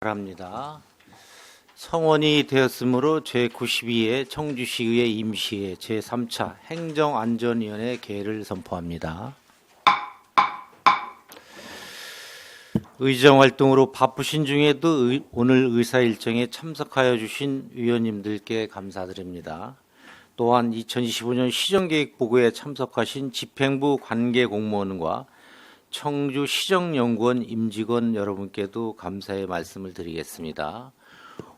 바랍니다. 성원이 되었으므로 제92회 청주시의회 임시회 제3차 행정안전위원회 개를 선포합니다. 의정활동으로 바쁘신 중에도 오늘 의사일정에 참석하여 주신 위원님들께 감사드립니다. 또한 2025년 시정계획보고에 참석하신 집행부 관계공무원과 청주시정연구원 임직원 여러분께도 감사의 말씀을 드리겠습니다.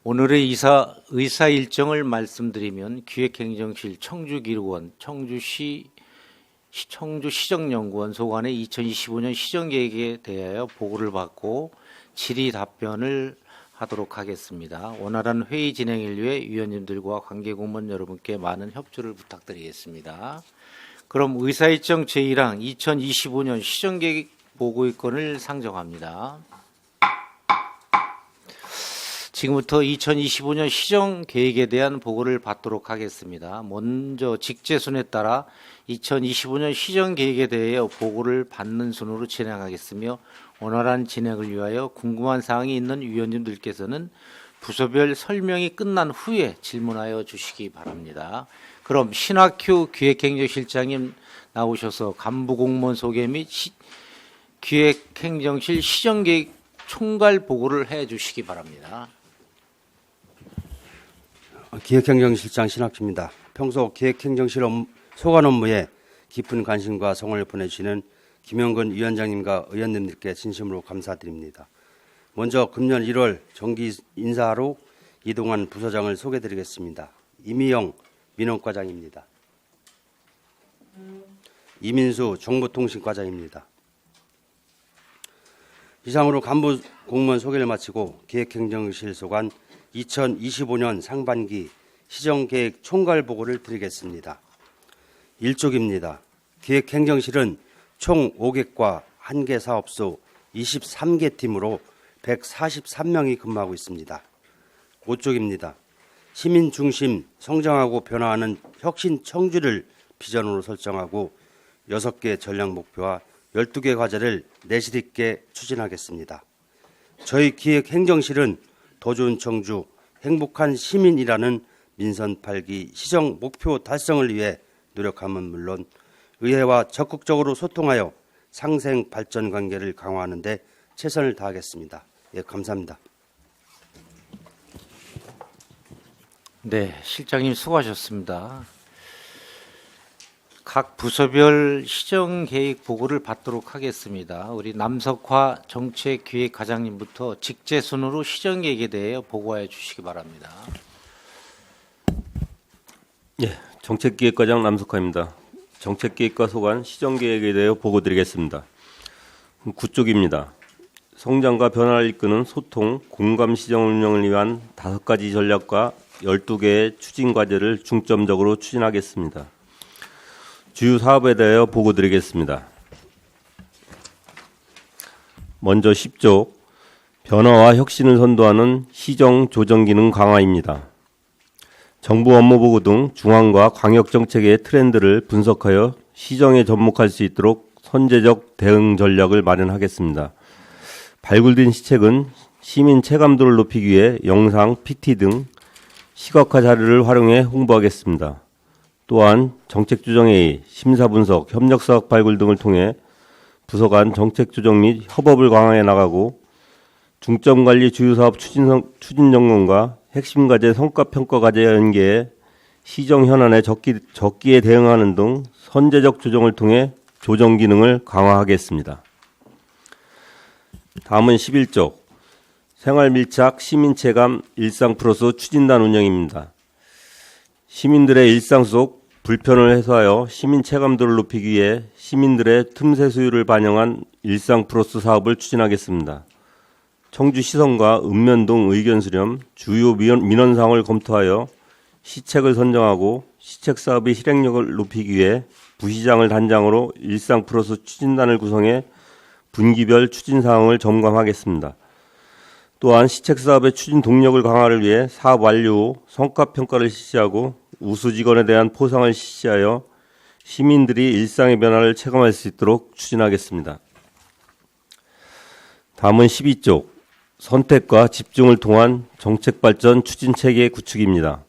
오늘의 의사일정을 말씀드리면 기획행정실 청주기록원, 청주시정연구원 소관의 2025년 시정계획에 대하여 보고를 받고 질의 답변을 하도록 하겠습니다. 원활한 회의 진행을 위해 위원님들과 관계공무원 여러분께 많은 협조를 부탁드리겠습니다. 그럼 의사일정 제1항 2025년 시정계획 보고의 건을 상정합니다. 지금부터 2025년 시정계획에 대한 보고를 받도록 하겠습니다. 먼저 직제순에 따라 2025년 시정계획에 대해 보고를 받는 순으로 진행하겠으며 원활한 진행을 위하여 궁금한 사항이 있는 위원님들께서는 부서별 설명이 끝난 후에 질문하여 주시기 바랍니다. 그럼 신학규 기획행정실장님 나오셔서 간부공무원 소개 및 기획행정실 시정계획 총괄 보고를 해 주시기 바랍니다. 기획행정실장 신학주입니다. 평소 기획행정실 소관 업무에 깊은 관심과 성원을 보내주시는 김영근 위원장님과 의원님들께 진심으로 감사드립니다. 먼저 금년 1월 정기 인사로 이동한 부서장을 소개드리겠습니다. 이미영 민원과장입니다. 이민수 정보통신과장입니다. 이상으로 간부 공무원 소개를 마치고 기획행정실 소관 2025년 상반기 시정계획 총괄 보고를 드리겠습니다. 1쪽입니다. 기획행정실은 총 5객과 1개 사업소 23개 팀으로 143명이 근무하고 있습니다. 5쪽입니다. 시민 중심 성장하고 변화하는 혁신 청주를 비전으로 설정하고 6개 전략 목표와 12개 과제를 내실 있게 추진하겠습니다. 저희 기획행정실은 더 좋은 청주, 행복한 시민이라는 민선 8기 시정 목표 달성을 위해 노력함은 물론 의회와 적극적으로 소통하여 상생 발전 관계를 강화하는 데 최선을 다하겠습니다. 예, 감사합니다. 네, 실장님 수고하셨습니다. 각 부서별 시정계획 보고를 받도록 하겠습니다. 우리 남석화 정책기획과장님부터 직제순으로 시정계획에 대해 보고해 주시기 바랍니다. 예, 정책기획과장 남석화입니다. 정책기획과 소관 시정계획에 대해 보고드리겠습니다. 9쪽입니다. 성장과 변화를 이끄는 소통, 공감 시정 운영을 위한 5가지 전략과 12개의 추진 과제를 중점적으로 추진하겠습니다. 주요 사업에 대하여 보고드리겠습니다. 먼저 10쪽, 변화와 혁신을 선도하는 시정 조정 기능 강화입니다. 정부 업무 보고 등 중앙과 광역 정책의 트렌드를 분석하여 시정에 접목할 수 있도록 선제적 대응 전략을 마련하겠습니다. 발굴된 시책은 시민 체감도를 높이기 위해 영상, PT 등 시각화 자료를 활용해 홍보하겠습니다. 또한 정책조정회의, 심사분석, 협력사업 발굴 등을 통해 부서 간 정책조정 및 협업을 강화해 나가고 중점관리 주요사업 추진 점검과 핵심 과제 성과평가 과제 연계에 시정 현안에 적기에 대응하는 등 선제적 조정을 통해 조정 기능을 강화하겠습니다. 다음은 11쪽, 생활밀착 시민체감 일상 플러스 추진단 운영입니다. 시민들의 일상 속 불편을 해소하여 시민 체감도를 높이기 위해 시민들의 틈새 수요를 반영한 일상 플러스 사업을 추진하겠습니다. 청주시성과 읍면동 의견 수렴, 주요 민원사항을 검토하여 시책을 선정하고 시책 사업의 실행력을 높이기 위해 부시장을 단장으로 일상 플러스 추진단을 구성해 분기별 추진 사항을 점검하겠습니다. 또한 시책 사업의 추진 동력을 강화를 위해 사업 완료 후 성과평가를 실시하고 우수 직원에 대한 포상을 실시하여 시민들이 일상의 변화를 체감할 수 있도록 추진하겠습니다. 다음은 12쪽, 선택과 집중을 통한 정책 발전 추진 체계 구축입니다.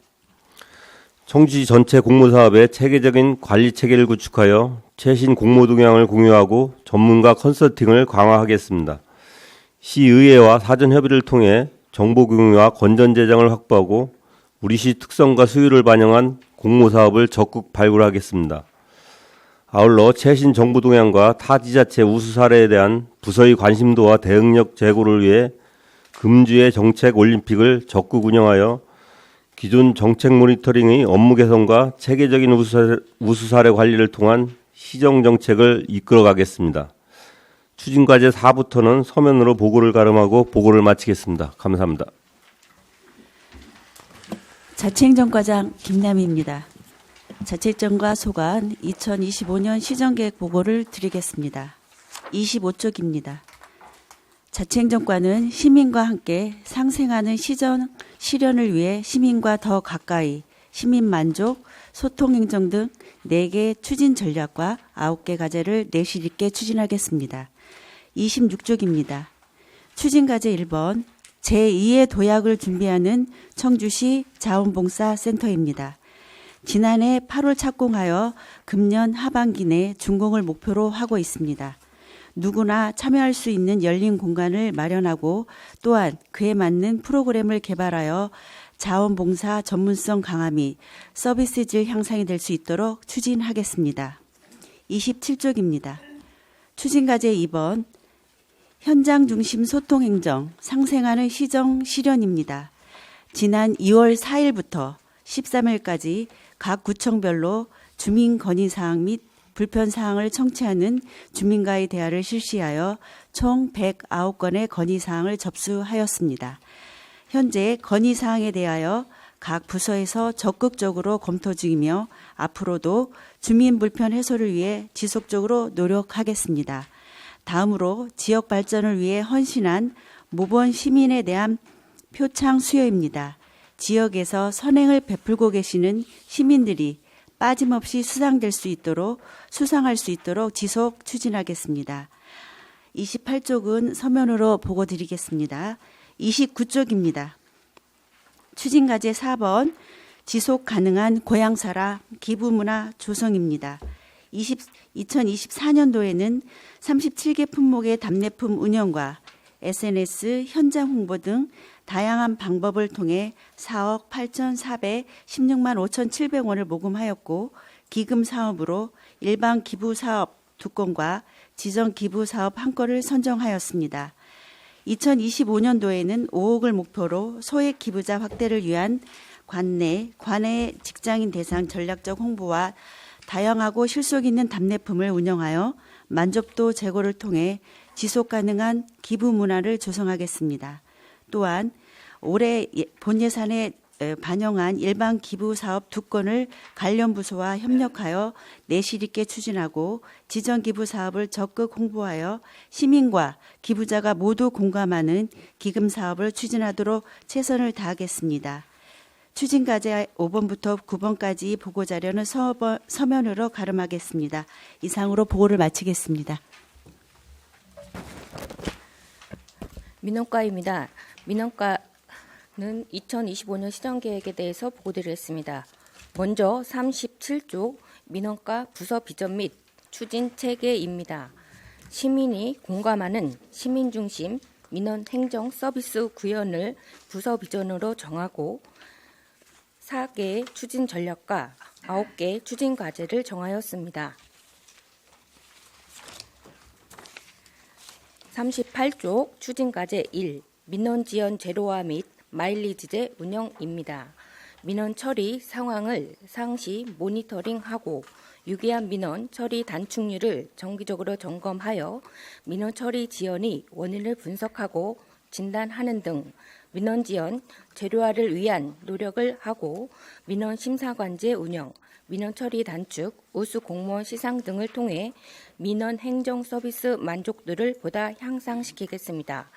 청주시 전체 공모사업의 체계적인 관리 체계를 구축하여 최신 공모 동향을 공유하고 전문가 컨설팅을 강화하겠습니다. 시의회와 사전 협의를 통해 정보 공유와 건전 재정을 확보하고 우리 시 특성과 수요를 반영한 공모사업을 적극 발굴하겠습니다. 아울러 최신 정부 동향과 타 지자체 우수 사례에 대한 부서의 관심도와 대응력 제고를 위해 금주의 정책 올림픽을 적극 운영하여 기존 정책 모니터링의 업무 개선과 체계적인 우수 사례 관리를 통한 시정 정책을 이끌어 가겠습니다. 추진과제 4부터는 서면으로 보고를 가름하고 보고를 마치겠습니다. 감사합니다. 자치행정과장 김남희입니다. 자치행정과 소관 2025년 시정계획 보고를 드리겠습니다. 25쪽입니다. 자치행정과는 시민과 함께 상생하는 시정 실현을 위해 시민과 더 가까이, 시민 만족, 소통행정 등 4개 추진 전략과 9개 과제를 내실 있게 추진하겠습니다. 26쪽입니다. 추진과제 1번 제2의 도약을 준비하는 청주시 자원봉사센터입니다. 지난해 8월 착공하여 금년 하반기 내 준공을 목표로 하고 있습니다. 누구나 참여할 수 있는 열린 공간을 마련하고 또한 그에 맞는 프로그램을 개발하여 자원봉사 전문성 강화 및 서비스 질 향상이 될 수 있도록 추진하겠습니다. 27쪽입니다. 추진과제 2번 현장 중심 소통 행정 상생하는 시정 실현입니다. 지난 2월 4일부터 13일까지 각 구청별로 주민 건의사항 및 불편사항을 청취하는 주민과의 대화를 실시하여 총 109건의 건의사항을 접수하였습니다. 현재 건의사항에 대하여 각 부서에서 적극적으로 검토 중이며 앞으로도 주민 불편 해소를 위해 지속적으로 노력하겠습니다. 다음으로 지역 발전을 위해 헌신한 모범 시민에 대한 표창 수여입니다. 지역에서 선행을 베풀고 계시는 시민들이 빠짐없이 수상할 수 있도록 지속 추진하겠습니다. 28쪽은 서면으로 보고 드리겠습니다. 29쪽입니다. 추진과제 4번 지속 가능한 고향사람 기부문화 조성입니다. 2024년도에는 37개 품목의 답례품 운영과 SNS 현장 홍보 등 다양한 방법을 통해 4억 8,416만 5,700원을 모금하였고 기금 사업으로 일반 기부 사업 2건과 지정 기부 사업 1건을 선정하였습니다. 2025년도에는 5억을 목표로 소액 기부자 확대를 위한 관내 직장인 대상 전략적 홍보와 다양하고 실속 있는 답례품을 운영하여 만족도 제고를 통해 지속 가능한 기부 문화를 조성하겠습니다. 또한 올해 본 예산에 반영한 일반 기부 사업 2건을 관련 부서와 협력하여 내실 있게 추진하고 지정 기부 사업을 적극 홍보하여 시민과 기부자가 모두 공감하는 기금 사업을 추진하도록 최선을 다하겠습니다. 추진과제 5번부터 9번까지 보고자료는 서면으로 가름하겠습니다. 이상으로 보고를 마치겠습니다. 민원과입니다. 민원과는 2025년 시정계획에 대해서 보고드리겠습니다. 먼저 37쪽 민원과 부서 비전 및 추진 체계입니다. 시민이 공감하는 시민중심 민원 행정 서비스 구현을 부서 비전으로 정하고 4개 추진 전략과 9개 추진 과제를 정하였습니다. 38쪽 추진과제 1 민원 지연 제로화 및 마일리지제 운영입니다. 민원 처리 상황을 상시 모니터링하고 유기한 민원 처리 단축률을 정기적으로 점검하여 민원 처리 지연의 원인을 분석하고 진단하는 등 민원 지연 제로화를 위한 노력을 하고 민원 심사관제 운영, 민원 처리 단축, 우수 공무원 시상 등을 통해 민원 행정 서비스 만족도를 보다 향상시키겠습니다.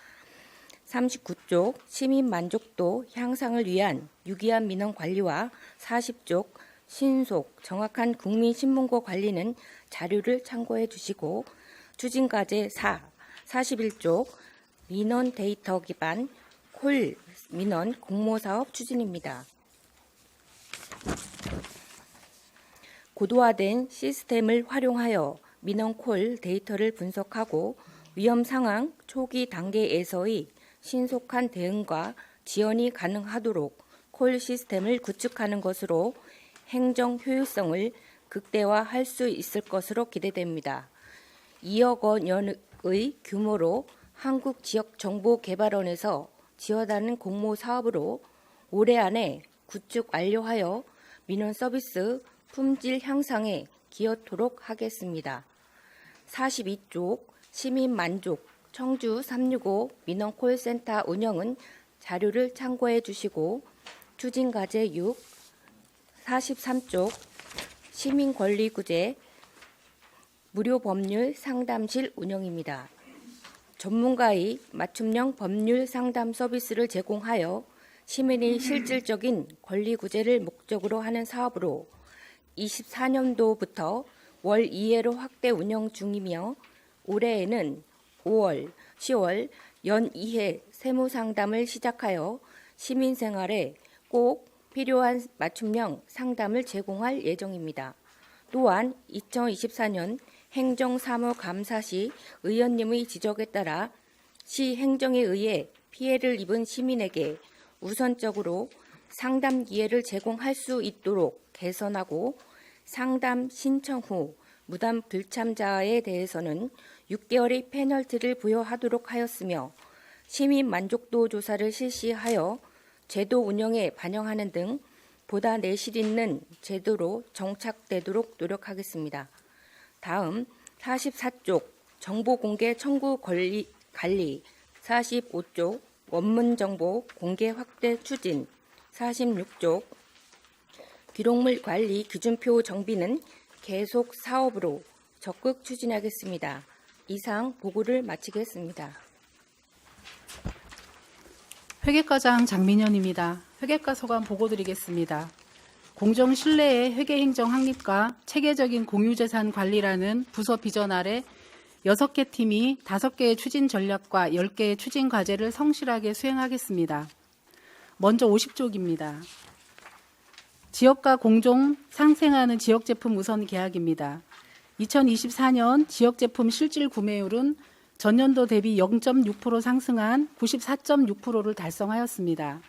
39쪽 시민 만족도 향상을 위한 유기한 민원 관리와 40쪽 신속 정확한 국민신문고 관리는 자료를 참고해 주시고 추진과제 4, 41쪽 민원 데이터 기반 콜 민원 공모사업 추진입니다. 고도화된 시스템을 활용하여 민원 콜 데이터를 분석하고 위험 상황 초기 단계에서의 신속한 대응과 지원이 가능하도록 콜 시스템을 구축하는 것으로 행정 효율성을 극대화할 수 있을 것으로 기대됩니다. 2억 원의 규모로 한국지역정보개발원에서 지원하는 공모 사업으로 올해 안에 구축 완료하여 민원 서비스 품질 향상에 기여토록 하겠습니다. 42쪽 시민 만족 청주 365 민원 콜센터 운영은 자료를 참고해 주시고 추진과제 6 43쪽 시민권리구제 무료 법률 상담실 운영입니다. 전문가의 맞춤형 법률 상담 서비스를 제공하여 시민의 실질적인 권리 구제를 목적으로 하는 사업으로 24년도부터 월 2회로 확대 운영 중이며 올해에는 5월, 10월 연 2회 세무 상담을 시작하여 시민 생활에 꼭 필요한 맞춤형 상담을 제공할 예정입니다. 또한 2024년 행정사무감사 시 의원님의 지적에 따라 시 행정에 의해 피해를 입은 시민에게 우선적으로 상담 기회를 제공할 수 있도록 개선하고 상담 신청 후 무단 불참자에 대해서는 6개월의 페널티를 부여하도록 하였으며 시민 만족도 조사를 실시하여 제도 운영에 반영하는 등 보다 내실 있는 제도로 정착되도록 노력하겠습니다. 다음 44쪽 정보공개 청구 관리 45쪽 원문정보 공개 확대 추진 46쪽 기록물 관리 기준표 정비는 계속 사업으로 적극 추진하겠습니다. 이상 보고를 마치겠습니다. 회계과장 장민현입니다. 회계과 소관 보고 드리겠습니다. 공정 신뢰의 회계행정 확립과 체계적인 공유재산 관리라는 부서 비전 아래 6개 팀이 5개의 추진 전략과 10개의 추진 과제를 성실하게 수행하겠습니다. 먼저 50쪽입니다. 지역과 공정 상생하는 지역제품 우선 계약입니다. 2024년 지역제품 실질 구매율은 전년도 대비 0.6% 상승한 94.6%를 달성하였습니다.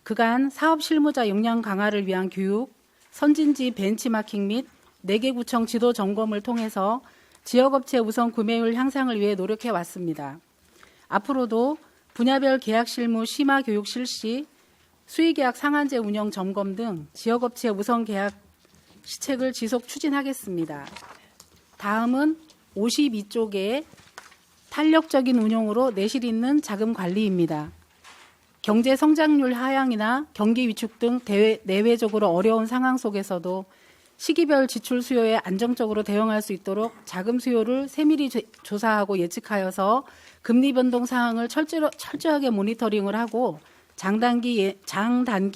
그간 사업 실무자 역량 강화를 위한 교육, 선진지 벤치마킹 및 4개 구청 지도 점검을 통해서 지역업체 우선 구매율 향상을 위해 노력해 왔습니다. 앞으로도 분야별 계약 실무 심화 교육 실시, 수의계약 상한제 운영 점검 등 지역업체 우선 계약 시책을 지속 추진하겠습니다. 다음은 52쪽의 탄력적인 운용으로 내실 있는 자금 관리입니다. 경제 성장률 하향이나 경기 위축 등 내외적으로 어려운 상황 속에서도 시기별 지출 수요에 안정적으로 대응할 수 있도록 자금 수요를 세밀히 조사하고 예측하여서 금리 변동 상황을 철저하게 모니터링을 하고 장단기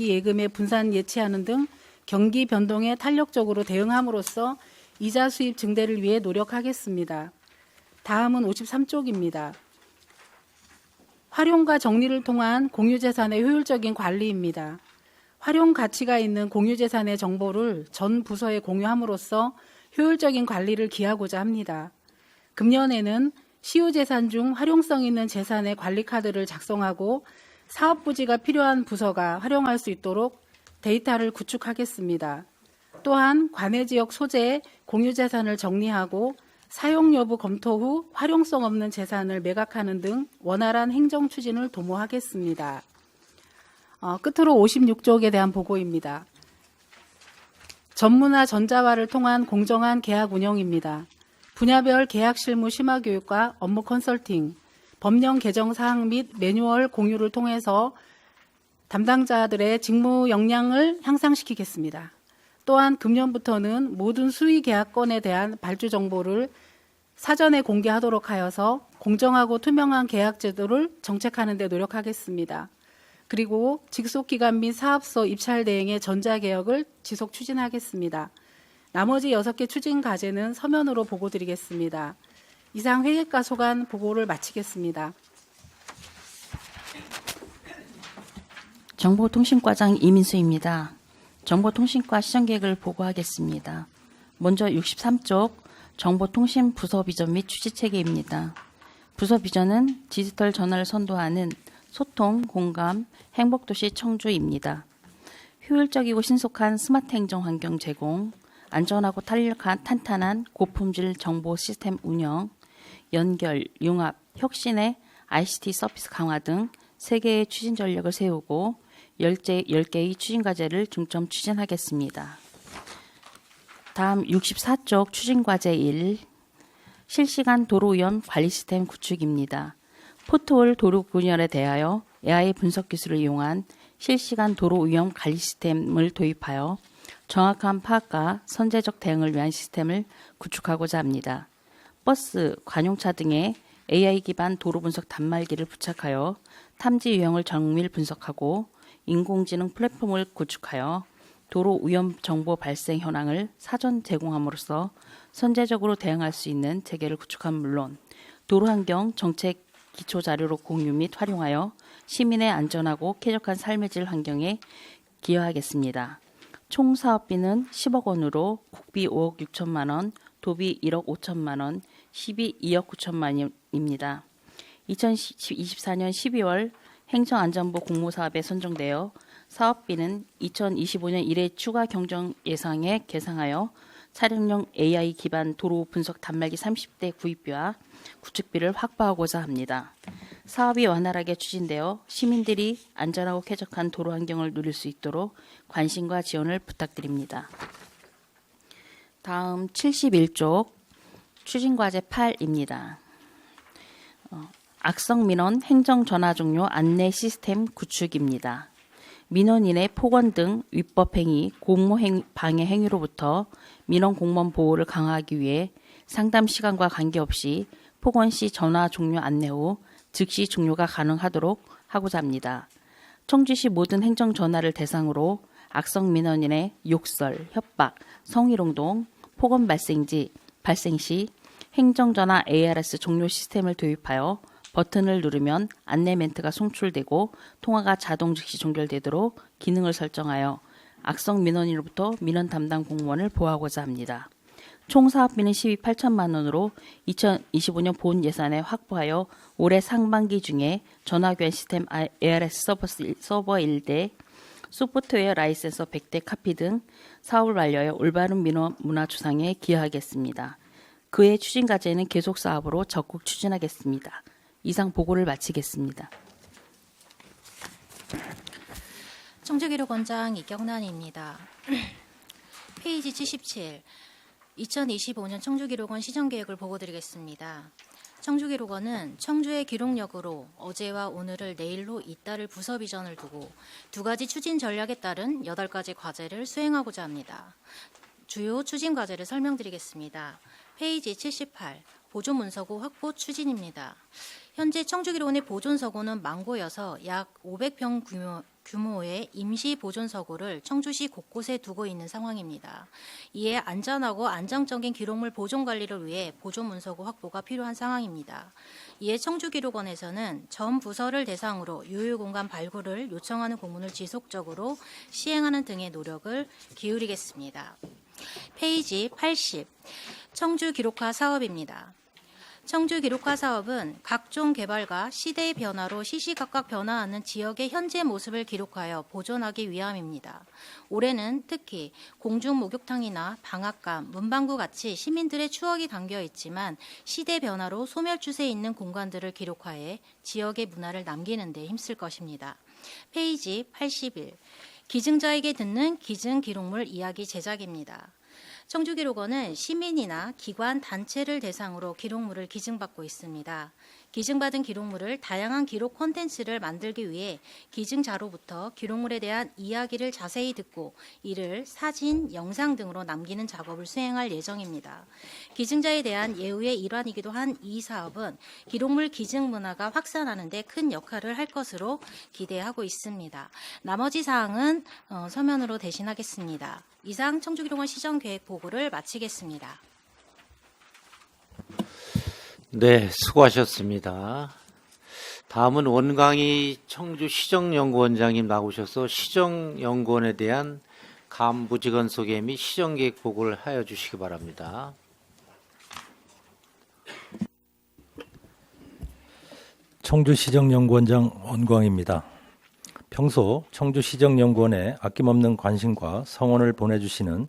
예금의 분산 예치하는 등 경기 변동에 탄력적으로 대응함으로써 이자 수입 증대를 위해 노력하겠습니다. 다음은 53쪽입니다. 활용과 정리를 통한 공유재산의 효율적인 관리입니다. 활용 가치가 있는 공유재산의 정보를 전 부서에 공유함으로써 효율적인 관리를 기하고자 합니다. 금년에는 시효재산 중 활용성 있는 재산의 관리 카드를 작성하고 사업 부지가 필요한 부서가 활용할 수 있도록 데이터를 구축하겠습니다. 또한 관내 지역 소재 공유재산을 정리하고 사용 여부 검토 후 활용성 없는 재산을 매각하는 등 원활한 행정 추진을 도모하겠습니다. 끝으로 56쪽에 대한 보고입니다. 전문화 전자화를 통한 공정한 계약 운영입니다. 분야별 계약 실무 심화 교육과 업무 컨설팅, 법령 개정 사항 및 매뉴얼 공유를 통해서 담당자들의 직무 역량을 향상시키겠습니다. 또한 금년부터는 모든 수의 계약건에 대한 발주 정보를 사전에 공개하도록 하여서 공정하고 투명한 계약 제도를 정책하는 데 노력하겠습니다. 그리고 직속기관 및 사업소 입찰 대행의 전자개혁을 지속 추진하겠습니다. 나머지 6개 추진 과제는 서면으로 보고 드리겠습니다. 이상 회계과 소관 보고를 마치겠습니다. 정보통신과장 이민수입니다. 정보통신과 시정계획을 보고하겠습니다. 먼저 63쪽 정보통신 부서 비전 및 취지체계입니다. 부서 비전은 디지털 전환을 선도하는 소통, 공감, 행복도시 청주입니다. 효율적이고 신속한 스마트 행정 환경 제공, 안전하고 탄탄한 고품질 정보 시스템 운영, 연결, 융합, 혁신의 ICT 서비스 강화 등 3개의 추진 전략을 세우고 10개의 추진 과제를 중점 추진하겠습니다. 다음 64쪽 추진 과제 1, 실시간 도로 위험 관리 시스템 구축입니다. 포트홀 도로 분열에 대하여 AI 분석 기술을 이용한 실시간 도로 위험 관리 시스템을 도입하여 정확한 파악과 선제적 대응을 위한 시스템을 구축하고자 합니다. 버스, 관용차 등의 AI 기반 도로 분석 단말기를 부착하여 탐지 유형을 정밀 분석하고 인공지능 플랫폼을 구축하여 도로 위험 정보 발생 현황을 사전 제공함으로써 선제적으로 대응할 수 있는 체계를 구축함 물론 도로 환경 정책 기초 자료로 공유 및 활용하여 시민의 안전하고 쾌적한 삶의 질 환경에 기여하겠습니다. 총 사업비는 10억 원으로 국비 5억 6천만 원, 도비 1억 5천만 원, 시비 2억 9천만 원입니다. 2024년 12월 행정안전부 공모사업에 선정되어 사업비는 2025년 1회 추가 경정 예상에 계상하여 촬영용 AI 기반 도로 분석 단말기 30대 구입비와 구축비를 확보하고자 합니다. 사업이 원활하게 추진되어 시민들이 안전하고 쾌적한 도로 환경을 누릴 수 있도록 관심과 지원을 부탁드립니다. 다음 71쪽 추진과제 8입니다. 악성민원 행정전화 종료 안내 시스템 구축입니다. 민원인의 폭언 등 위법행위, 공무방해 행위로부터 민원 공무원 보호를 강화하기 위해 상담 시간과 관계없이 폭언 시 전화 종료 안내 후 즉시 종료가 가능하도록 하고자 합니다. 청주시 모든 행정전화를 대상으로 악성 민원인의 욕설, 협박, 성희롱동, 폭언 발생 시 행정전화 ARS 종료 시스템을 도입하여 버튼을 누르면 안내 멘트가 송출되고 통화가 자동 즉시 종결되도록 기능을 설정하여 악성 민원인으로부터 민원 담당 공무원을 보호하고자 합니다. 총 사업비는 12억 8천만 원으로 2025년 본 예산에 확보하여 올해 상반기 중에 전화교환 시스템 ARS 서버 1대, 소프트웨어 라이센서 100대 카피 등 사업을 완료하여 올바른 민원 문화 조성에 기여하겠습니다. 그의 추진 과제는 계속 사업으로 적극 추진하겠습니다. 이상 보고를 마치겠습니다. 청주기록원장 이경란입니다. 페이지 77, 2025년 청주기록원 시정계획을 보고드리겠습니다. 청주기록원은 청주의 기록력으로 어제와 오늘을 내일로 이따를 부서 비전을 두고 2가지 추진 전략에 따른 8가지 과제를 수행하고자 합니다. 주요 추진 과제를 설명드리겠습니다. 페이지 78, 보존문서고 확보 추진입니다. 현재 청주기록원의 보존서고는 만고여서 약 500평 규모의 임시 보존서고를 청주시 곳곳에 두고 있는 상황입니다. 이에 안전하고 안정적인 기록물 보존 관리를 위해 보존문서고 확보가 필요한 상황입니다. 이에 청주기록원에서는 전 부서를 대상으로 유효공간 발굴을 요청하는 공문을 지속적으로 시행하는 등의 노력을 기울이겠습니다. 페이지 80, 청주기록화 사업입니다. 청주기록화 사업은 각종 개발과 시대의 변화로 시시각각 변화하는 지역의 현재 모습을 기록하여 보존하기 위함입니다. 올해는 특히 공중 목욕탕이나 방앗간, 문방구 같이 시민들의 추억이 담겨 있지만 시대 변화로 소멸 추세에 있는 공간들을 기록하여 지역의 문화를 남기는 데 힘쓸 것입니다. 페이지 81, 기증자에게 듣는 기증 기록물 이야기 제작입니다. 청주기록원은 시민이나 기관, 단체를 대상으로 기록물을 기증받고 있습니다. 기증받은 기록물을 다양한 기록 콘텐츠를 만들기 위해 기증자로부터 기록물에 대한 이야기를 자세히 듣고 이를 사진, 영상 등으로 남기는 작업을 수행할 예정입니다. 기증자에 대한 예우의 일환이기도 한 이 사업은 기록물 기증 문화가 확산하는 데 큰 역할을 할 것으로 기대하고 있습니다. 나머지 사항은 서면으로 대신하겠습니다. 이상 청주기록원 시정계획 보고를 마치겠습니다. 네, 수고하셨습니다. 다음은 원광희 청주시정연구원장님 나오셔서 시정연구원에 대한 간부직원 소개 및 시정계획 보고를 하여 주시기 바랍니다. 청주시정연구원장 원광입니다. 평소 청주시정연구원에 아낌없는 관심과 성원을 보내주시는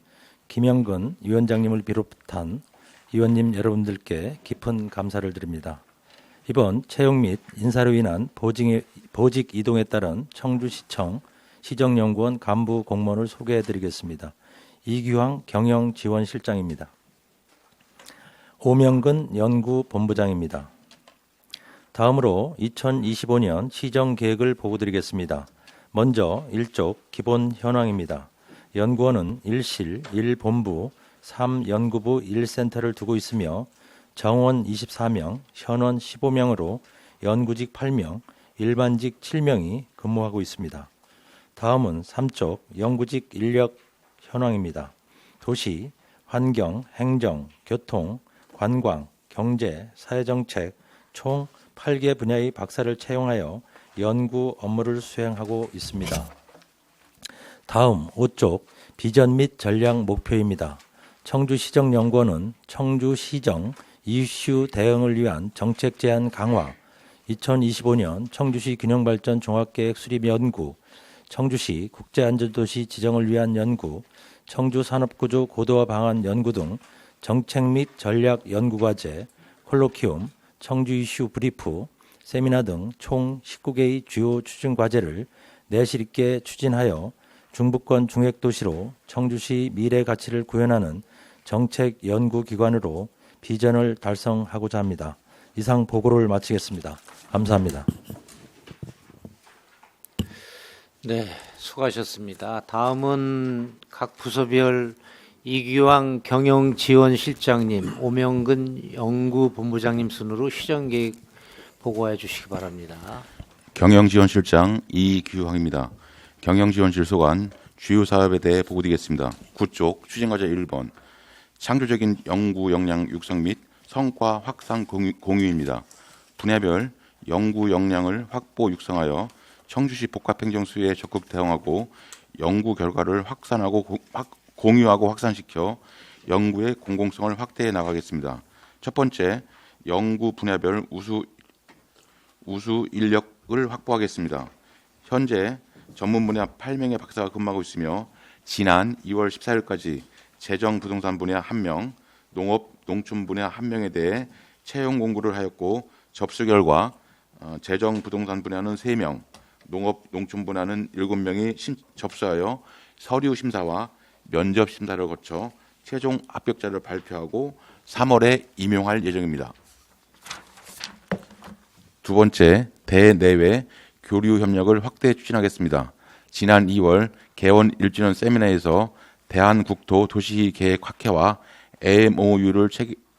김영근 위원장님을 비롯한 위원님 여러분들께 깊은 감사를 드립니다. 이번 채용 및 인사로 인한 보직 이동에 따른 청주시청 시정연구원 간부 공무원을 소개해드리겠습니다. 이규황 경영지원실장입니다. 오명근 연구본부장입니다. 다음으로 2025년 시정계획을 보고드리겠습니다. 먼저 1쪽 기본 현황입니다. 연구원은 1실, 1본부, 3연구부 1센터를 두고 있으며 정원 24명, 현원 15명으로 연구직 8명, 일반직 7명이 근무하고 있습니다. 다음은 3쪽 연구직 인력 현황입니다. 도시, 환경, 행정, 교통, 관광, 경제, 사회정책 총 8개 분야의 박사를 채용하여 연구 업무를 수행하고 있습니다. 다음 5쪽 비전 및 전략 목표입니다. 청주시정연구원은 청주시정 이슈 대응을 위한 정책 제안 강화, 2025년 청주시 균형발전 종합계획 수립 연구, 청주시 국제안전도시 지정을 위한 연구, 청주 산업구조 고도화 방안 연구 등 정책 및 전략 연구과제, 콜로키움, 청주 이슈 브리프, 세미나 등 총 19개의 주요 추진 과제를 내실 있게 추진하여 중부권 중핵도시로 청주시 미래 가치를 구현하는 정책 연구기관으로 비전을 달성하고자 합니다. 이상 보고를 마치겠습니다. 감사합니다. 네, 수고하셨습니다. 다음은 각 부서별 이규황 경영지원실장님, 오명근 연구본부장님 순으로 시정계획 보고해 주시기 바랍니다. 경영지원실장 이규황입니다. 경영지원실 소관 주요 사업에 대해 보고드리겠습니다. 9쪽 추진과제 1번 창조적인 연구 역량 육성 및 성과 확산 공유입니다. 분야별 연구 역량을 확보 육성하여 청주시 복합행정수에 적극 대응하고 연구 결과를 공유하고 확산시켜 연구의 공공성을 확대해 나가겠습니다. 첫 번째, 연구 분야별 우수 인력을 확보하겠습니다. 현재 전문 분야 8명의 박사가 근무하고 있으며 지난 2월 14일까지 재정 부동산 분야 1명, 농업 농촌 분야 1명에 대해 채용 공고를 하였고 접수 결과 재정 부동산 분야는 3명, 농업 농촌 분야는 7명이 접수하여 서류 심사와 면접 심사를 거쳐 최종 합격자를 발표하고 3월에 임용할 예정입니다. 두 번째, 대내외 교류 협력을 확대 추진하겠습니다. 지난 2월 개원 1주년 세미나에서 대한국토도시계획학회와 MOU를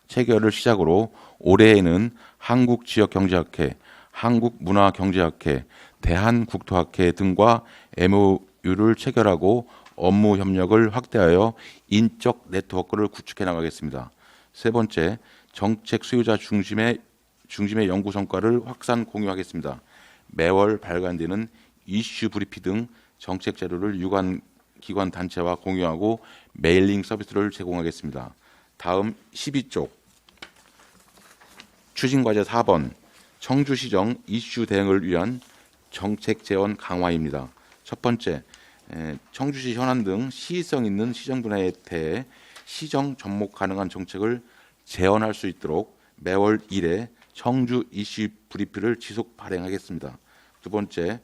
체결을 시작으로 올해에는 한국지역경제학회, 한국문화경제학회, 대한국토학회 등과 MOU를 체결하고 업무 협력을 확대하여 인적 네트워크를 구축해 나가겠습니다. 세 번째, 정책 수요자 중심의 연구 성과를 확산 공유하겠습니다. 매월 발간되는 이슈 브리피 등 정책 자료를 유관 기관 단체와 공유하고 메일링 서비스를 제공하겠습니다. 다음 12쪽 추진과제 4번 청주시정 이슈 대응을 위한 정책 재원 강화입니다. 첫 번째, 청주시 현안 등 시의성 있는 시정 분야에 대해 시정 접목 가능한 정책을 재현할 수 있도록 매월 1회 청주 이슈 브리피를 지속 발행하겠습니다. 두 번째,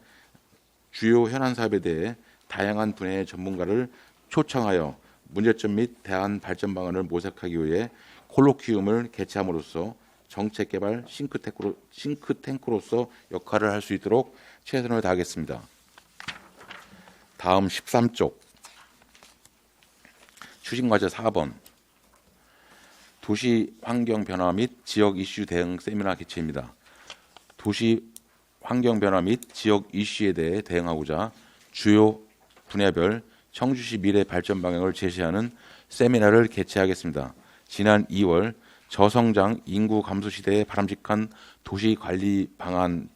주요 현안 사업에 대해 다양한 분야의 전문가를 초청하여 문제점 및 대안 발전 방안을 모색하기 위해 콜로키움을 개최함으로써 정책 개발 싱크탱크로서 역할을 할 수 있도록 최선을 다하겠습니다. 다음 13쪽 추진과제 4번 도시 환경 변화 및 지역 이슈 대응 세미나 개최입니다. 도시 환경 변화 및 지역 이슈에 대해 대응하고자 주요 분야별 청주시 미래 발전 방향을 제시하는 세미나를 개최하겠습니다. 지난 2월 저성장 인구 감소 시대에 바람직한 도시 관리 방안을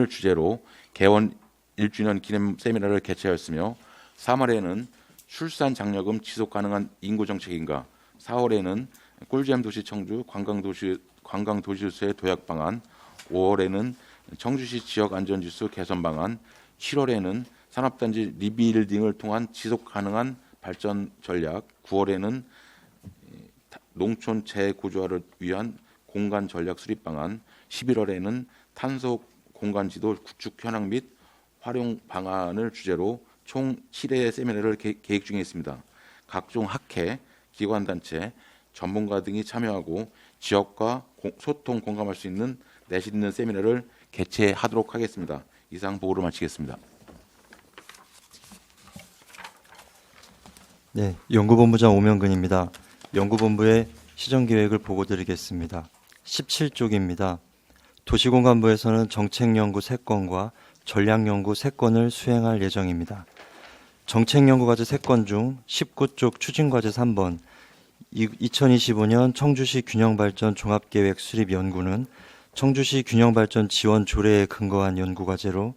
주제로 개원 1주년 기념 세미나를 개최하였으며 3월에는 출산 장려금 지속 가능한 인구 정책인가, 4월에는 꿀잼 도시 청주 관광 도시수의 도약 방안, 5월에는 청주시 지역 안전 지수 개선 방안, 7월에는 산업단지 리빌딩을 통한 지속 가능한 발전 전략, 9월에는 농촌 재구조화를 위한 공간 전략 수립 방안, 11월에는 탄소 공간 지도 구축 현황 및 활용 방안을 주제로 총 7회 세미나를 계획 중에 있습니다. 각종 학회, 기관단체, 전문가 등이 참여하고 지역과 소통 공감할 수 있는 내실 있는 세미나를 개최하도록 하겠습니다. 이상 보고를 마치겠습니다. 네, 연구본부장 오명근입니다. 연구본부의 시정계획을 보고드리겠습니다. 17쪽입니다. 도시공간부에서는 정책연구 3건과 전략연구 3건을 수행할 예정입니다. 정책연구과제 3건 중 19쪽 추진과제 3번 2025년 청주시 균형발전 종합계획 수립 연구는 청주시 균형발전 지원 조례에 근거한 연구과제로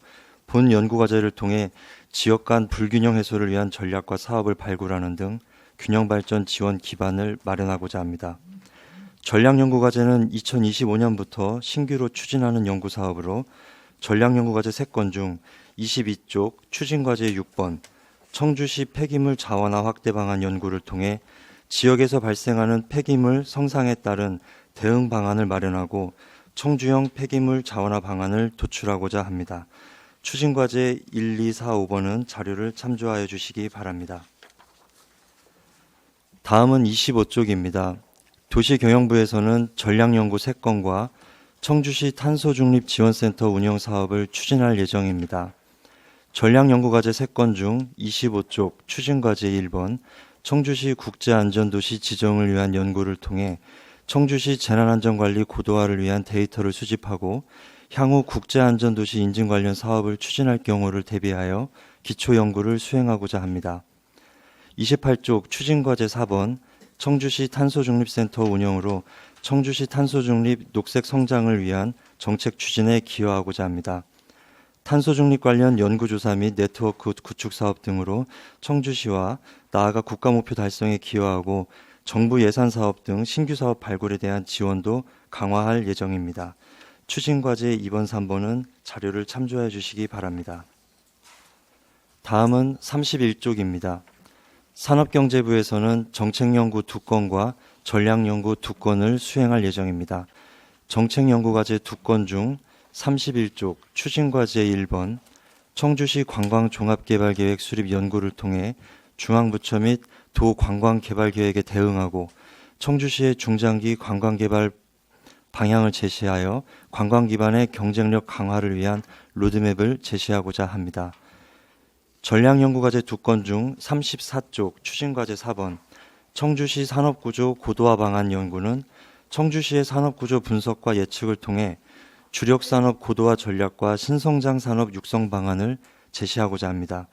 본 연구과제를 통해 지역 간 불균형 해소를 위한 전략과 사업을 발굴하는 등 균형발전 지원 기반을 마련하고자 합니다. 전략연구과제는 2025년부터 신규로 추진하는 연구사업으로 전략연구과제 3건 중 22쪽 추진과제 6번 청주시 폐기물 자원화 확대 방안 연구를 통해 지역에서 발생하는 폐기물 성상에 따른 대응 방안을 마련하고 청주형 폐기물 자원화 방안을 도출하고자 합니다. 추진과제 1, 2, 4, 5번은 자료를 참조하여 주시기 바랍니다. 다음은 25쪽입니다. 도시경영부에서는 전략연구 3건과 청주시 탄소중립지원센터 운영 사업을 추진할 예정입니다. 전략연구과제 3건 중 25쪽 추진과제 1번 청주시 국제안전도시 지정을 위한 연구를 통해 청주시 재난안전관리 고도화를 위한 데이터를 수집하고 향후 국제안전도시 인증 관련 사업을 추진할 경우를 대비하여 기초연구를 수행하고자 합니다. 28쪽 추진과제 4번 청주시 탄소중립센터 운영으로 청주시 탄소중립 녹색 성장을 위한 정책 추진에 기여하고자 합니다. 탄소중립 관련 연구조사 및 네트워크 구축 사업 등으로 청주시와 나아가 국가목표 달성에 기여하고 정부 예산 사업 등 신규 사업 발굴에 대한 지원도 강화할 예정입니다. 추진과제 2번, 3번은 자료를 참조해 주시기 바랍니다. 다음은 31쪽입니다. 산업경제부에서는 정책연구 2건과 전략연구 2건을 수행할 예정입니다. 정책연구과제 2건 중 31쪽 추진과제 1번 청주시 관광종합개발계획 수립 연구를 통해 중앙부처 및 도 관광개발계획에 대응하고 청주시의 중장기 관광개발 방향을 제시하여 관광 기반의 경쟁력 강화를 위한 로드맵을 제시하고자 합니다. 전략연구과제 2건 중 34쪽 추진과제 4번 청주시 산업구조 고도화 방안 연구는 청주시의 산업구조 분석과 예측을 통해 주력산업 고도화 전략과 신성장 산업 육성 방안을 제시하고자 합니다.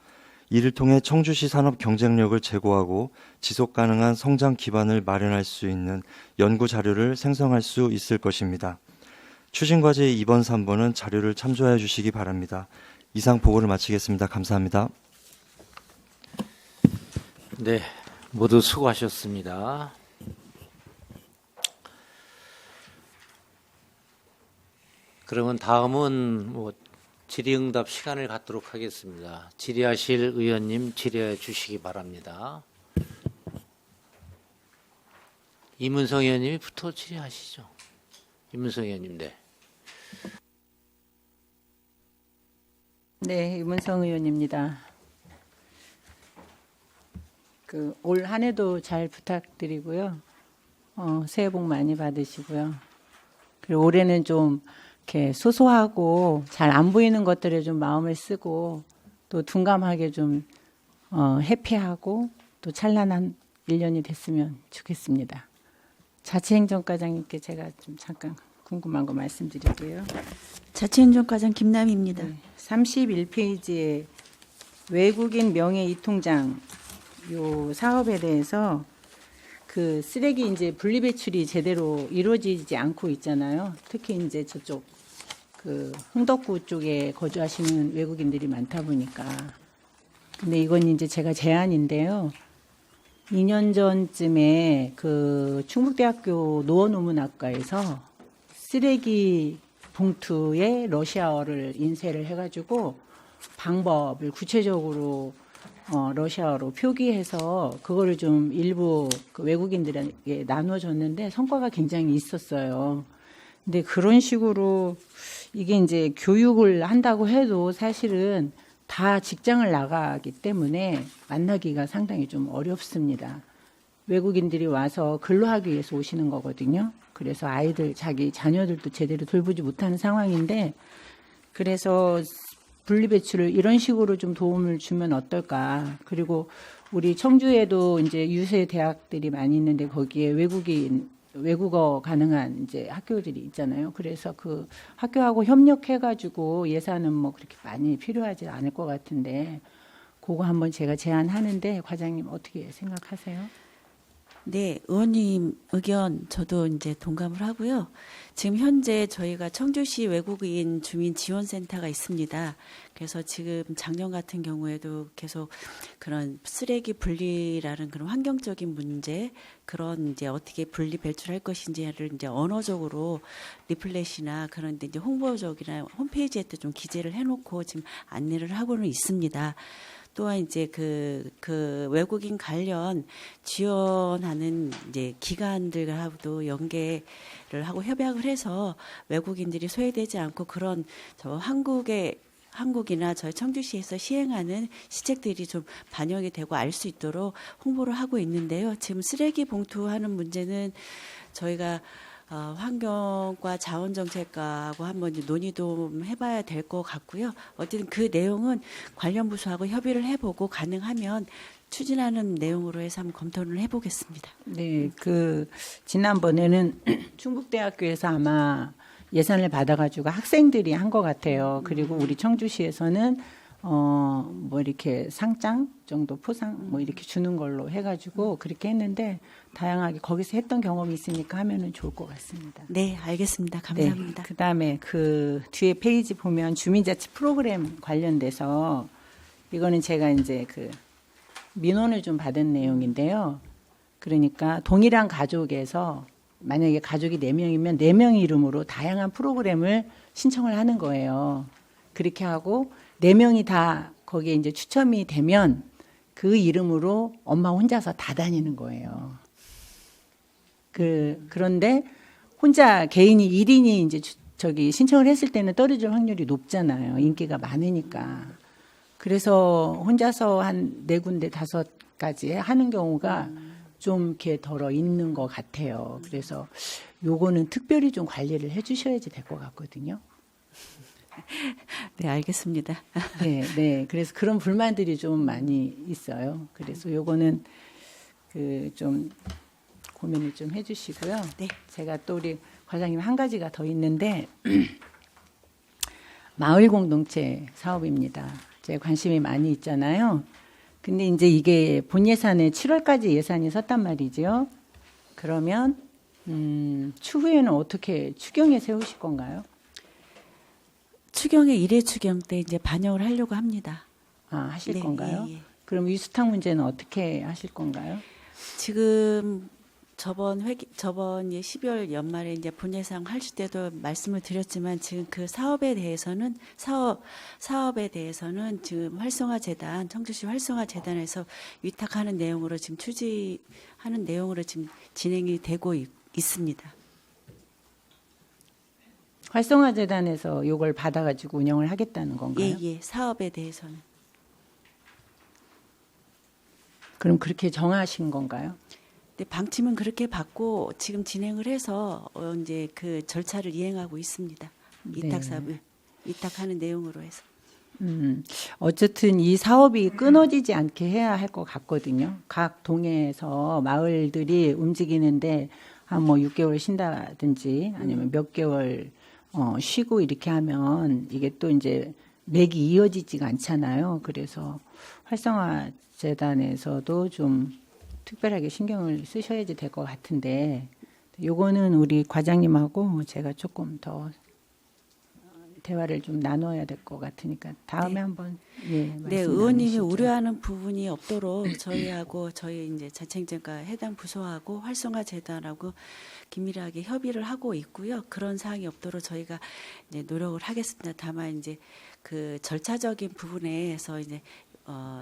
이를 통해 청주시 산업 경쟁력을 제고하고 지속가능한 성장 기반을 마련할 수 있는 연구 자료를 생성할 수 있을 것입니다. 추진과제 2번, 3번은 자료를 참조해 주시기 바랍니다. 이상 보고를 마치겠습니다. 감사합니다. 네, 모두 수고하셨습니다. 그러면 다음은 질의응답 시간을 갖도록 하겠습니다. 질의하실 의원님 질의해 주시기 바랍니다. 이문성 의원님부터 질의하시죠. 이문성 의원님, 네. 네, 이문성 의원입니다. 올 한 해도 잘 부탁드리고요. 새해 복 많이 받으시고요. 그리고 올해는 좀 이렇게 소소하고 잘 안 보이는 것들에 좀 마음을 쓰고 또 둔감하게 좀 해피하고 또 찬란한 1년이 됐으면 좋겠습니다. 자치행정과장님께 제가 좀 잠깐 궁금한 거 말씀드릴게요. 자치행정과장 김남희입니다. 네, 31페이지에 외국인 명예 이통장 요 사업에 대해서 그 쓰레기 이제 분리배출이 제대로 이루어지지 않고 있잖아요. 특히 이제 저쪽 그 흥덕구 쪽에 거주하시는 외국인들이 많다 보니까. 근데 이건 이제 제가 제안인데요. 2년 전쯤에 그 충북대학교 노원우문학과에서 쓰레기 봉투에 러시아어를 인쇄를 해가지고 방법을 구체적으로 러시아어로 표기해서 그거를 좀 일부 그 외국인들에게 나눠줬는데 성과가 굉장히 있었어요. 근데 그런 식으로 이게 이제 교육을 한다고 해도 사실은 다 직장을 나가기 때문에 만나기가 상당히 좀 어렵습니다. 외국인들이 와서 근로하기 위해서 오시는 거거든요. 그래서 아이들, 자기 자녀들도 제대로 돌보지 못하는 상황인데, 그래서 분리배출을 이런 식으로 좀 도움을 주면 어떨까. 그리고 우리 청주에도 이제 유세 대학들이 많이 있는데 거기에 외국어 가능한 이제 학교들이 있잖아요. 그래서 그 학교하고 협력해가지고 예산은 뭐 그렇게 많이 필요하지 않을 것 같은데, 그거 한번 제가 제안하는데 과장님 어떻게 생각하세요? 네, 의원님 의견 저도 이제 동감을 하고요. 지금 현재 저희가 청주시 외국인 주민 지원센터가 있습니다. 그래서 지금 작년 같은 경우에도 계속 그런 쓰레기 분리라는 그런 환경적인 문제, 그런 이제 어떻게 분리 배출할 것인지를 이제 언어적으로 리플렛이나 그런 데 이제 홍보적이나 홈페이지에 또 좀 기재를 해놓고 지금 안내를 하고는 있습니다. 또한 이제 그 외국인 관련 지원하는 이제 기관들하고도 연계를 하고 협약을 해서 외국인들이 소외되지 않고 그런 한국이나 저희 청주시에서 시행하는 시책들이 좀 반영이 되고 알 수 있도록 홍보를 하고 있는데요. 지금 쓰레기 봉투 하는 문제는 저희가 환경과 자원정책과하고 한번 논의도 해봐야 될 것 같고요. 어쨌든 그 내용은 관련 부서하고 협의를 해보고 가능하면 추진하는 내용으로 해서 한번 검토를 해보겠습니다. 네, 그 지난번에는 충북대학교에서 아마 예산을 받아가지고 학생들이 한 것 같아요. 그리고 우리 청주시에서는 뭐 이렇게 상장 정도 포상 뭐 이렇게 주는 걸로 해가지고 그렇게 했는데 다양하게 거기서 했던 경험이 있으니까 하면은 좋을 것 같습니다. 네, 알겠습니다. 감사합니다. 네, 그다음에 그 뒤에 페이지 보면 주민자치 프로그램 관련돼서 이거는 제가 이제 그 민원을 좀 받은 내용인데요. 그러니까 동일한 가족에서 만약에 가족이 4명이면 4명 이름으로 다양한 프로그램을 신청을 하는 거예요. 그렇게 하고 4명이 다 거기에 이제 추첨이 되면 그 이름으로 엄마 혼자서 다 다니는 거예요. 그런데 혼자 개인이 1인이 이제 저기 신청을 했을 때는 떨어질 확률이 높잖아요. 인기가 많으니까. 그래서 혼자서 한 4군데 5가지 하는 경우가 좀 이렇게 덜어 있는 것 같아요. 그래서 요거는 특별히 좀 관리를 해 주셔야지 될 것 같거든요. 네, 알겠습니다. 네. 그래서 그런 불만들이 좀 많이 있어요. 그래서 요거는 그 좀 고민을 좀 해주시고요. 네. 제가 또 우리 과장님 한 가지가 더 있는데 마을 공동체 사업입니다. 제 관심이 많이 있잖아요. 근데 이제 이게 본 예산에 7월까지 예산이 섰단 말이죠. 그러면 추후에는 어떻게 추경에 세우실 건가요? 추경의 1회 추경 때 이제 반영을 하려고 합니다. 아, 하실 네, 건가요? 예. 그럼 위수탁 문제는 어떻게 하실 건가요? 지금 저번 12월 연말에 이제 본예산 하실 때도 말씀을 드렸지만 지금 그 사업에 대해서는 지금 활성화재단, 청주시 활성화재단에서 위탁하는 내용으로 지금 추진하는 내용으로 지금 진행이 되고 있습니다. 활성화재단에서 이걸 받아가지고 운영을 하겠다는 건가요? 예, 사업에 대해서는. 그럼 그렇게 정하신 건가요? 네, 방침은 그렇게 받고 지금 진행을 해서 이제 그 절차를 이행하고 있습니다. 위탁 사업을 위탁하는 내용으로 해서. 어쨌든 이 사업이 끊어지지 않게 해야 할 것 같거든요. 각 동에서 마을들이 움직이는데 한 뭐 6개월 쉰다든지 아니면 몇 개월 쉬고 이렇게 하면 이게 또 이제 맥이 이어지지가 않잖아요. 그래서 활성화재단에서도 좀 특별하게 신경을 쓰셔야지 될 것 같은데 요거는 우리 과장님하고 제가 조금 더 대화를 좀 나눠야 될 것 같으니까 다음에 네. 한번 네, 말씀 의원님이 나누시죠. 우려하는 부분이 없도록 저희하고 저희 이제 자치행정과 해당 부서하고 활성화 재단하고 긴밀하게 협의를 하고 있고요. 그런 사항이 없도록 저희가 이제 노력을 하겠습니다. 다만 이제 그 절차적인 부분에서 이제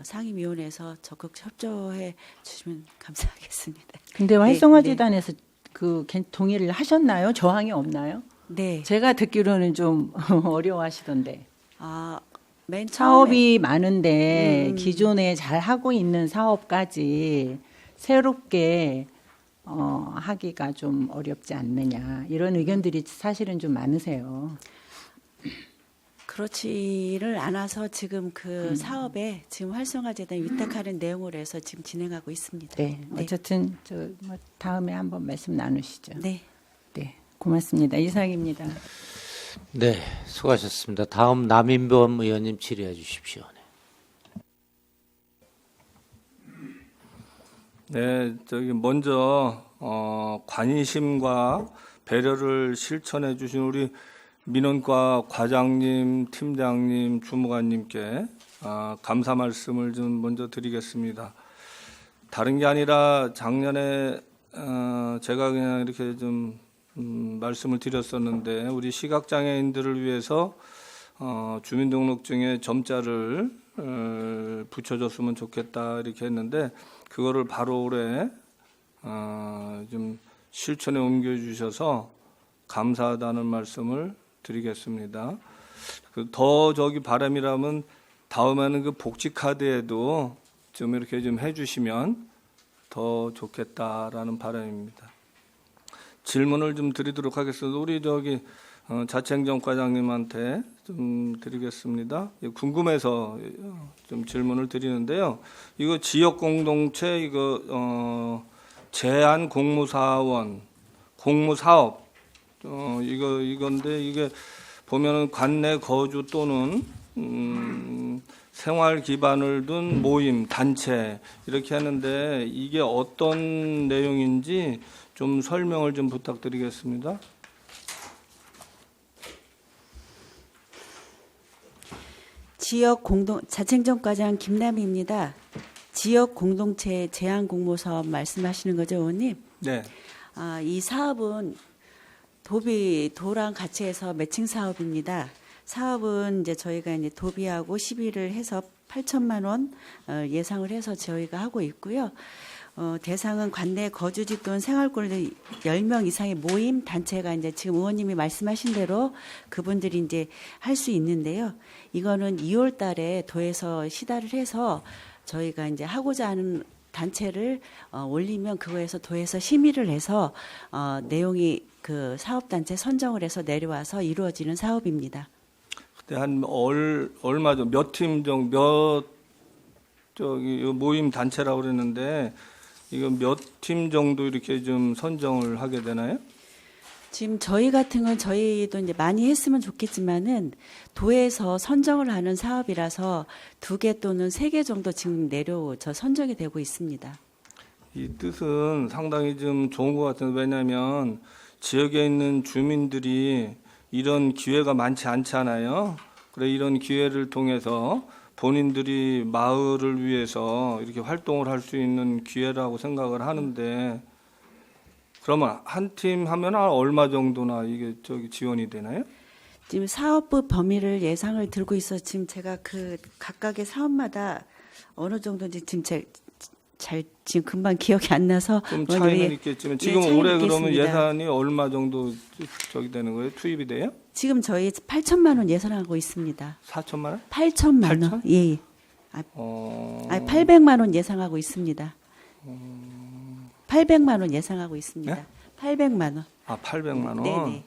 상임위원회에서 적극 협조해 주시면 감사하겠습니다. 근데 네, 활성화재단에서 그 동의를 하셨나요? 저항이 없나요? 네. 제가 듣기로는 좀 어려워하시던데. 맨 처음에 사업이 많은데 음. 기존에 잘 하고 있는 사업까지 새롭게 하기가 좀 어렵지 않느냐 이런 의견들이 사실은 좀 많으세요. 그렇지를 않아서 지금 그 사업에 지금 활성화재단 위탁하는 내용으로 해서 지금 진행하고 있습니다. 네, 어쨌든 뭐 다음에 한번 말씀 나누시죠. 네. 네, 고맙습니다. 이상입니다. 네, 수고하셨습니다. 다음 남인범 의원님 질의해 주십시오. 네, 먼저 관심과 배려를 실천해 주신 우리 민원과 과장님, 팀장님, 주무관님께 감사 말씀을 좀 먼저 드리겠습니다. 다른 게 아니라 작년에 제가 그냥 이렇게 좀 말씀을 드렸었는데 우리 시각장애인들을 위해서 주민등록증에 점자를 붙여줬으면 좋겠다 이렇게 했는데 그거를 바로 올해 좀 실천에 옮겨주셔서 감사하다는 말씀을 드리겠습니다. 더 바람이라면 다음에는 그 복지 카드에도 좀 이렇게 좀 해주시면 더 좋겠다라는 바람입니다. 질문을 좀 드리도록 하겠습니다. 우리 자치행정과장님한테 좀 드리겠습니다. 궁금해서 좀 질문을 드리는데요. 이거 지역 공동체 제한 공무사원 공무사업 이건데 이게 보면은 관내 거주 또는 생활 기반을 둔 모임 단체 이렇게 하는데 이게 어떤 내용인지 좀 설명을 좀 부탁드리겠습니다. 자치행정과장 김남희입니다. 지역 공동체 제한 공모사업 말씀하시는 거죠, 의원님? 네. 이 사업은 도랑 같이 해서 매칭 사업입니다. 사업은 이제 저희가 이제 도비하고 시비를 해서 8천만 원 예상을 해서 저희가 하고 있고요. 대상은 관내 거주지 또는 생활권을 10명 이상의 모임 단체가 이제 지금 의원님이 말씀하신 대로 그분들이 이제 할 수 있는데요. 이거는 2월 달에 도에서 시달을 해서 저희가 이제 하고자 하는 단체를 올리면 그거에서 도에서 심의를 해서 내용이 그 사업단체 선정을 해서 내려와서 이루어지는 사업입니다. 그때 한 얼마 전 몇 팀 정도 모임 단체라고 그랬는데 이거 몇 팀 정도 이렇게 좀 선정을 하게 되나요? 지금 저희 같은 건 저희도 이제 많이 했으면 좋겠지만은 도에서 선정을 하는 사업이라서 2개 또는 3개 정도 지금 선정이 되고 있습니다. 이 뜻은 상당히 좀 좋은 것 같은데 왜냐하면 지역에 있는 주민들이 이런 기회가 많지 않잖아요. 그래 이런 기회를 통해서 본인들이 마을을 위해서 이렇게 활동을 할 수 있는 기회라고 생각을 하는데 그러면 한 팀 하면 얼마 정도나 이게 지원이 되나요? 지금 사업부 범위를 예상을 들고 있어 지금 제가 그 각각의 사업마다 어느 정도인지 지금 지금 금방 기억이 안 나서 좀 차이는 있겠지만 지금 차이는 올해 그러면 있겠습니다. 예산이 얼마 정도 되는 거예요? 투입이 돼요? 지금 저희 8천만 원 예산하고 있습니다. 4천만 원? 8천만 8천? 원. 예. 800만 원 예상하고 있습니다. 800만 원 예상하고 있습니다. 네? 800만 원. 800만 원. 네네.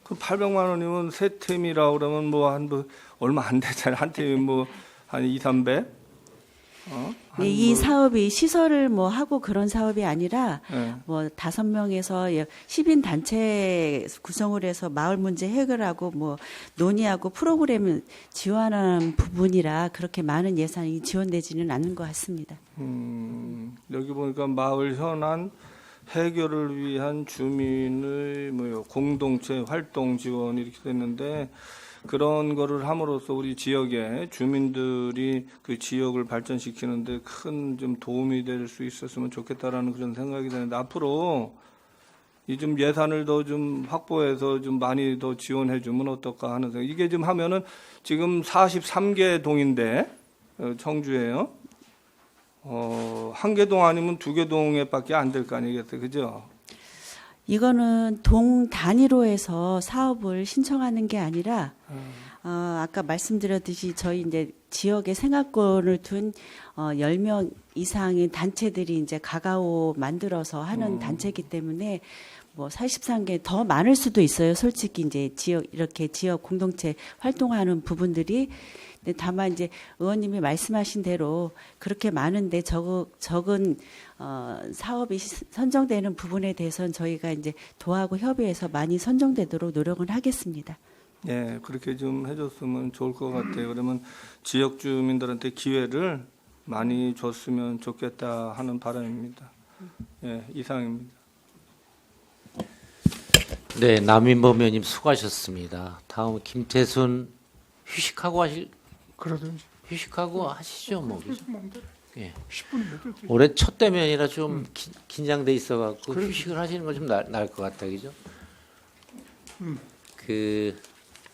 그 800만 원이면 세 팀이라 그러면 얼마 안 되잖아요. 한 팀이 한 2, 300? 네, 이 사업이 시설을 하고 그런 사업이 아니라 네. 5명에서 시민 단체 구성을 해서 마을 문제 해결하고 논의하고 프로그램을 지원하는 부분이라 그렇게 많은 예산이 지원되지는 않는 것 같습니다. 여기 보니까 마을 현안 해결을 위한 주민의 공동체 활동 지원 이렇게 됐는데 그런 거를 함으로써 우리 지역의 주민들이 그 지역을 발전시키는데 큰 좀 도움이 될 수 있었으면 좋겠다라는 그런 생각이 드는데 앞으로 이 좀 예산을 더 좀 확보해서 좀 많이 더 지원해 주면 어떨까 하는 생각. 이게 좀 하면은 지금 43개 동인데 청주에요. 한 개 동 아니면 2개 동에밖에 안 될 거 아니겠어요, 그죠? 이거는 동 단위로 해서 사업을 신청하는 게 아니라 아까 말씀드렸듯이 저희 이제 지역에 생활권을 둔 10명 이상의 단체들이 이제 가가오 만들어서 하는 단체이기 때문에 뭐 43개 더 많을 수도 있어요. 솔직히 이제 지역 이렇게 지역 공동체 활동하는 부분들이. 근데 다만 이제 의원님이 말씀하신 대로 그렇게 많은데 적은 사업이 선정되는 부분에 대해서는 저희가 이제 도하고 협의해서 많이 선정되도록 노력은 하겠습니다. 예, 그렇게 좀 해줬으면 좋을 것 같아요. 그러면 지역 주민들한테 기회를 많이 줬으면 좋겠다 하는 바람입니다. 예, 이상입니다. 네, 남인범 의원님 수고하셨습니다. 다음 김태순 휴식하고 그러든지 휴식하고 하시죠, 뭐. 그죠? 마음대로 예. 10분이면 올해 첫 대면이라 좀 긴장돼 있어갖고 휴식을 하시는 건 좀 나을 것 같다, 그죠? 그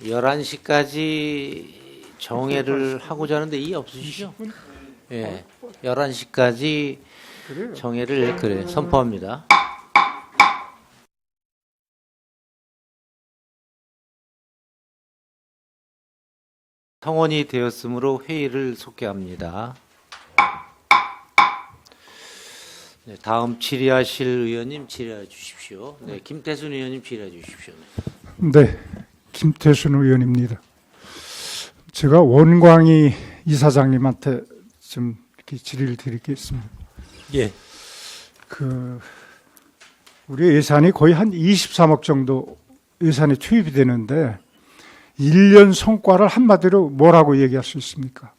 11시까지 정회를 하고자 하는데 이의 없으시죠? 예, 11시까지 그래요. 정회를 그래 선포합니다. 성원이 되었으므로 회의를 속개합니다. 네, 다음 질의하실 의원님 질의해 주십시오. 네, 김태순 의원님 질의해 주십시오. 네, 김태순 의원입니다. 제가 원광희 이사장님한테 좀 이렇게 질의를 드리겠습니다. 예. 우리 예산이 거의 한 23억 정도 예산이 투입이 되는데 1년 성과를 한마디로 뭐라고 얘기할 수 있습니까?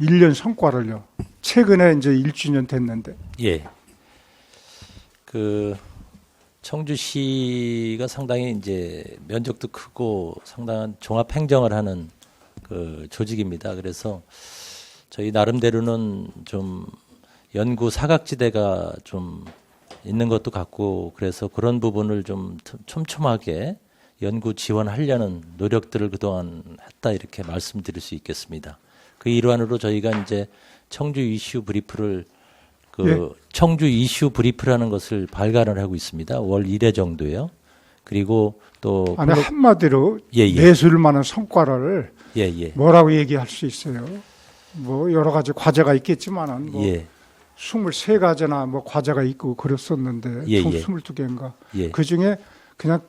1년 성과를요. 최근에 이제 1주년 됐는데. 예. 청주시가 상당히 이제 면적도 크고 상당한 종합 행정을 하는 그 조직입니다. 그래서 저희 나름대로는 좀 연구 사각지대가 좀 있는 것도 같고 그래서 그런 부분을 좀 촘촘하게 연구 지원하려는 노력들을 그동안 했다 이렇게 말씀드릴 수 있겠습니다. 그 일환으로 저희가 이제 청주 이슈 브리프를 청주 이슈 브리프라는 것을 발간을 하고 있습니다. 월 1회 정도요. 그리고 또 한마디로 내세울 만한 성과를 뭐라고 얘기할 수 있어요? 뭐 여러 가지 과제가 있겠지만은 뭐 23가지나 뭐 과제가 있고 그랬었는데 총 22개인가. 그 중에 그냥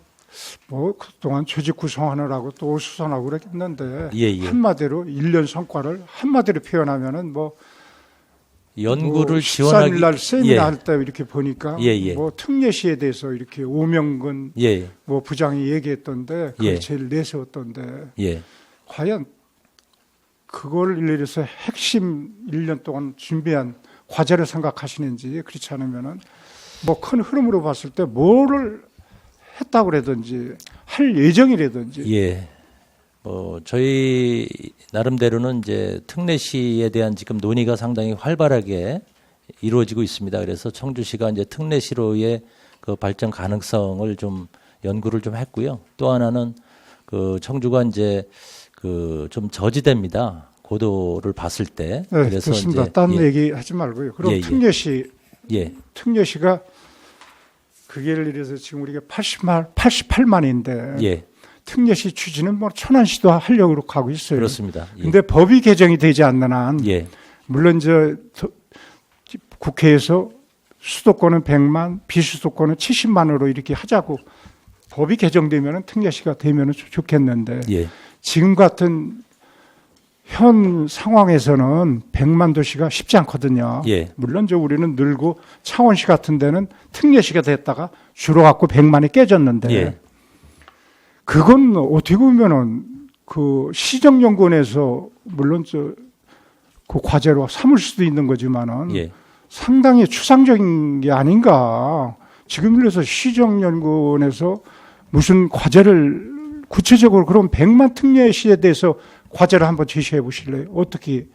뭐 그동안 조직 구성하느라고 또 수선하고 그랬는데 한마디로 1년 성과를 한마디로 표현하면은 뭐 연구를 뭐 지원하기 14일 날 세미나 할 때 이렇게 보니까 뭐 특례시에 대해서 이렇게 오명근 뭐 부장이 얘기했던데 그걸 제일 내세웠던데 과연 그걸 일일해서 핵심 1년 동안 준비한 과제를 생각하시는지 그렇지 않으면은 뭐 큰 흐름으로 봤을 때 뭐를 했다고 그러든지 할 예정이라든지. 저희 나름대로는 이제 특례시에 대한 지금 논의가 상당히 활발하게 이루어지고 있습니다. 그래서 청주시가 이제 특례시로의 그 발전 가능성을 좀 연구를 좀 했고요. 또 하나는 그 청주가 이제 그 좀 저지대입니다. 고도를 봤을 때. 네, 그래서 좋습니다. 딴 얘기 하지 말고요. 그럼 특례시가 그게 예를 들어서 지금 우리가 88만인데 특례시 취지는 뭐 천안시도 하려고 하고 있어요. 그렇습니다. 근데 법이 개정이 되지 않는 한 물론 국회에서 수도권은 100만, 비수도권은 70만으로 이렇게 하자고 법이 개정되면 특례시가 되면 좋겠는데 지금 같은 현 상황에서는 100만 도시가 쉽지 않거든요. 물론 우리는 늘고 창원시 같은 데는 특례시가 됐다가 줄어갖고 100만이 깨졌는데 그건 어떻게 보면은 그 시정연구원에서 물론 그 과제로 삼을 수도 있는 거지만은 상당히 추상적인 게 아닌가. 지금 그래서 시정연구원에서 무슨 과제를 구체적으로 그럼 100만 특례시에 대해서 과제를 한번 제시해 보실래요? 어떻게?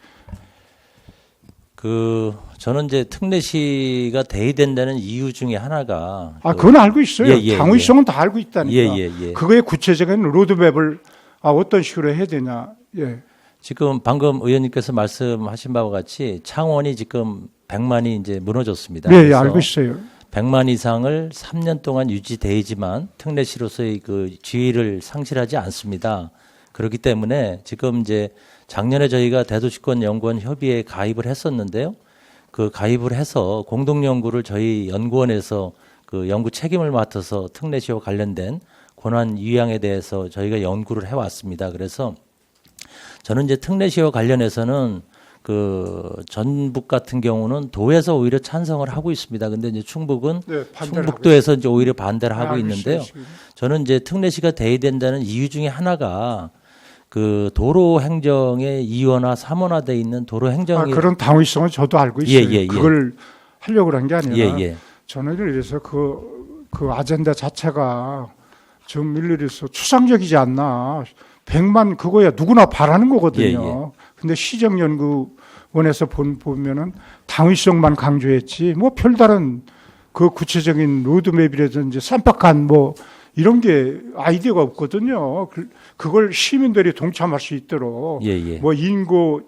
저는 이제 특례시가 대의된다는 이유 중에 하나가 그건 알고 있어요. 당위성은 다 알고 있다니까. 예. 그거의 구체적인 로드맵을 어떤 식으로 해야 되냐. 예. 지금 방금 의원님께서 말씀하신 바와 같이 창원이 지금 100만이 이제 무너졌습니다. 네, 그래서 알고 있어요. 100만 이상을 3년 동안 유지되지만 특례시로서의 그 지위를 상실하지 않습니다. 그렇기 때문에 지금 이제 작년에 저희가 대도시권 연구원 협의회에 가입을 했었는데요. 그 가입을 해서 공동 연구를 저희 연구원에서 그 연구 책임을 맡아서 특례시와 관련된 권한 유양에 대해서 저희가 연구를 해왔습니다. 그래서 저는 이제 특례시와 관련해서는 그 전북 같은 경우는 도에서 오히려 찬성을 하고 있습니다. 근데 이제 충북은 충북도에서 이제 오히려 반대를 하고 있는데요. 저는 이제 특례시가 대의된다는 이유 중에 하나가 그 도로 행정의 이원화, 삼원화돼 있는 도로 행정이 그런 당위성은 저도 알고 있어요. 그걸 하려고 한 게 아니라 저는 이래서 그 아젠다 자체가 좀 일일이서 추상적이지 않나. 100만 그거야 누구나 바라는 거거든요. 근데 시정연구원에서 보면은 당위성만 강조했지 뭐 별다른 그 구체적인 로드맵이라든지 쌈박한 뭐 이런 게 아이디어가 없거든요. 그걸 시민들이 동참할 수 있도록 뭐 인구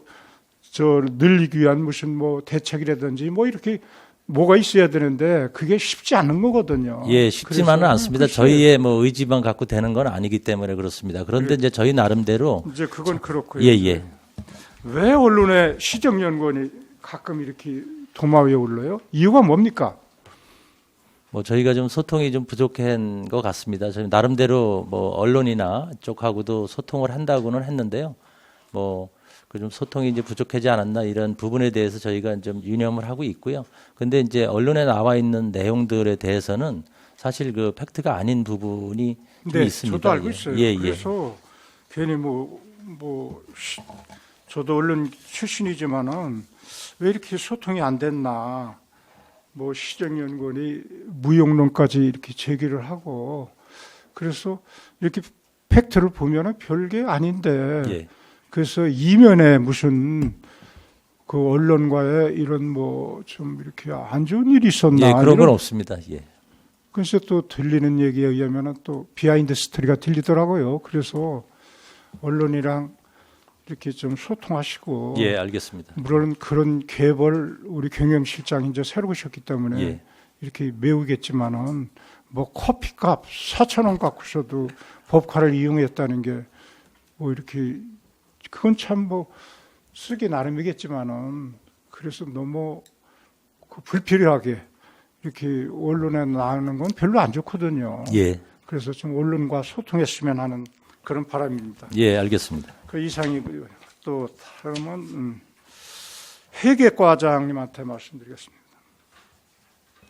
늘리기 위한 무슨 뭐 대책이라든지 뭐 이렇게 뭐가 있어야 되는데 그게 쉽지 않은 거거든요. 쉽지만은 않습니다. 저희의 뭐 의지만 갖고 되는 건 아니기 때문에 그렇습니다. 그런데 이제 저희 나름대로 이제 그건 그렇고요. 왜 언론에 시정연구원이 가끔 이렇게 도마 위에 올라요? 이유가 뭡니까? 뭐 저희가 좀 소통이 좀 부족한 것 같습니다. 저희 나름대로 뭐 언론이나 쪽하고도 소통을 한다고는 했는데요. 뭐 그 좀 소통이 이제 부족하지 않았나 이런 부분에 대해서 저희가 좀 유념을 하고 있고요. 근데 이제 언론에 나와 있는 내용들에 대해서는 사실 그 팩트가 아닌 부분이 좀 있습니다. 저도 알고 있어요. 그래서 괜히 저도 언론 출신이지만은 왜 이렇게 소통이 안 됐나. 뭐 시정연구원이 무용론까지 이렇게 제기를 하고 그래서 이렇게 팩트를 보면은 별게 아닌데 그래서 이면에 무슨 그 언론과의 이런 뭐 좀 이렇게 안 좋은 일이 있었나 그런 건 없습니다. 그래서 또 들리는 얘기에 의하면은 또 비하인드 스토리가 들리더라고요. 그래서 언론이랑 이렇게 좀 소통하시고. 알겠습니다. 물론 그런 계벌 우리 경영실장이 이제 새로 오셨기 때문에 이렇게 메우겠지만은 뭐 커피값 4,000원 갖고서도 법카를 이용했다는 게 뭐 이렇게 그건 참 뭐 쓰기 나름이겠지만은 그래서 너무 그 불필요하게 이렇게 언론에 나오는 건 별로 안 좋거든요. 그래서 좀 언론과 소통했으면 하는 그런 바람입니다. 알겠습니다. 그 이상이고요. 또 다음은 회계과장님한테 말씀드리겠습니다.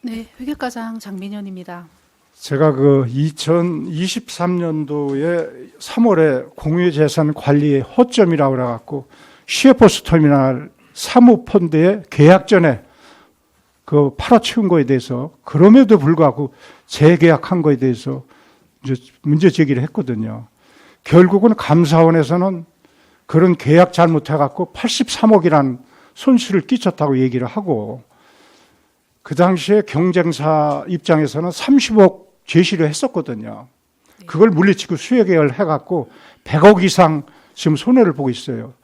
네, 회계과장 장민현입니다. 제가 그 2023년도에 3월에 공유재산관리의 허점이라고 그래갖고 시외버스 터미널 사무펀드의 계약 전에 그 팔아치운 거에 대해서 그럼에도 불구하고 재계약한 거에 대해서 이제 문제 제기를 했거든요. 결국은 감사원에서는 그런 계약 잘못해갖고 83억이라는 손실을 끼쳤다고 얘기를 하고 그 당시에 경쟁사 입장에서는 30억 제시를 했었거든요. 그걸 물리치고 수혜계약을 해갖고 100억 이상 지금 손해를 보고 있어요.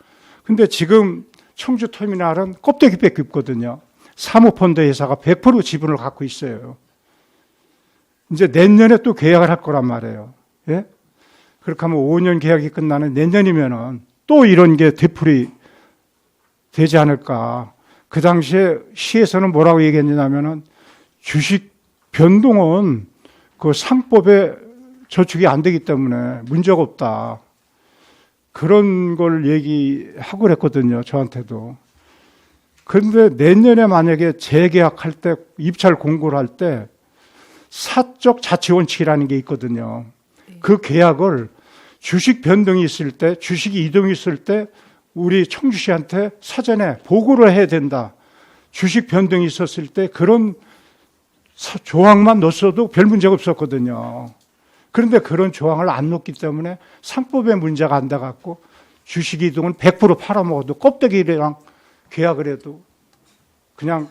근데 지금 청주터미널은 껍데기밖에 없거든요. 사모펀드 회사가 100% 지분을 갖고 있어요. 이제 내년에 또 계약을 할 거란 말이에요. 그렇게 하면 5년 계약이 끝나는 내년이면은 또 이런 게 되풀이 되지 않을까. 그 당시에 시에서는 뭐라고 얘기했냐면은 주식 변동은 그 상법에 저축이 안 되기 때문에 문제가 없다. 그런 걸 얘기하고 그랬거든요. 저한테도. 그런데 내년에 만약에 재계약할 때, 입찰 공고를 할 때 사적 자치 원칙이라는 게 있거든요. 그 계약을 주식 변동이 있을 때, 주식이 이동이 있을 때 우리 청주시한테 사전에 보고를 해야 된다. 주식 변동이 있었을 때 그런 조항만 넣었어도 별 문제가 없었거든요. 그런데 그런 조항을 안 넣기 때문에 상법에 문제가 안 돼갖고 주식이동은 100% 팔아먹어도 껍데기랑 계약을 해도 그냥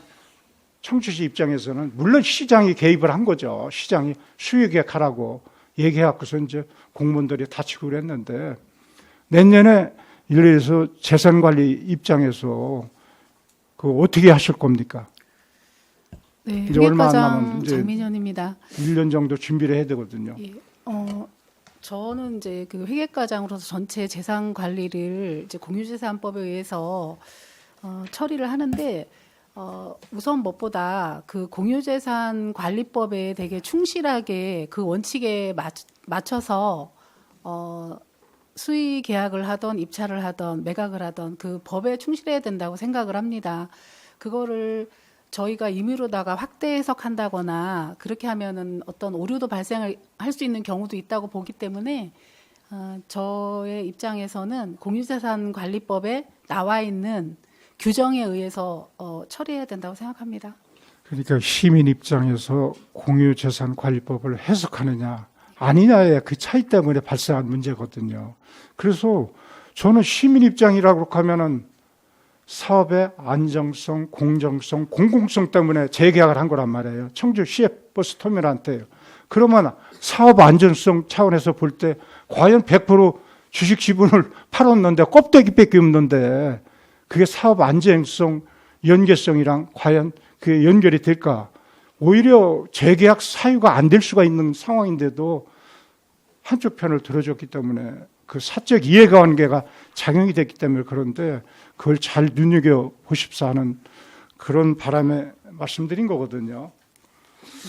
청주시 입장에서는 물론 시장이 개입을 한 거죠. 시장이 수익계획하라고 얘기해갖고서 이제 공무원들이 다치고 그랬는데 내년에 이래서 재산관리 입장에서 그 어떻게 하실 겁니까? 네, 이제 얼마 안 회계과장 남은 이제 장민현입니다. 1년 정도 준비를 해야 되거든요. 예, 저는 이제 그 회계과장으로서 전체 재산 관리를 이제 공유재산법에 의해서 처리를 하는데 우선 무엇보다 그 공유재산 관리법에 되게 충실하게 그 원칙에 맞춰서 수의 계약을 하던 입찰을 하던 매각을 하던 그 법에 충실해야 된다고 생각을 합니다. 그거를 저희가 임의로다가 확대 해석한다거나 그렇게 하면은 어떤 오류도 발생할 수 있는 경우도 있다고 보기 때문에 저의 입장에서는 공유재산 관리법에 나와 있는 규정에 의해서 처리해야 된다고 생각합니다. 그러니까 시민 입장에서 공유재산관리법을 해석하느냐 아니냐의 그 차이 때문에 발생한 문제거든요. 그래서 저는 시민 입장이라고 하면은 사업의 안정성, 공정성, 공공성 때문에 재계약을 한 거란 말이에요. 청주 시외버스터미널한테요. 그러면 사업 안전성 차원에서 볼 때 과연 100% 주식 지분을 팔았는데 껍데기밖에 없는데 그게 사업 안정성, 연계성이랑 과연 그게 연결이 될까? 오히려 재계약 사유가 안 될 수가 있는 상황인데도 한쪽 편을 들어줬기 때문에 그 사적 이해관계가 작용이 됐기 때문에 그런데 그걸 잘 눈여겨보십사 하는 그런 바람에 말씀드린 거거든요.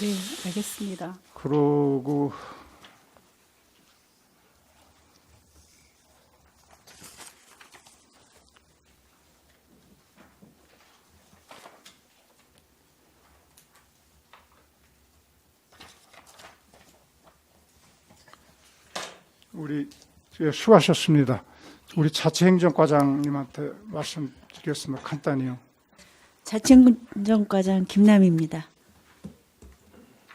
네, 알겠습니다. 그러고 우리 수고하셨습니다. 우리 자치행정과장님한테 말씀드리겠습니다. 간단히요. 자치행정과장 김남희입니다.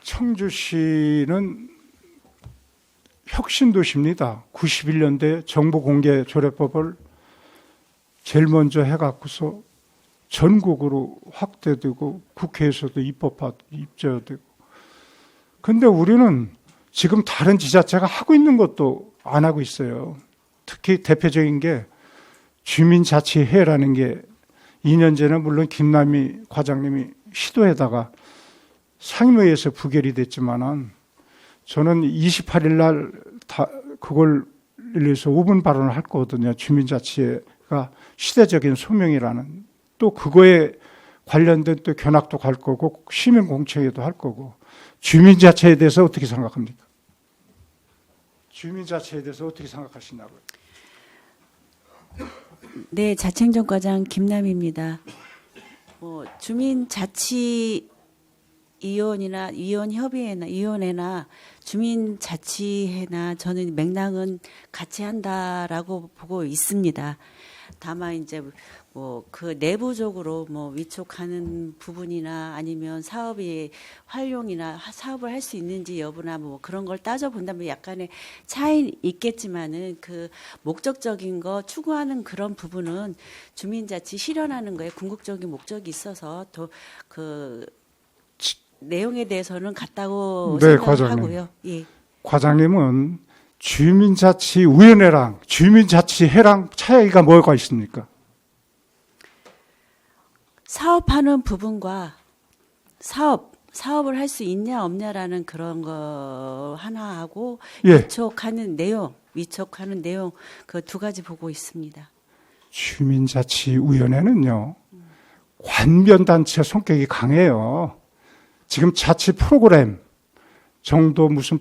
청주시는 혁신도시입니다. 91년대 정보공개조례법을 제일 먼저 해갖고서 전국으로 확대되고 국회에서도 입법되고. 근데 우리는 지금 다른 지자체가 하고 있는 것도 안 하고 있어요. 특히 대표적인 게 주민자치회라는 게 2년 전에 물론 김남희 과장님이 시도에다가 상임위에서 부결이 됐지만은 저는 28일 날 그걸 위해서 5분 발언을 할 거거든요. 주민자치회가 시대적인 소명이라는 또 그거에 관련된 또 견학도 갈 거고 시민공청회도 할 거고 주민자치에 대해서 어떻게 생각합니까? 주민자치에 대해서 어떻게 생각하시냐고요? 네, 자치행정과장 김남희입니다. 주민자치위원이나 위원회나 주민자치회나 저는 맥락은 같이 한다라고 보고 있습니다. 다만 이제 그 내부적으로 위촉하는 부분이나 아니면 사업의 활용이나 사업을 할 수 있는지 여부나 그런 걸 따져본다면 약간의 차이 있겠지만은 그 목적적인 거 추구하는 그런 부분은 주민자치 실현하는 거에 궁극적인 목적이 있어서 또 그 내용에 대해서는 같다고 네, 생각하고요. 예. 과장님은 주민자치위원회랑 주민자치회랑 차이가 뭐가 있습니까? 사업하는 부분과 사업을 할 수 있냐 없냐라는 그런 거 하나 하고 예. 위촉하는 내용 그 두 가지 보고 있습니다. 주민자치위원회는요 관변단체 성격이 강해요. 지금 자치 프로그램 정도 무슨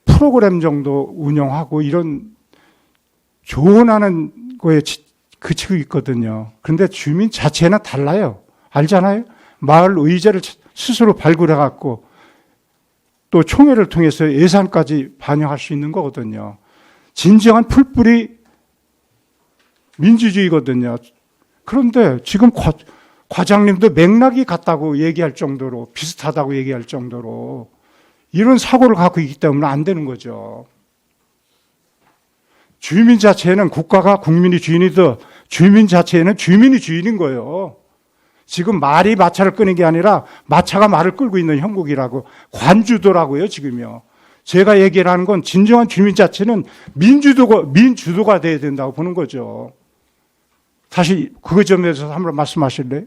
프로그램 정도 운영하고 이런 조언하는 거에 그치고 있거든요. 그런데 주민자치회는 달라요. 알잖아요. 마을 의제를 스스로 발굴해갖고 또 총회를 통해서 예산까지 반영할 수 있는 거거든요. 진정한 풀뿌리 민주주의거든요. 그런데 지금 과장님도 맥락이 같다고 얘기할 정도로 비슷하다고 얘기할 정도로 이런 사고를 갖고 있기 때문에 안 되는 거죠. 주민 자체는 국가가 국민이 주인이듯 주민 자체는 주민이 주인인 거예요. 지금 말이 마차를 끄는 게 아니라 마차가 말을 끌고 있는 형국이라고 관주도라고요, 지금요. 제가 얘기를 하는 건 진정한 주민 자체는 민주도가 돼야 된다고 보는 거죠. 다시 그거 점에서 한번 말씀하실래요?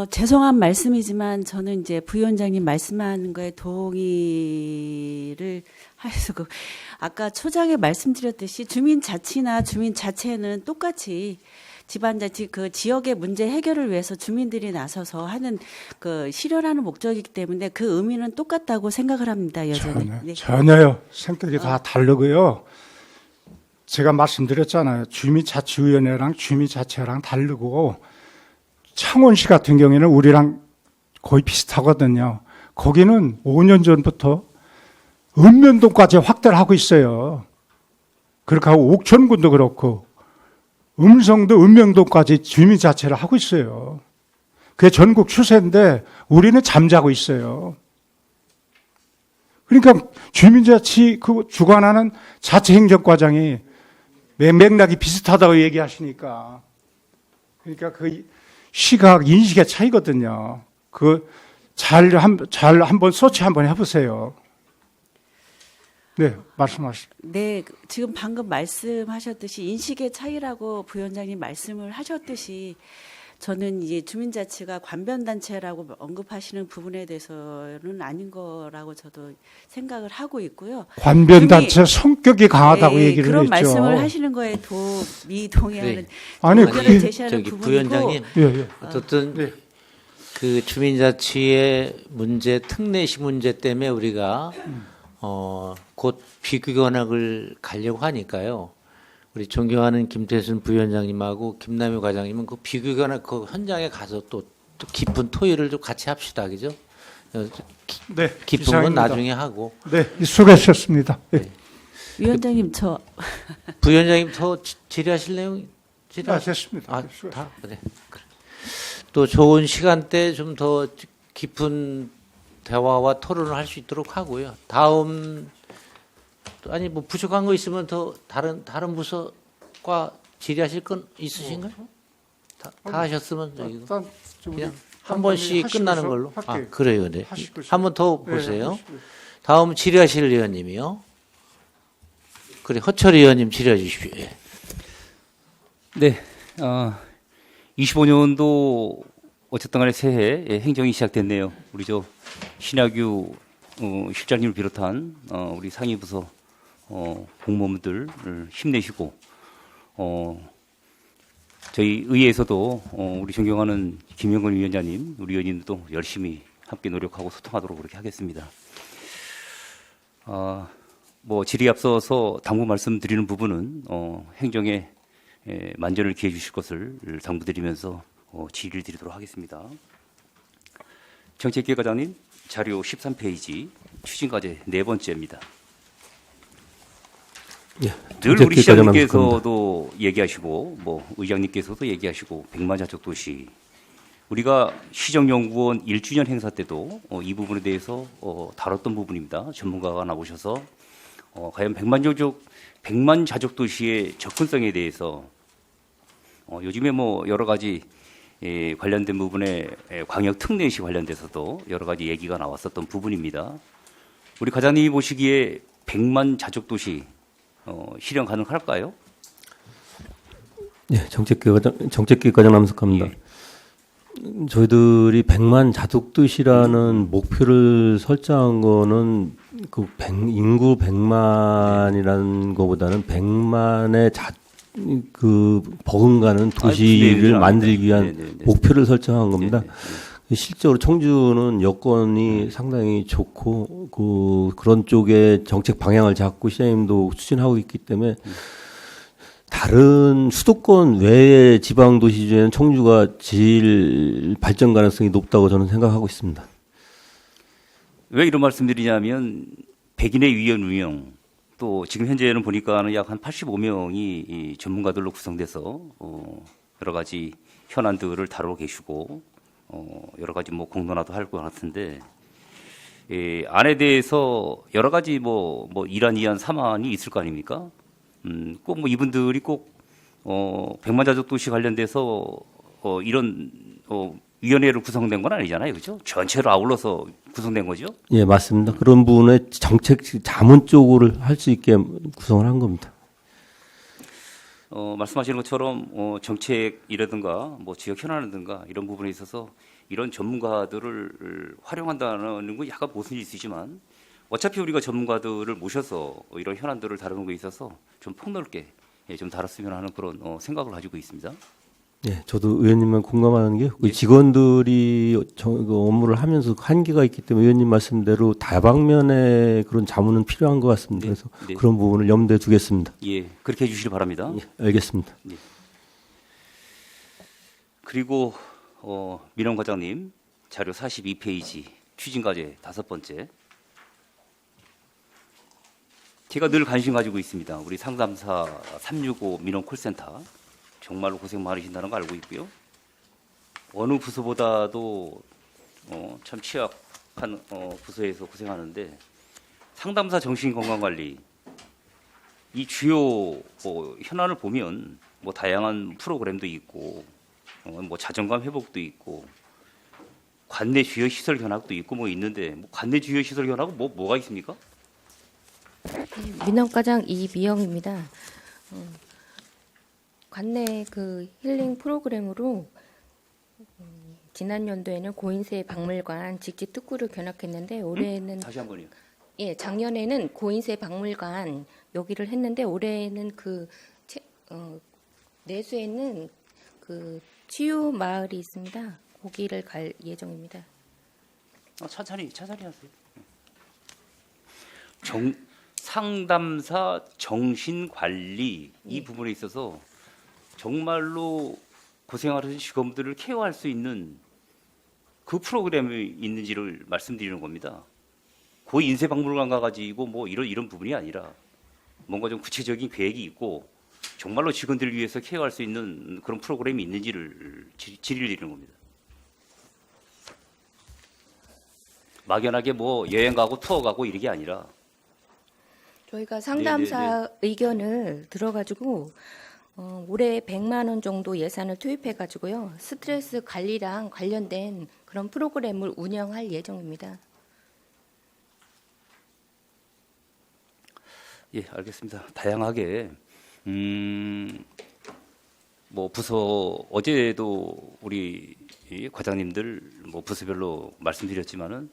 죄송한 말씀이지만 저는 이제 부위원장님 말씀하는 거에 동의를 할 수가. 아까 초장에 말씀드렸듯이 주민자치나 주민자체는 똑같이 지방자치 그 지역의 문제 해결을 위해서 주민들이 나서서 하는 그 실현하는 목적이기 때문에 그 의미는 똑같다고 생각을 합니다. 여전히. 네. 전혀요. 성격이 다 다르고요. 제가 말씀드렸잖아요. 주민자치위원회랑 주민자체랑 다르고 창원시 같은 경우에는 우리랑 거의 비슷하거든요. 거기는 5년 전부터 읍면동까지 확대를 하고 있어요. 그렇게 하고 옥천군도 그렇고 음성도 읍면동까지 주민자체를 하고 있어요. 그게 전국 추세인데 우리는 잠자고 있어요. 그러니까 주민자치 그 주관하는 자치행정과장이 맥락이 비슷하다고 얘기하시니까 그러니까 그 시각 인식의 차이거든요. 잘 한번 서치 한번 해보세요. 네, 말씀하시죠. 네, 지금 방금 말씀하셨듯이 인식의 차이라고 부위원장님 말씀을 하셨듯이 저는 이제 주민자치가 관변단체라고 언급하시는 부분에 대해서는 아닌 거라고 저도 생각을 하고 있고요. 관변단체 성격이 강하다고 네, 얘기를 그런 했죠. 말씀을 하시는 거에 미동의하는 네. 아니 의견을 제시하는 저기 부분이고 부위원장님 예. 어쨌든 네. 그 주민자치의 문제, 특례시 문제 때문에 우리가 곧 비규관학을 가려고 하니까요. 우리 존경하는 김태순 부위원장님하고 김남효 과장님은 그 비규관학 그 현장에 가서 또 깊은 토의를 좀 같이 합시다, 그죠? 네, 깊은 이상입니다. 건 나중에 하고. 네, 수고하셨습니다. 네. 위원장님 저 부위원장님 더 질의하실래요? 됐습니다. 다 그래. 또 좋은 시간대 좀 더 깊은 대화와 토론을 할 수 있도록 하고요. 다음 아니 뭐 부족한 거 있으면 더 다른 부서과 질의하실 건 있으신가요? 다 하셨으면 저기고 그냥 한 번씩 끝나는 걸로. 아 그래요, 네. 한 번 더 보세요. 다음 질의하실 의원님이요. 그래 허철 의원님 질의해 주십시오. 예. 네, 25년도 어쨌든 간에 새해 행정이 시작됐네요. 우리 신하규 실장님을 비롯한 우리 상위부서 공무원들 힘내시고 저희 의회에서도 우리 존경하는 김영건 위원장님, 우리 의원님도 열심히 함께 노력하고 소통하도록 그렇게 하겠습니다. 뭐 질의 앞서서 당부 말씀드리는 부분은 행정에 만전을 기해 주실 것을 당부드리면서 질의를 드리도록 하겠습니다. 정책기획 과장님 자료 13페이지 추진과제 네 번째입니다. 예, 늘 우리 시장님께서도 얘기하시고 뭐 의장님께서도 얘기하시고 100만 자족 도시 우리가 시정연구원 1주년 행사 때도 이 부분에 대해서 다뤘던 부분입니다. 전문가가 나오셔서 과연 100만 자족 도시의 접근성에 대해서 요즘에 뭐 여러 가지 관련된 부분에 광역 특례시 관련돼서도 여러 가지 얘기가 나왔었던 부분입니다. 우리 과장님이 보시기에 100만 자족 도시 실현 가능할까요? 예, 정책기획 과장 남석합니다. 예. 저희들이 100만 자족도시라는 목표를 설정한 거는 인구 100만이라는 것보다는 100만의 버금가는 도시를 만들기 위한 목표를 설정한 겁니다. 실제로 청주는 여건이 상당히 좋고 그런 쪽에 정책 방향을 잡고 시장님도 추진하고 있기 때문에 다른 수도권 외의 지방 도시 중에는 청주가 제일 발전 가능성이 높다고 저는 생각하고 있습니다. 왜 이런 말씀드리냐면 백인의 위원 운영 또 지금 현재는 보니까 약 한 85명이 전문가들로 구성돼서 여러 가지 현안들을 다루고 계시고 여러 가지 뭐 공론화도 할 것 같은데 안에 대해서 여러 가지 뭐 이안, 이안, 삼안이 있을 거 아닙니까? 꼭 뭐 이분들이 꼭 백만자족 도시 관련돼서 이런 위원회를 구성된 건 아니잖아요, 그렇죠? 전체로 아울러서 구성된 거죠. 예, 맞습니다. 그런 부분에 정책 자문 쪽으로 할 수 있게 구성을 한 겁니다. 말씀하시는 것처럼 정책이라든가 뭐 지역 현안이라든가 이런 부분에 있어서 이런 전문가들을 활용한다는 건 약간 모순이 있으지만 어차피 우리가 전문가들을 모셔서 이런 현안들을 다루는 것에 있어서 좀 폭넓게 좀 다뤘으면 하는 그런 생각을 가지고 있습니다. 예, 저도 의원님만 공감하는 게 직원들이 업무를 하면서 한계가 있기 때문에 의원님 말씀대로 다방면의 그런 자문은 필요한 것 같습니다. 그래서 그런 부분을 염두에 두겠습니다. 예, 그렇게 해주시기 바랍니다. 예, 알겠습니다. 예. 그리고 민원 과장님 자료 42페이지 추진과제 5번째. 제가 늘 관심 가지고 있습니다. 우리 상담사 365 민원 콜센터 정말로 고생 많으신다는 거 알고 있고요. 어느 부서보다도 참 취약한 부서에서 고생하는데 상담사 정신건강관리 이 주요 현안을 보면 뭐 다양한 프로그램도 있고 뭐 자존감 회복도 있고 관내 주요 시설 견학도 있고 뭐 있는데 뭐 관내 주요 시설 견학은 뭐가 있습니까? 민원과장 이미영입니다. 관내 그 힐링 프로그램으로 지난 연도에는 고인세 박물관 직지 특구를 견학했는데 올해는 다시 한 번요. 예, 작년에는 고인세 박물관 여기를 했는데 올해는 내수에는 그 치유 마을이 있습니다. 거기를 갈 예정입니다. 천천히 하세요. 상담사 정신관리 이 부분에 있어서 정말로 고생하는 직원들을 케어할 수 있는 그 프로그램이 있는지를 말씀드리는 겁니다. 고 인쇄박물관 가가지고 뭐 이런 부분이 아니라 뭔가 좀 구체적인 계획이 있고 정말로 직원들을 위해서 케어할 수 있는 그런 프로그램이 있는지를 질의를 드리는 겁니다. 막연하게 뭐 여행 가고 투어 가고 이런 게 아니라 저희가 상담사 의견을 들어가지고 올해 100만 원 정도 예산을 투입해가지고요. 스트레스 관리랑 관련된 그런 프로그램을 운영할 예정입니다. 예, 알겠습니다. 다양하게 뭐 부서 어제도 우리 과장님들 뭐 부서별로 말씀드렸지만은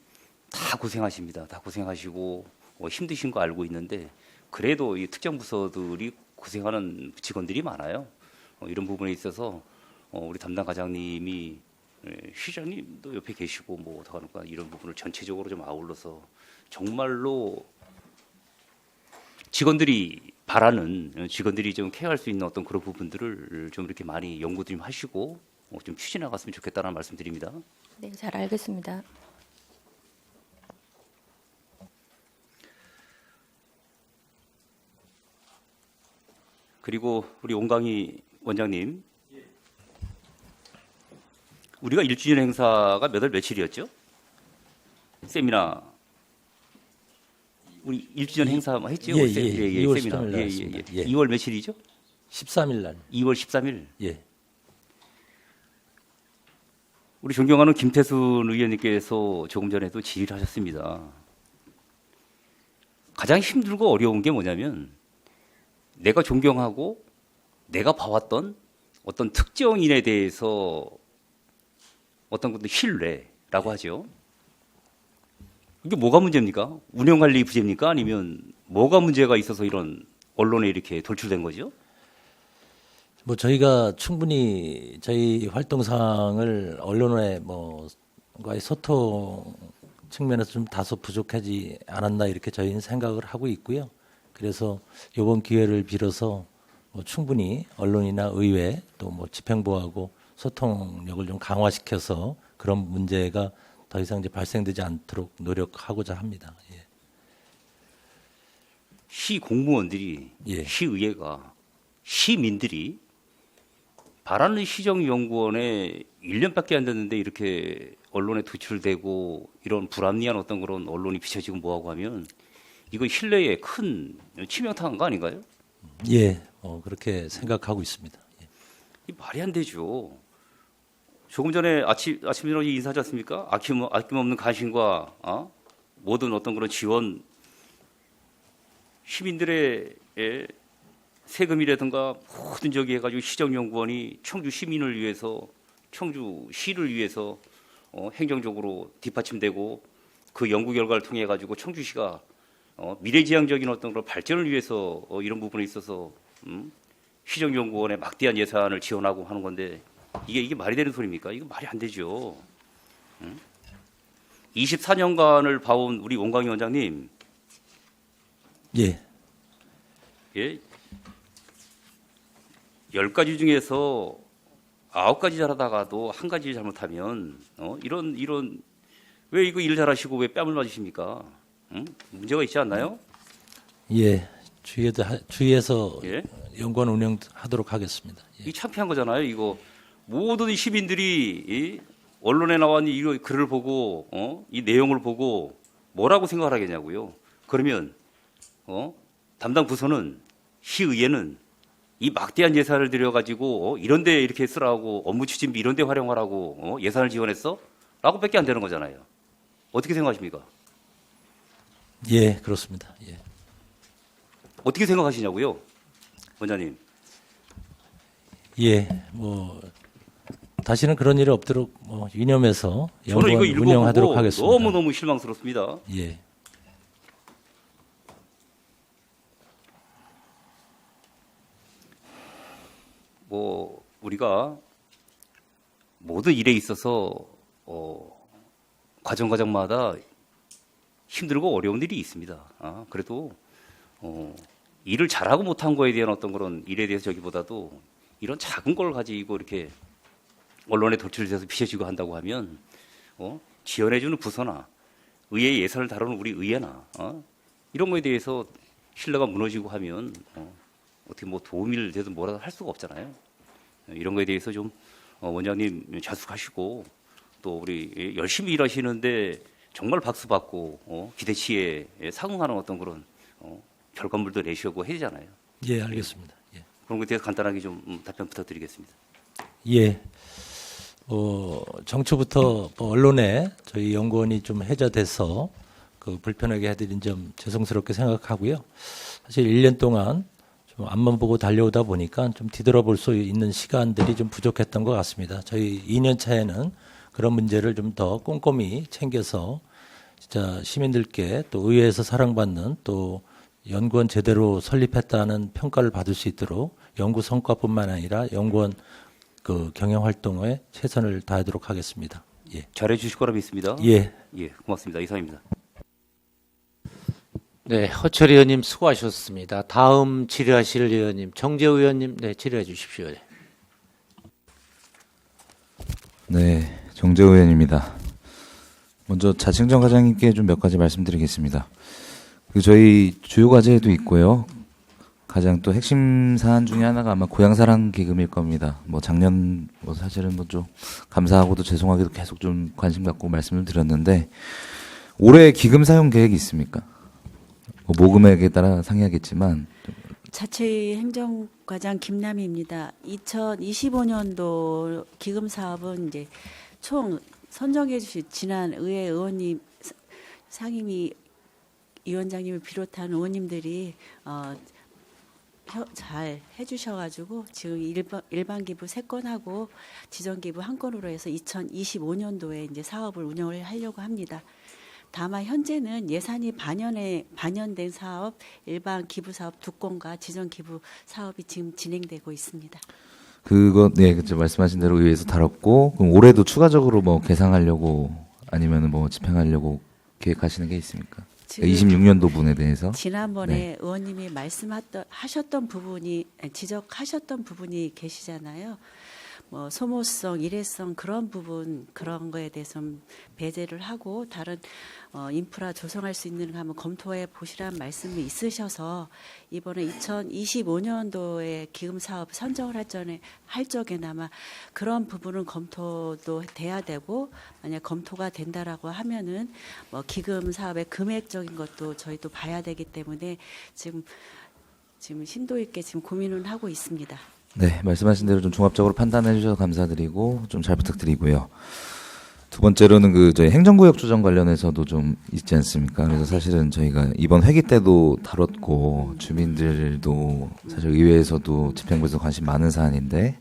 다 고생하십니다. 다 고생하시고 힘드신 거 알고 있는데 그래도 이 특정 부서들이 고생하는 직원들이 많아요. 이런 부분에 있어서 우리 담당 과장님이 시장님도 옆에 계시고 뭐 어떡하는가 이런 부분을 전체적으로 좀 아울러서 정말로 직원들이 바라는 직원들이 좀 케어할 수 있는 어떤 그런 부분들을 좀 이렇게 많이 연구 좀 하시고 좀 추진해 나갔으면 좋겠다는 말씀드립니다. 네, 잘 알겠습니다. 그리고 우리 온강희 원장님, 우리가 1주년 행사가 몇 월 며칠이었죠? 세미나 우리 1주년 행사 했죠? 예, 2월 세미나. 13일 나왔습니다. 예. 2월 며칠이죠? 13일 날. 2월 13일. 예. 우리 존경하는 김태순 의원님께서 조금 전에도 질의를 하셨습니다. 가장 힘들고 어려운 게 뭐냐면 내가 존경하고 내가 봐왔던 어떤 특정인에 대해서 어떤 것도 신뢰라고 하죠. 이게 뭐가 문제입니까? 운영관리 부재입니까? 아니면 뭐가 문제가 있어서 이런 언론에 이렇게 돌출된 거죠? 뭐 저희가 충분히 저희 활동상을 언론에 뭐과의 소통 측면에서 좀 다소 부족하지 않았나 이렇게 저희는 생각을 하고 있고요. 그래서 이번 기회를 빌어서 뭐 충분히 언론이나 의회 또 뭐 집행부하고 소통력을 좀 강화시켜서 그런 문제가 더 이상 이제 발생되지 않도록 노력하고자 합니다. 예. 시 공무원들이, 예. 시의회가, 시민들이 바라는 시정연구원에 1년밖에 안 됐는데 이렇게 언론에 도출되고 이런 불합리한 어떤 그런 언론이 비춰지고 뭐하고 하면 이거 신뢰에 큰 치명타한 거 아닌가요? 예, 그렇게 생각하고 있습니다. 예. 이 말이 안 되죠. 조금 전에 아침에 인사하지 않습니까? 아낌없는 관심과 모든 어떤 그런 지원, 시민들의 세금이라든가 모든 저기 해가지고 시정연구원이 청주 시민을 위해서, 청주시를 위해서 행정적으로 뒷받침되고 그 연구 결과를 통해 가지고 청주시가 미래지향적인 어떤 그런 발전을 위해서 이런 부분에 있어서 시정연구원에 막대한 예산을 지원하고 하는 건데 이게 말이 되는 소리입니까? 이거 말이 안 되죠. 24년간을 봐온 우리 원광희 원장님, 예, 10가지 중에서 9가지 잘하다가도 한 가지 잘못하면 이런 왜 이거 일 잘하시고 왜 뺨을 맞으십니까? 문제가 있지 않나요? 예, 주의해서 예? 연구원 운영하도록 하겠습니다. 예. 이 창피한 거잖아요. 이거 모든 시민들이 이 언론에 나온 이 글을 보고 이 내용을 보고 뭐라고 생각을 하겠냐고요. 그러면 담당 부서는 시의회는 이 막대한 예산을 들여가지고 이런데 이렇게 쓰라고 업무 추진비 이런데 활용하라고 예산을 지원했어? 라고 밖에 안 되는 거잖아요. 어떻게 생각하십니까? 예, 그렇습니다. 예. 어떻게 생각하시냐고요, 원장님? 예, 다시는 그런 일이 없도록 유념해서 저는 이거 연구원 운영하도록 읽어보고 하겠습니다. 너무너무 실망스럽습니다. 예. 우리가 모든 일에 있어서 과정마다 힘들고 어려운 일이 있습니다. 그래도 일을 잘하고 못한 거에 대한 어떤 그런 일에 대해서 저기보다도 이런 작은 걸 가지고 이렇게 언론에 도출돼서 비춰지고 한다고 하면 지원해주는 부서나 의회 예산을 다루는 우리 의회나 이런 거에 대해서 신뢰가 무너지고 하면 어떻게 도움이 되든 뭐라도 할 수가 없잖아요. 이런 거에 대해서 좀 원장님 자숙하시고 또 우리 열심히 일하시는데 정말 박수 받고 기대치에 상응하는 어떤 그런 결과물도 내시고 해야 되잖아요. 예, 알겠습니다. 예. 그런 것에 대해서 간단하게 좀 답변 부탁드리겠습니다. 예. 정초부터 언론에 저희 연구원이 좀 해자돼서 불편하게 해드린 점 죄송스럽게 생각하고요. 사실 1년 동안 좀 앞만 보고 달려오다 보니까 좀 뒤돌아볼 수 있는 시간들이 좀 부족했던 것 같습니다. 저희 2년 차에는 그런 문제를 좀 더 꼼꼼히 챙겨서 진짜 시민들께 또 의회에서 사랑받는 또 연구원 제대로 설립했다는 평가를 받을 수 있도록 연구 성과뿐만 아니라 연구원 경영 활동에 최선을 다하도록 하겠습니다. 예. 잘해 주실 거라 믿습니다. 예. 예, 고맙습니다. 이상입니다. 네, 허철 의원님 수고하셨습니다. 다음 질의하실 의원님, 정재우 의원님, 네, 질의해 주십시오. 네, 정재우 의원입니다. 먼저 자칭정 과장님께 좀 몇 가지 말씀드리겠습니다. 저희 주요 과제에도 있고요. 가장 또 핵심 사안 중에 하나가 아마 고향사랑 기금일 겁니다. 작년 사실은 좀 감사하고도 죄송하게도 계속 좀 관심 갖고 말씀을 드렸는데 올해 기금 사용 계획이 있습니까? 모금액에 따라 상이하겠지만 자체 행정과장 김남희입니다. 2025년도 기금 사업은 이제 총 선정해 주신 지난 의회 의원님 상임위 위원장님을 비롯한 의원님들이 잘 해주셔가지고 지금 일반 기부 3건하고 지정 기부 1건으로 해서 2025년도에 이제 사업을 운영을 하려고 합니다. 다만 현재는 예산이 반영된 사업, 일반 기부 사업 2건과 지정 기부 사업이 지금 진행되고 있습니다. 네, 그렇죠. 말씀하신 대로 의회에서 다뤘고 그럼 올해도 추가적으로 개상하려고 아니면 집행하려고 계획하시는 게 있습니까? 26년도 분에 대해서 지난번에 네. 의원님이 말씀하셨던 부분이 지적하셨던 부분이 계시잖아요. 뭐 소모성, 일회성 그런 부분 그런 거에 대해서 좀 배제를 하고 다른 인프라 조성할 수 있는 거 한번 검토해 보시라는 말씀이 있으셔서 이번에 2025년도에 기금 사업 선정을 할 적에나마 그런 부분은 검토도 돼야 되고 만약 검토가 된다라고 하면은 뭐 기금 사업의 금액적인 것도 저희도 봐야 되기 때문에 지금 심도 있게 지금 고민은 하고 있습니다. 네, 말씀하신 대로 좀 종합적으로 판단해 주셔서 감사드리고 좀 잘 부탁드리고요. 두 번째로는 저희 행정구역 조정 관련해서도 좀 있지 않습니까? 그래서 사실은 저희가 이번 회기 때도 다뤘고 주민들도 사실 의회에서도 집행부에서 관심 많은 사안인데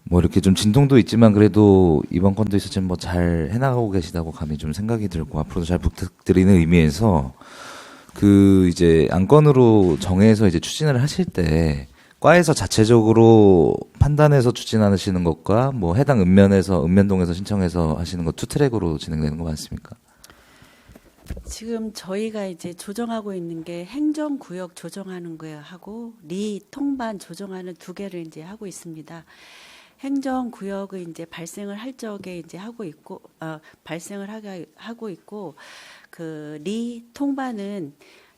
뭐 이렇게 좀 진통도 있지만 그래도 이번 건도 있었지만 뭐 잘 해나가고 계시다고 감히 좀 생각이 들고 앞으로도 잘 부탁드리는 의미에서 이제 안건으로 정해서 이제 추진을 하실 때 과에서 자체적으로 판단해서 추진하시는 것과 뭐 해당 읍면동에서 신청해서 하시는 것 투 트랙으로 진행되는 거 맞습니까? 지금 저희가 이제 조정하고 있는 게 행정구역 조정하는 거하고 통반 조정하는 두 개를 이제 하고 있습니다. 행정구역을 이제 발생을 할 적에 이제 하고 있고 그 통반은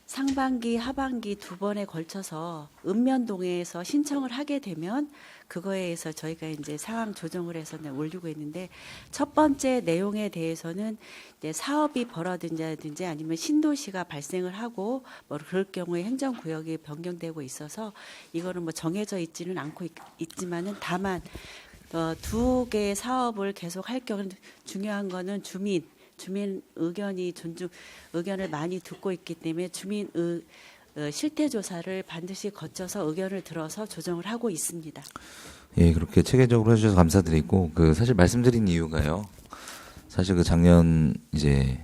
상반기, 하반기 두 번에 걸쳐서 읍면동에서 신청을 하게 되면 그거에 의해서 저희가 이제 상황 조정을 해서 올리고 있는데 첫 번째 내용에 대해서는 이제 사업이 벌어진다든지 아니면 신도시가 발생을 하고 뭐 그럴 경우에 행정구역이 변경되고 있어서 이거는 뭐 정해져 있지는 않고 있지만은 다만 두 개의 사업을 계속 할 경우 중요한 거는 주민 의견을 많이 듣고 있기 때문에 주민 실태 조사를 반드시 거쳐서 의견을 들어서 조정을 하고 있습니다. 예, 그렇게 체계적으로 해주셔서 감사드리고 사실 말씀드린 이유가요. 사실 작년 이제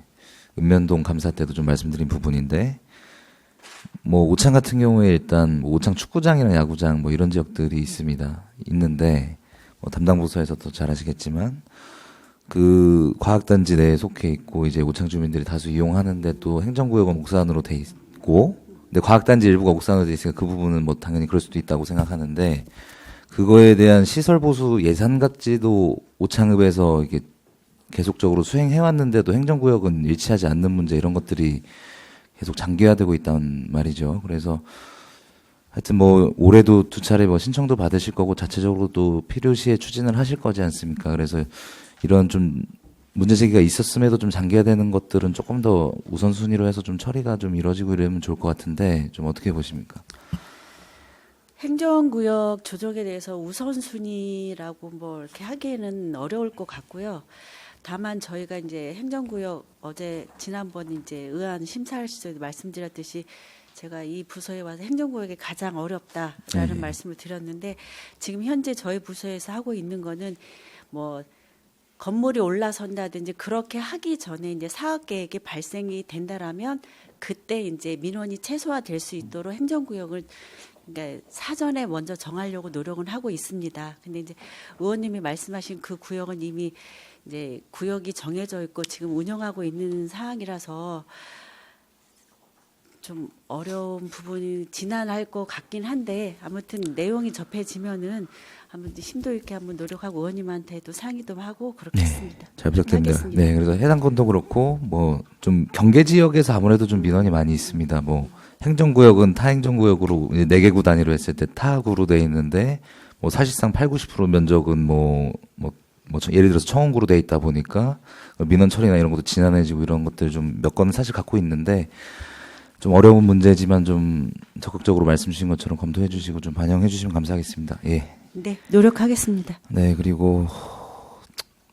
읍면동 감사 때도 좀 말씀드린 부분인데 뭐 오창 같은 경우에 일단 뭐 오창 축구장이나 야구장 뭐 이런 지역들이 있는데 뭐 담당 부서에서도 잘 아시겠지만 과학단지 내에 속해 있고 이제 오창 주민들이 다수 이용하는데 또 행정구역은 옥산으로 돼 있고 근데 과학단지 일부가 옥산으로 돼 있으니까 그 부분은 뭐 당연히 그럴 수도 있다고 생각하는데 그거에 대한 시설 보수 예산각지도 오창읍에서 이게 계속적으로 수행해 왔는데도 행정구역은 일치하지 않는 문제 이런 것들이 계속 장기화되고 있단 말이죠. 그래서 하여튼 뭐 올해도 두 차례 뭐 신청도 받으실 거고 자체적으로 또 필요시에 추진을 하실 거지 않습니까? 그래서 이런 좀 문제 제기가 있었음에도 좀 장기화되는 것들은 조금 더 우선순위로 해서 좀 처리가 좀 이루어지고 이러면 좋을 것 같은데 좀 어떻게 보십니까? 행정구역 조정에 대해서 우선순위라고 뭐 이렇게 하기에는 어려울 것 같고요. 다만 저희가 이제 행정구역 지난번 이제 의안 심사할 시절에 말씀드렸듯이 제가 이 부서에 와서 행정구역이 가장 어렵다라는 말씀을 드렸는데 지금 현재 저희 부서에서 하고 있는 거는 뭐 건물이 올라선다든지 그렇게 하기 전에 이제 사업 계획이 발생이 된다라면 그때 이제 민원이 최소화될 수 있도록 행정구역을 그러니까 사전에 먼저 정하려고 노력은 하고 있습니다. 근데 이제 의원님이 말씀하신 그 구역은 이미 이제 구역이 정해져 있고 지금 운영하고 있는 사항이라서 좀 어려운 부분이 지난할 것 같긴 한데 아무튼 내용이 접해지면은 한번 심도 있게 한번 노력하고 의원님한테도 상의도 하고 그렇겠습니다. 네, 잘 부탁드립니다. 네, 그래서 해당 건도 그렇고 뭐 좀 경계 지역에서 아무래도 좀 민원이 많이 있습니다. 뭐 행정구역은 타 행정구역으로 4개 구 단위로 했을 때 타구로 돼 있는데 뭐 사실상 80-90% 면적은 뭐 예를 들어서 청원구로 돼 있다 보니까 민원 처리나 이런 것도 지난해지고 이런 것들 좀 몇 건은 사실 갖고 있는데 좀 어려운 문제지만 좀 적극적으로 말씀 주신 것처럼 검토해 주시고 좀 반영해 주시면 감사하겠습니다. 예. 네, 노력하겠습니다. 네, 그리고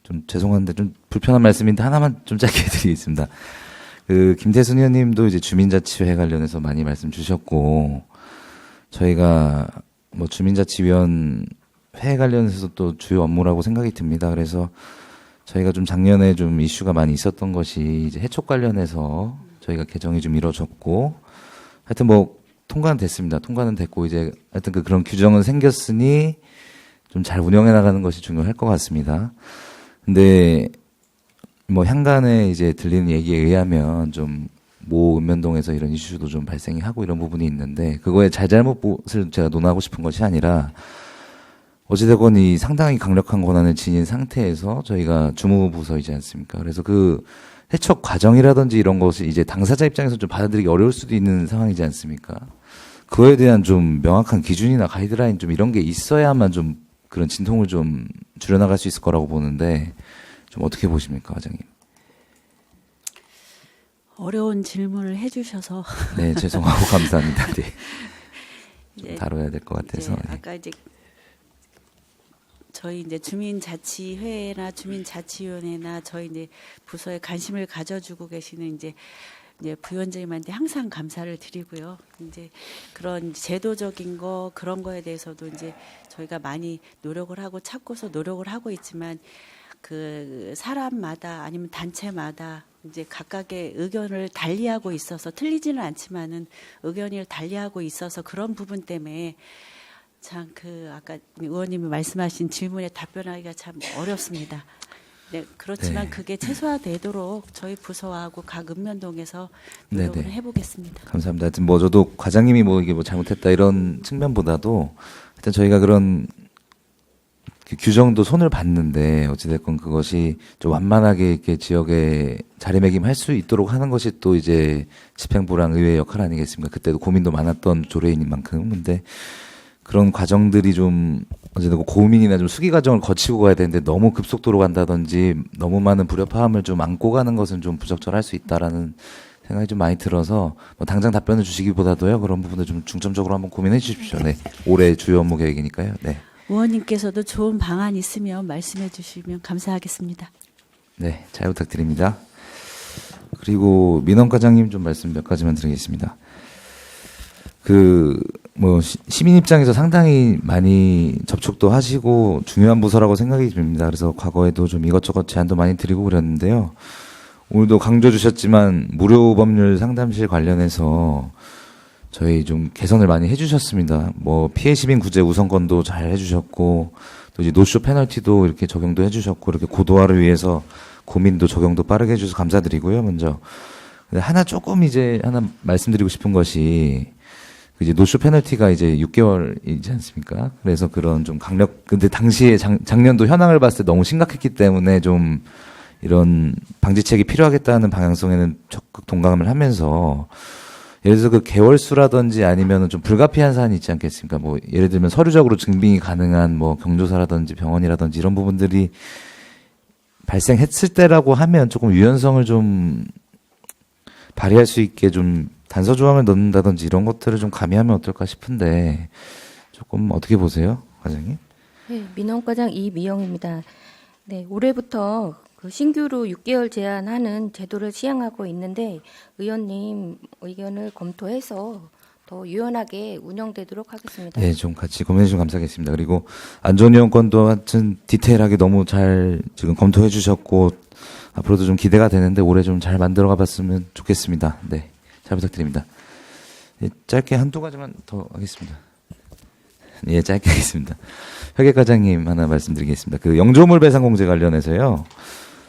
좀 죄송한데 좀 불편한 말씀인데 하나만 좀 짧게 드리겠습니다. 김태순 의원님도 이제 주민자치회 관련해서 많이 말씀 주셨고 저희가 뭐 주민자치위원 회 관련해서 또 주요 업무라고 생각이 듭니다. 그래서 저희가 좀 작년에 좀 이슈가 많이 있었던 것이 이제 해촉 관련해서 저희가 개정이 좀 이루어졌고 하여튼 뭐 통과는 됐습니다. 통과는 됐고 이제 하여튼 그런 규정은 생겼으니 좀 잘 운영해 나가는 것이 중요할 것 같습니다. 근데 뭐 향간에 이제 들리는 얘기에 의하면 좀 모 읍면동에서 이런 이슈도 좀 발생이 하고 이런 부분이 있는데 그거의 잘잘못을 제가 논하고 싶은 것이 아니라 어찌되건 이 상당히 강력한 권한을 지닌 상태에서 저희가 주무부서이지 않습니까? 그래서 그 해촉 과정이라든지 이런 것이 이제 당사자 입장에서 좀 받아들이기 어려울 수도 있는 상황이지 않습니까? 그거에 대한 좀 명확한 기준이나 가이드라인 좀 이런 게 있어야만 좀 그런 진통을 좀 줄여나갈 수 있을 거라고 보는데 좀 어떻게 보십니까, 과장님? 어려운 질문을 해주셔서 네, 죄송하고 감사합니다. 네. 좀 다뤄야 될 것 같아서. 이제 아까 이제 저희 이제 주민자치회나 주민자치위원회나 저희 이제 부서에 관심을 가져주고 계시는 이제 부위원장님한테 항상 감사를 드리고요. 이제 그런 제도적인 거 그런 거에 대해서도 이제 저희가 많이 노력을 하고 찾고서 노력을 하고 있지만 그 사람마다 아니면 단체마다 이제 각각의 의견을 달리하고 있어서 틀리지는 않지만은 의견을 달리하고 있어서 그런 부분 때문에 참 그 아까 의원님이 말씀하신 질문에 답변하기가 참 어렵습니다. 네, 그렇지만 네. 그게 최소화되도록 저희 부서하고 각 읍면동에서 노력을 네네. 해보겠습니다. 감사합니다. 하여튼 뭐 저도 과장님이 뭐 이게 뭐 잘못했다 이런 측면보다도 하여튼 저희가 그런 그 규정도 손을 봤는데 어찌됐건 그것이 좀 완만하게 이렇게 지역에 자리매김할 수 있도록 하는 것이 또 이제 집행부랑 의회의 역할 아니겠습니까? 그때도 고민도 많았던 조례인인 만큼. 근데 그런 과정들이 좀 어쨌든 고민이나 좀 수기 과정을 거치고 가야 되는데 너무 급속도로 간다든지 너무 많은 불협화음을 좀 안고 가는 것은 좀 부적절할 수 있다라는 생각이 좀 많이 들어서 뭐 당장 답변을 주시기보다도요 그런 부분들 좀 중점적으로 한번 고민해 주십시오. 네, 올해 주요 업무 계획이니까요. 네. 의원님께서도 좋은 방안 있으면 말씀해 주시면 감사하겠습니다. 네, 잘 부탁드립니다. 그리고 민원과장님 좀 말씀 몇 가지만 드리겠습니다. 뭐 시민 입장에서 상당히 많이 접촉도 하시고 중요한 부서라고 생각이 듭니다. 그래서 과거에도 좀 이것저것 제안도 많이 드리고 그랬는데요. 오늘도 강조 주셨지만 무료 법률 상담실 관련해서 저희 좀 개선을 많이 해주셨습니다. 뭐 피해 시민 구제 우선권도 잘 해주셨고 또 이제 노쇼 페널티도 이렇게 적용도 해주셨고 이렇게 고도화를 위해서 고민도 적용도 빠르게 해주셔서 감사드리고요. 먼저 근데 하나 말씀드리고 싶은 것이 이제 노쇼 페널티가 이제 6개월이지 않습니까? 그래서 그런 좀 근데 당시에 작년도 현황을 봤을 때 너무 심각했기 때문에 좀 이런 방지책이 필요하겠다는 방향성에는 적극 동감을 하면서 예를 들어서 그 개월수라든지 아니면은 좀 불가피한 사안이 있지 않겠습니까? 뭐 예를 들면 서류적으로 증빙이 가능한 뭐 경조사라든지 병원이라든지 이런 부분들이 발생했을 때라고 하면 조금 유연성을 좀 발휘할 수 있게 좀 단서 조항을 넣는다든지 이런 것들을 좀 가미하면 어떨까 싶은데 조금 어떻게 보세요, 과장님? 네, 민원과장 이미영입니다. 네, 올해부터 그 신규로 6개월 제한하는 제도를 시행하고 있는데 의원님 의견을 검토해서 더 유연하게 운영되도록 하겠습니다. 네, 좀 같이 고민해 주시면 감사하겠습니다. 그리고 안전위원권도 하여튼 디테일하게 너무 잘 지금 검토해 주셨고 앞으로도 좀 기대가 되는데 올해 좀 잘 만들어가 봤으면 좋겠습니다. 네. 잘 부탁드립니다. 예, 짧게 한두 가지만 더 하겠습니다. 예, 짧게 하겠습니다. 회계과장님 하나 말씀드리겠습니다. 그 영조물 배상 공제 관련해서요.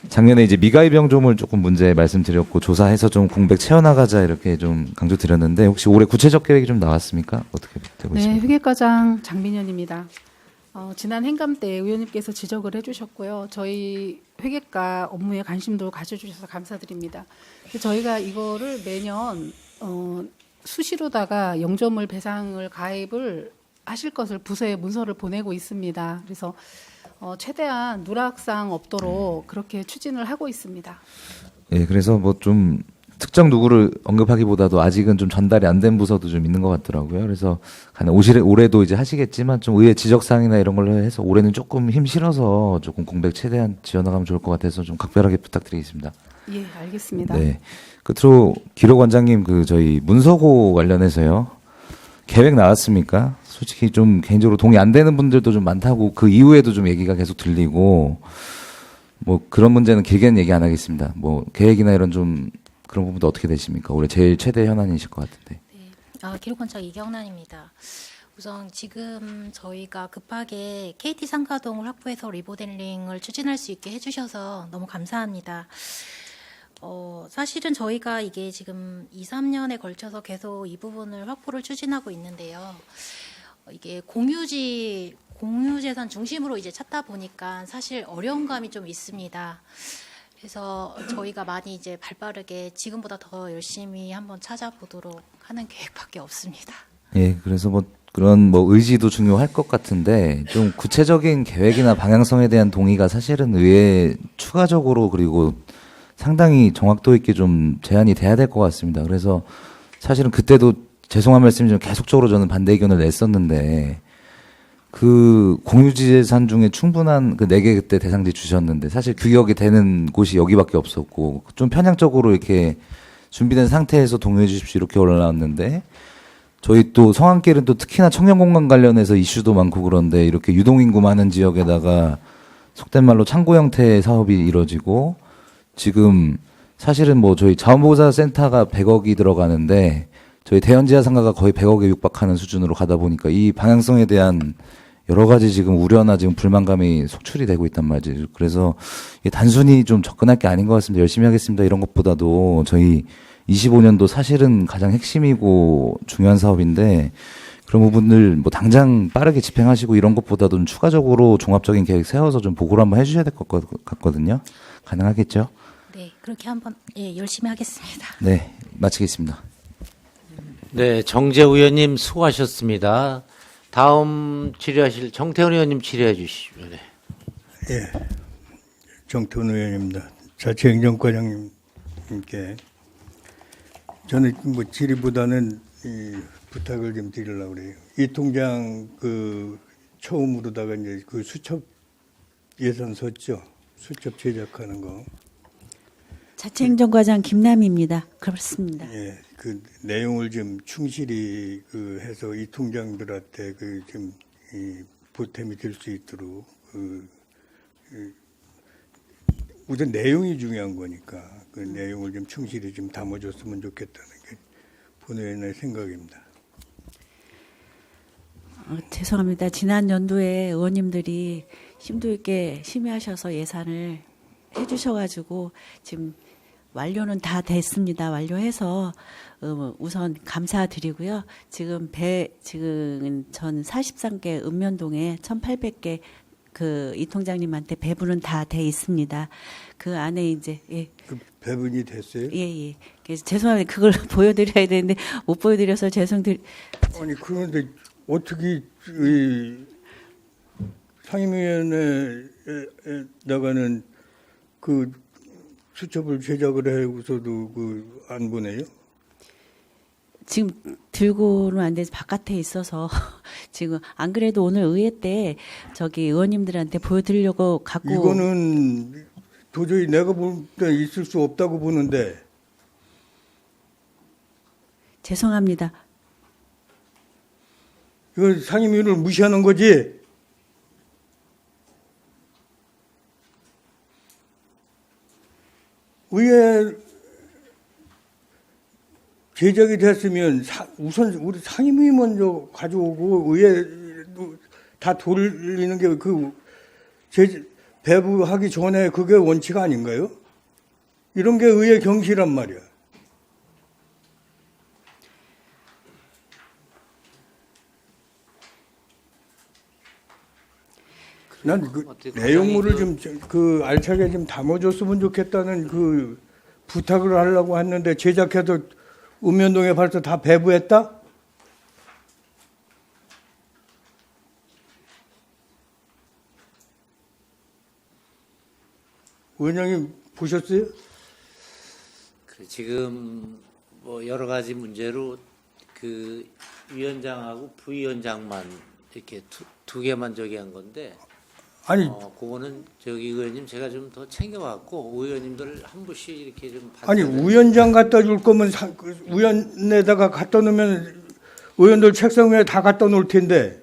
작년에 이제 미가입 영조물 조금 문제 말씀드렸고 조사해서 좀 공백 채워나가자 이렇게 좀 강조드렸는데 혹시 올해 구체적 계획이 좀 나왔습니까? 어떻게 되고 있습니까? 네, 회계과장 장민현입니다. 지난 행감 때 의원님께서 지적을 해주셨고요. 저희 회계과 업무에 관심도 가져주셔서 감사드립니다. 저희가 이거를 매년 수시로다가 영조물 배상을 가입을 하실 것을 부서에 문서를 보내고 있습니다. 그래서 최대한 누락사항 없도록 그렇게 추진을 하고 있습니다. 예, 그래서 뭐 좀 특정 누구를 언급하기보다도 아직은 좀 전달이 안 된 부서도 좀 있는 것 같더라고요. 그래서 올해도 이제 하시겠지만 좀 의회 지적사항이나 이런 걸로 해서 올해는 조금 힘 실어서 조금 공백 최대한 지어나가면 좋을 것 같아서 좀 각별하게 부탁드리겠습니다. 예, 알겠습니다. 네. 끝으로 기록원장님 저희 문서고 관련해서요. 계획 나왔습니까? 솔직히 좀 개인적으로 동의 안 되는 분들도 좀 많다고 그 이후에도 좀 얘기가 계속 들리고 뭐 그런 문제는 길게는 얘기 안 하겠습니다. 뭐 계획이나 이런 좀 그런 부분도 어떻게 되십니까? 올해 제일 최대 현안이실 것 같은데. 네, 기록원장 이경란입니다. 우선 지금 저희가 급하게 KT 상가동을 확보해서 리모델링을 추진할 수 있게 해주셔서 너무 감사합니다. 사실은 저희가 이게 지금 2, 3년에 걸쳐서 계속 이 부분을 확보를 추진하고 있는데요. 이게 공유지 공유재산 중심으로 이제 찾다 보니까 사실 어려운 감이 좀 있습니다. 그래서 저희가 많이 이제 발빠르게 지금보다 더 열심히 한번 찾아보도록 하는 계획밖에 없습니다. 예, 그래서 뭐 그런 뭐 의지도 중요할 것 같은데 좀 구체적인 계획이나 방향성에 대한 동의가 사실은 의회에 추가적으로 그리고 상당히 정확도 있게 좀 제안이 돼야 될 것 같습니다. 그래서 사실은 그때도 죄송한 말씀이 좀 계속적으로 저는 반대 의견을 냈었는데 그 공유지재산 중에 충분한 그 4개 그때 대상지 주셨는데 사실 규격이 되는 곳이 여기밖에 없었고 좀 편향적으로 이렇게 준비된 상태에서 동의해 주십시오 이렇게 올라왔는데 저희 또 성안길은 또 특히나 청년공간 관련해서 이슈도 많고 그런데 이렇게 유동인구 많은 지역에다가 속된 말로 창고 형태의 사업이 이루어지고 지금 사실은 뭐 저희 자원보호자센터가 100억이 들어가는데 저희 대연지하 상가가 거의 100억에 육박하는 수준으로 가다 보니까 이 방향성에 대한 여러 가지 지금 우려나 지금 불만감이 속출이 되고 있단 말이죠. 그래서 이게 단순히 좀 접근할 게 아닌 것 같습니다. 열심히 하겠습니다. 이런 것보다도 저희 25년도 사실은 가장 핵심이고 중요한 사업인데 그런 부분들 뭐 당장 빠르게 집행하시고 이런 것보다도 좀 추가적으로 종합적인 계획 세워서 좀 보고를 한번 해주셔야 될 것 같거든요. 가능하겠죠? 네, 그렇게 한번 예, 열심히 하겠습니다. 네, 마치겠습니다. 네, 정재우 의원님 수고하셨습니다. 다음 질의하실 정태훈 의원님 질의해 주시죠. 네. 예, 정태훈 의원입니다. 자치행정과장님께 저는 뭐 질의보다는 이 부탁을 좀 드리려고 그래요. 이 통장 그 처음으로다가 이제 그 수첩 예산 섰죠. 수첩 제작하는 거. 자치행정과장 김남희입니다. 그렇습니다. 예, 그 내용을 좀 충실히 그 해서 이 통장들한테 그 좀 이 보탬이 될 수 있도록 우선 내용이 중요한 거니까 그 내용을 좀 충실히 좀 담아줬으면 좋겠다는 게 본의원의 생각입니다. 죄송합니다. 지난 연도에 의원님들이 심도 있게 심의하셔서 예산을 해주셔가지고 지금 완료는 다 됐습니다. 완료해서 우선 감사드리고요. 지금 전 43개 읍면동에 1,800개 그 이 통장님한테 배분은 다 돼 있습니다. 그 안에 이제 예. 그 배분이 됐어요? 예. 그래서 죄송합니다. 그걸 보여드려야 되는데 못 보여드려서 아니 그런데 어떻게 이 상임위원회에다가는 그 수첩을 제작을 해서도 그 안 보내요? 지금 들고는 안 돼서 바깥에 있어서 지금 안 그래도 오늘 의회 때 저기 의원님들한테 보여드리려고 갖고 이거는 도저히 내가 볼 때 있을 수 없다고 보는데 죄송합니다. 이거 상임위를 무시하는 거지? 의회 제작이 됐으면 우선 우리 상임위 먼저 가져오고 의회 다 돌리는 게 그 배부하기 전에 그게 원칙 아닌가요? 이런 게 의회 경시란 말이야. 난 그 내용물을 좀 그 알차게 좀 담아줬으면 좋겠다는 그 부탁을 하려고 했는데 제작해서 읍면동에 벌써 다 배부했다? 의원님 보셨어요? 지금 뭐 여러 가지 문제로 그 위원장하고 부위원장만 이렇게 두 개만 저기 한 건데 아니 그거는 저기 의원님 제가 좀 더 챙겨갖고 의원님들 한 분씩 이렇게 좀 아니 위원장 갖다 줄 거면 위원에다가 갖다 놓으면 의원들 책상 위에 다 갖다 놓을 텐데.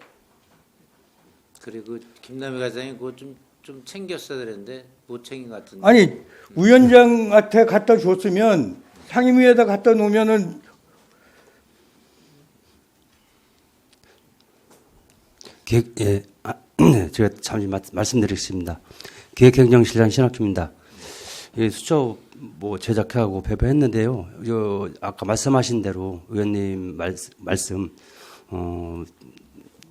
그리고 김남희 과장이 그거 좀 챙겼어야 되는데 못 챙긴 것 같은데. 아니 위원장한테 갖다 줬으면 상임위에다 갖다 놓으면은 예, 제가 잠시 말씀드리겠습니다. 기획행정실장 신학주입니다. 예, 수첩 뭐 제작하고 배부했는데요. 아까 말씀하신 대로 의원님 말씀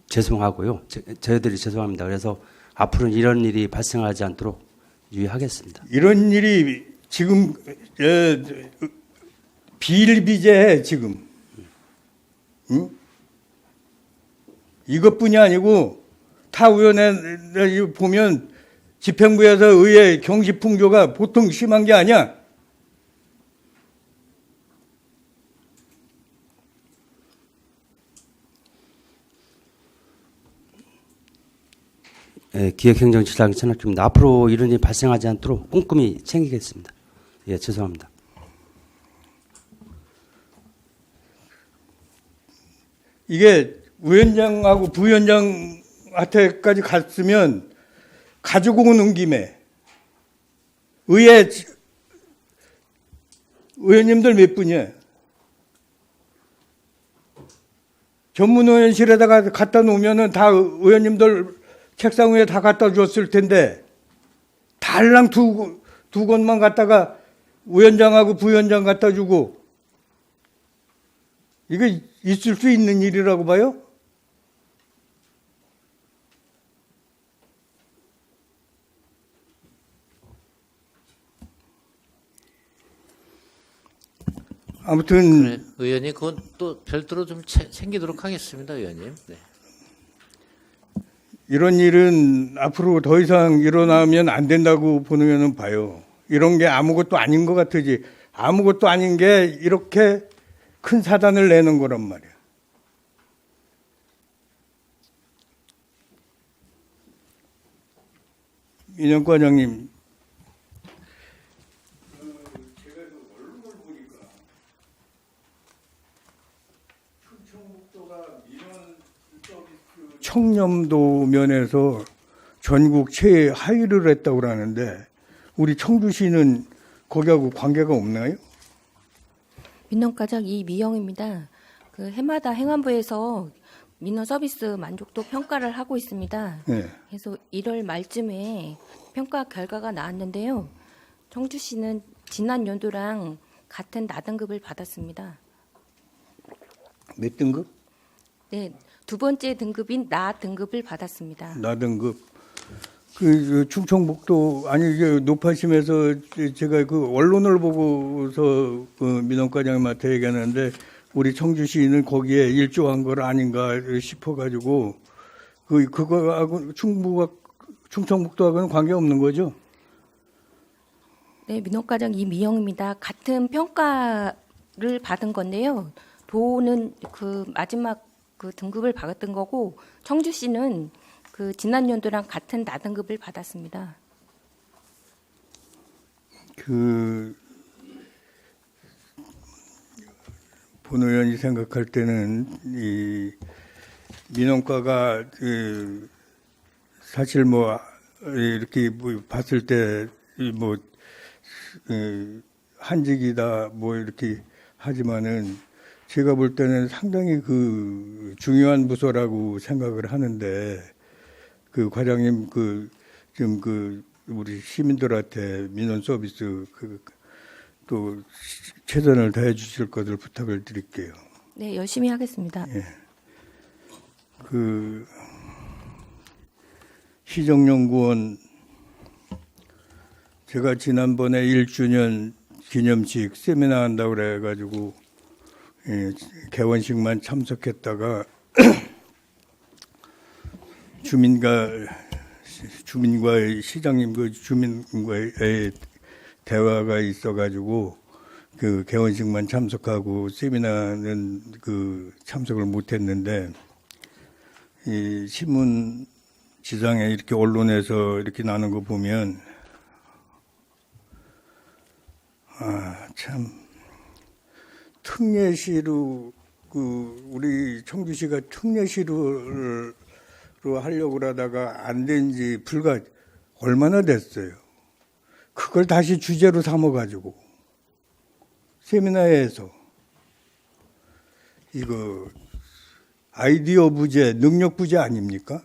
죄송하고요. 저희들이 죄송합니다. 그래서 앞으로는 이런 일이 발생하지 않도록 유의하겠습니다. 이런 일이 지금 비일비재해 지금. 응? 이것뿐이 아니고 타 의원에 보면 집행부에서 의회 경시 풍조가 보통 심한 게 아니야. 예, 기획행정실장 천학규입니다. 앞으로 이런 일이 발생하지 않도록 꼼꼼히 챙기겠습니다. 예, 죄송합니다. 이게 위원장하고 부위원장한테까지 갔으면 가지고 오는 김에 의회 의원님들 몇 분이에요? 전문의원실에다가 갖다 놓으면은 다 의원님들 책상 위에 다 갖다 줬을 텐데 달랑 두 곳만 갖다가 위원장하고 부위원장 갖다 주고 이거 있을 수 있는 일이라고 봐요? 아무튼 그래, 의원님 그건 또 별도로 좀 챙기도록 하겠습니다, 의원님. 네. 이런 일은 앞으로 더 이상 일어나면 안 된다고 보는 봐요. 이런 게 아무것도 아닌 것 같으지. 아무것도 아닌 게 이렇게 큰 사단을 내는 거란 말이야. 민영 과장님, 청렴도 면에서 전국 최하위를 했다고 그러는데 우리 청주시는 거기하고 관계가 없나요? 민원과장 이미영입니다. 그 해마다 행안부에서 민원 서비스 만족도 평가를 하고 있습니다. 네. 그래서 1월 말쯤에 평가 결과가 나왔는데요. 청주시는 지난 연도랑 같은 나등급을 받았습니다. 몇 등급? 네, 두 번째 등급인 나 등급을 받았습니다. 나 등급. 그 충청북도 아니 이게 높아심에서 제가 그 언론을 보고서 그 민원 과장님한테 얘기하는데 우리 청주시는 거기에 일조한 걸 아닌가 싶어가지고 그거하고 충청북도하고는 관계 없는 거죠? 네, 민원과장 이미영입니다. 같은 평가를 받은 건데요. 도는 그 마지막 그 등급을 받았던 거고 청주시는 그 지난 연도랑 같은 나등급을 받았습니다. 그 본 의원이 생각할 때는 이 민원과가 그 사실 뭐 이렇게 뭐 봤을 때 뭐 한직이다 뭐 이렇게 하지만은 제가 볼 때는 상당히 그 중요한 부서라고 생각을 하는데 그 과장님 지금 우리 시민들한테 민원 서비스 또 최선을 다해 주실 것을 부탁을 드릴게요. 네, 열심히 하겠습니다. 예. 그 시정연구원 제가 지난번에 1주년 기념식 세미나 한다고 그래가지고 개원식만 참석했다가 주민과의 시장님 주민과의 대화가 있어가지고 그 개원식만 참석하고 세미나는 그 참석을 못했는데 이 신문 지상에 이렇게 언론에서 이렇게 나는 거 보면 참 특례시로 우리 청주시가 특례시로 하려고 그러다가 안 된 지 불과 얼마나 됐어요. 그걸 다시 주제로 삼아가지고 세미나에서 이거 아이디어 부재, 능력 부재 아닙니까?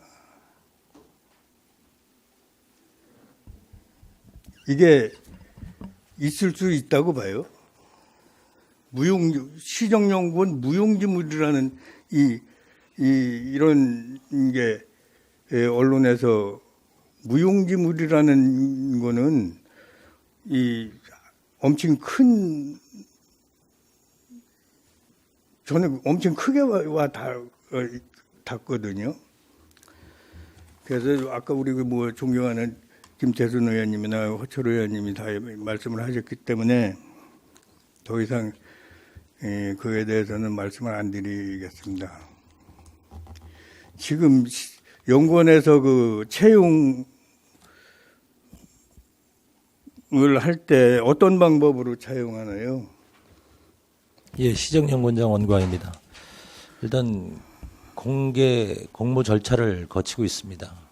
이게 있을 수 있다고 봐요. 시정연구원 무용지물이라는 이 이런 게 언론에서 무용지물이라는 거는 이 엄청 큰 저는 엄청 크게 닿거든요. 그래서 아까 우리 뭐 존경하는 김태순 의원님이나 허철 의원님이 다 말씀을 하셨기 때문에 더 이상 그에 대해서는 말씀을 안 드리겠습니다. 지금 연구원에서 그 채용을 할 때 어떤 방법으로 채용하나요? 예, 시정연구원장 원광입니다. 일단 공모 절차를 거치고 있습니다.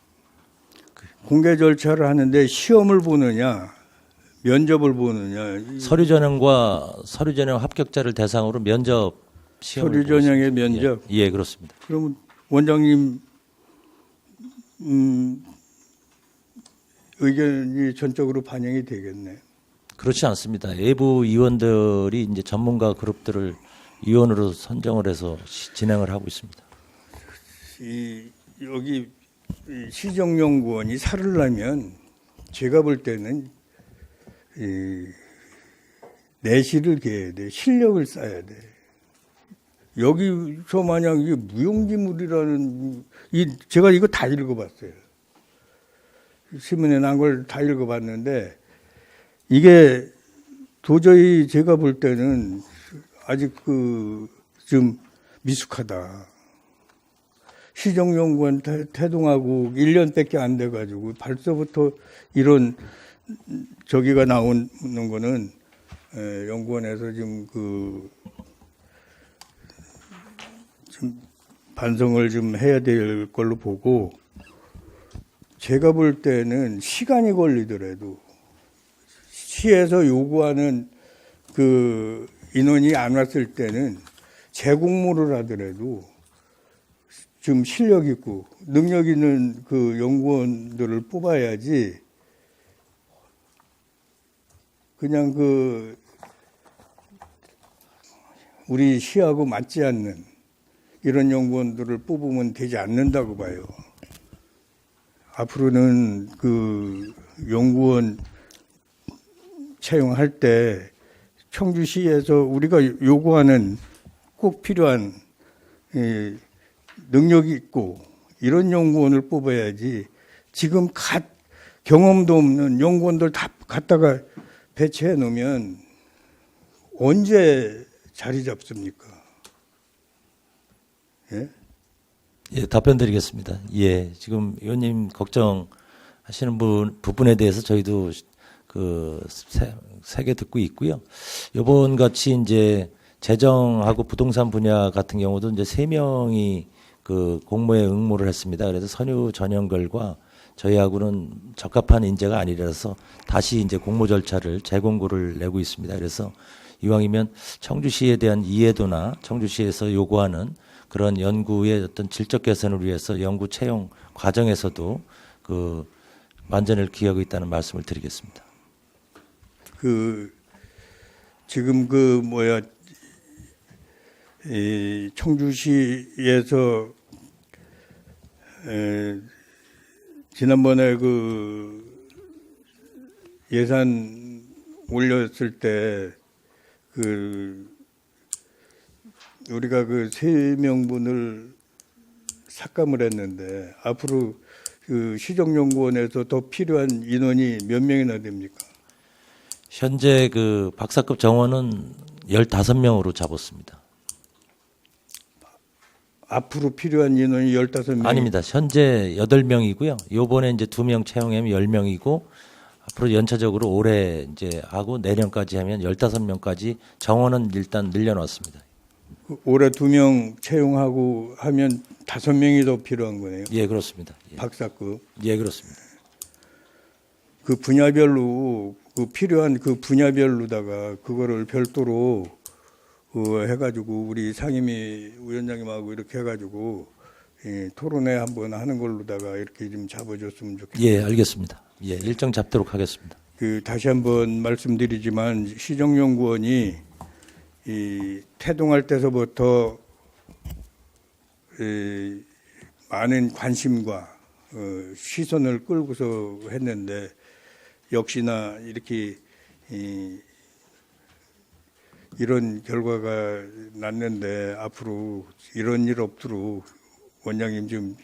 공개 절차를 하는데 시험을 보느냐, 면접을 보느냐? 서류 전형과 서류 전형 합격자를 대상으로 면접 시험을 서류 전형의 면접. 예, 그렇습니다. 그러면 원장님 의견이 전적으로 반영이 되겠네. 그렇지 않습니다. 외부 위원들이 이제 전문가 그룹들을 위원으로 선정을 해서 진행을 하고 있습니다. 여기 시정연구원이 살으려면 제가 볼 때는 내실을 개야 돼, 실력을 쌓아야 돼. 여기서 만약 이게 무용지물이라는 제가 이거 다 읽어봤어요. 신문에 난 걸 다 읽어봤는데 이게 도저히 제가 볼 때는 아직 좀 미숙하다. 시정연구원 태동하고 1년밖에 안 돼가지고 벌써부터 이런 저기가 나오는 거는 연구원에서 좀 반성을 좀 해야 될 걸로 보고, 제가 볼 때는 시간이 걸리더라도 시에서 요구하는 그 인원이 안 왔을 때는 재공모를 하더라도 좀 실력 있고 능력 있는 그 연구원들을 뽑아야지, 그냥 우리 시하고 맞지 않는 이런 연구원들을 뽑으면 되지 않는다고 봐요. 앞으로는 그 연구원 채용할 때 청주시에서 우리가 요구하는 꼭 필요한 능력이 있고 이런 연구원을 뽑아야지, 지금 경험도 없는 연구원들 다 갖다가 배치해 놓으면 언제 자리 잡습니까? 예? 예, 답변 드리겠습니다. 예, 지금 의원님 걱정하시는 부분에 대해서 저희도 세게 듣고 있고요. 이번 같이 이제 재정하고 부동산 분야 같은 경우도 이제 3명이 그 공모에 응모를 했습니다. 그래서 선유 전형글과 저희하고는 적합한 인재가 아니라서 다시 이제 공모 절차를 재공고를 내고 있습니다. 그래서 이왕이면 청주시에 대한 이해도나 청주시에서 요구하는 그런 연구의 어떤 질적 개선을 위해서 연구 채용 과정에서도 만전을 기하고 있다는 말씀을 드리겠습니다. 지금 청주시에서 지난번에 예산 올렸을 때 우리가 3명분을 삭감을 했는데 앞으로 시정연구원에서 더 필요한 인원이 몇 명이나 됩니까? 현재 박사급 정원은 15명으로 잡았습니다. 앞으로 필요한 인원이 15명? 아닙니다. 현재 8명이고요. 요번에 이제 2명 채용하면 10명이고, 앞으로 연차적으로 올해 이제 하고 내년까지 하면 15명까지 정원은 일단 늘려놨습니다. 올해 2명 채용하고 하면 5명이 더 필요한 거네요. 예, 그렇습니다. 예. 박사급. 예, 그렇습니다. 그 분야별로 필요한 분야별로다가 그거를 별도로 해가지고 우리 상임위 위원장님하고 이렇게 해가지고 토론회 한번 하는 걸로다가 이렇게 좀 잡아줬으면 좋겠습니다. 예, 알겠습니다. 예, 일정 잡도록 하겠습니다. 다시 한번 말씀드리지만 시정연구원이 태동할 때서부터 많은 관심과 시선을 끌고서 했는데 역시나 이렇게 이런 결과가 났는데 앞으로 이런 일 없도록 원장님 좀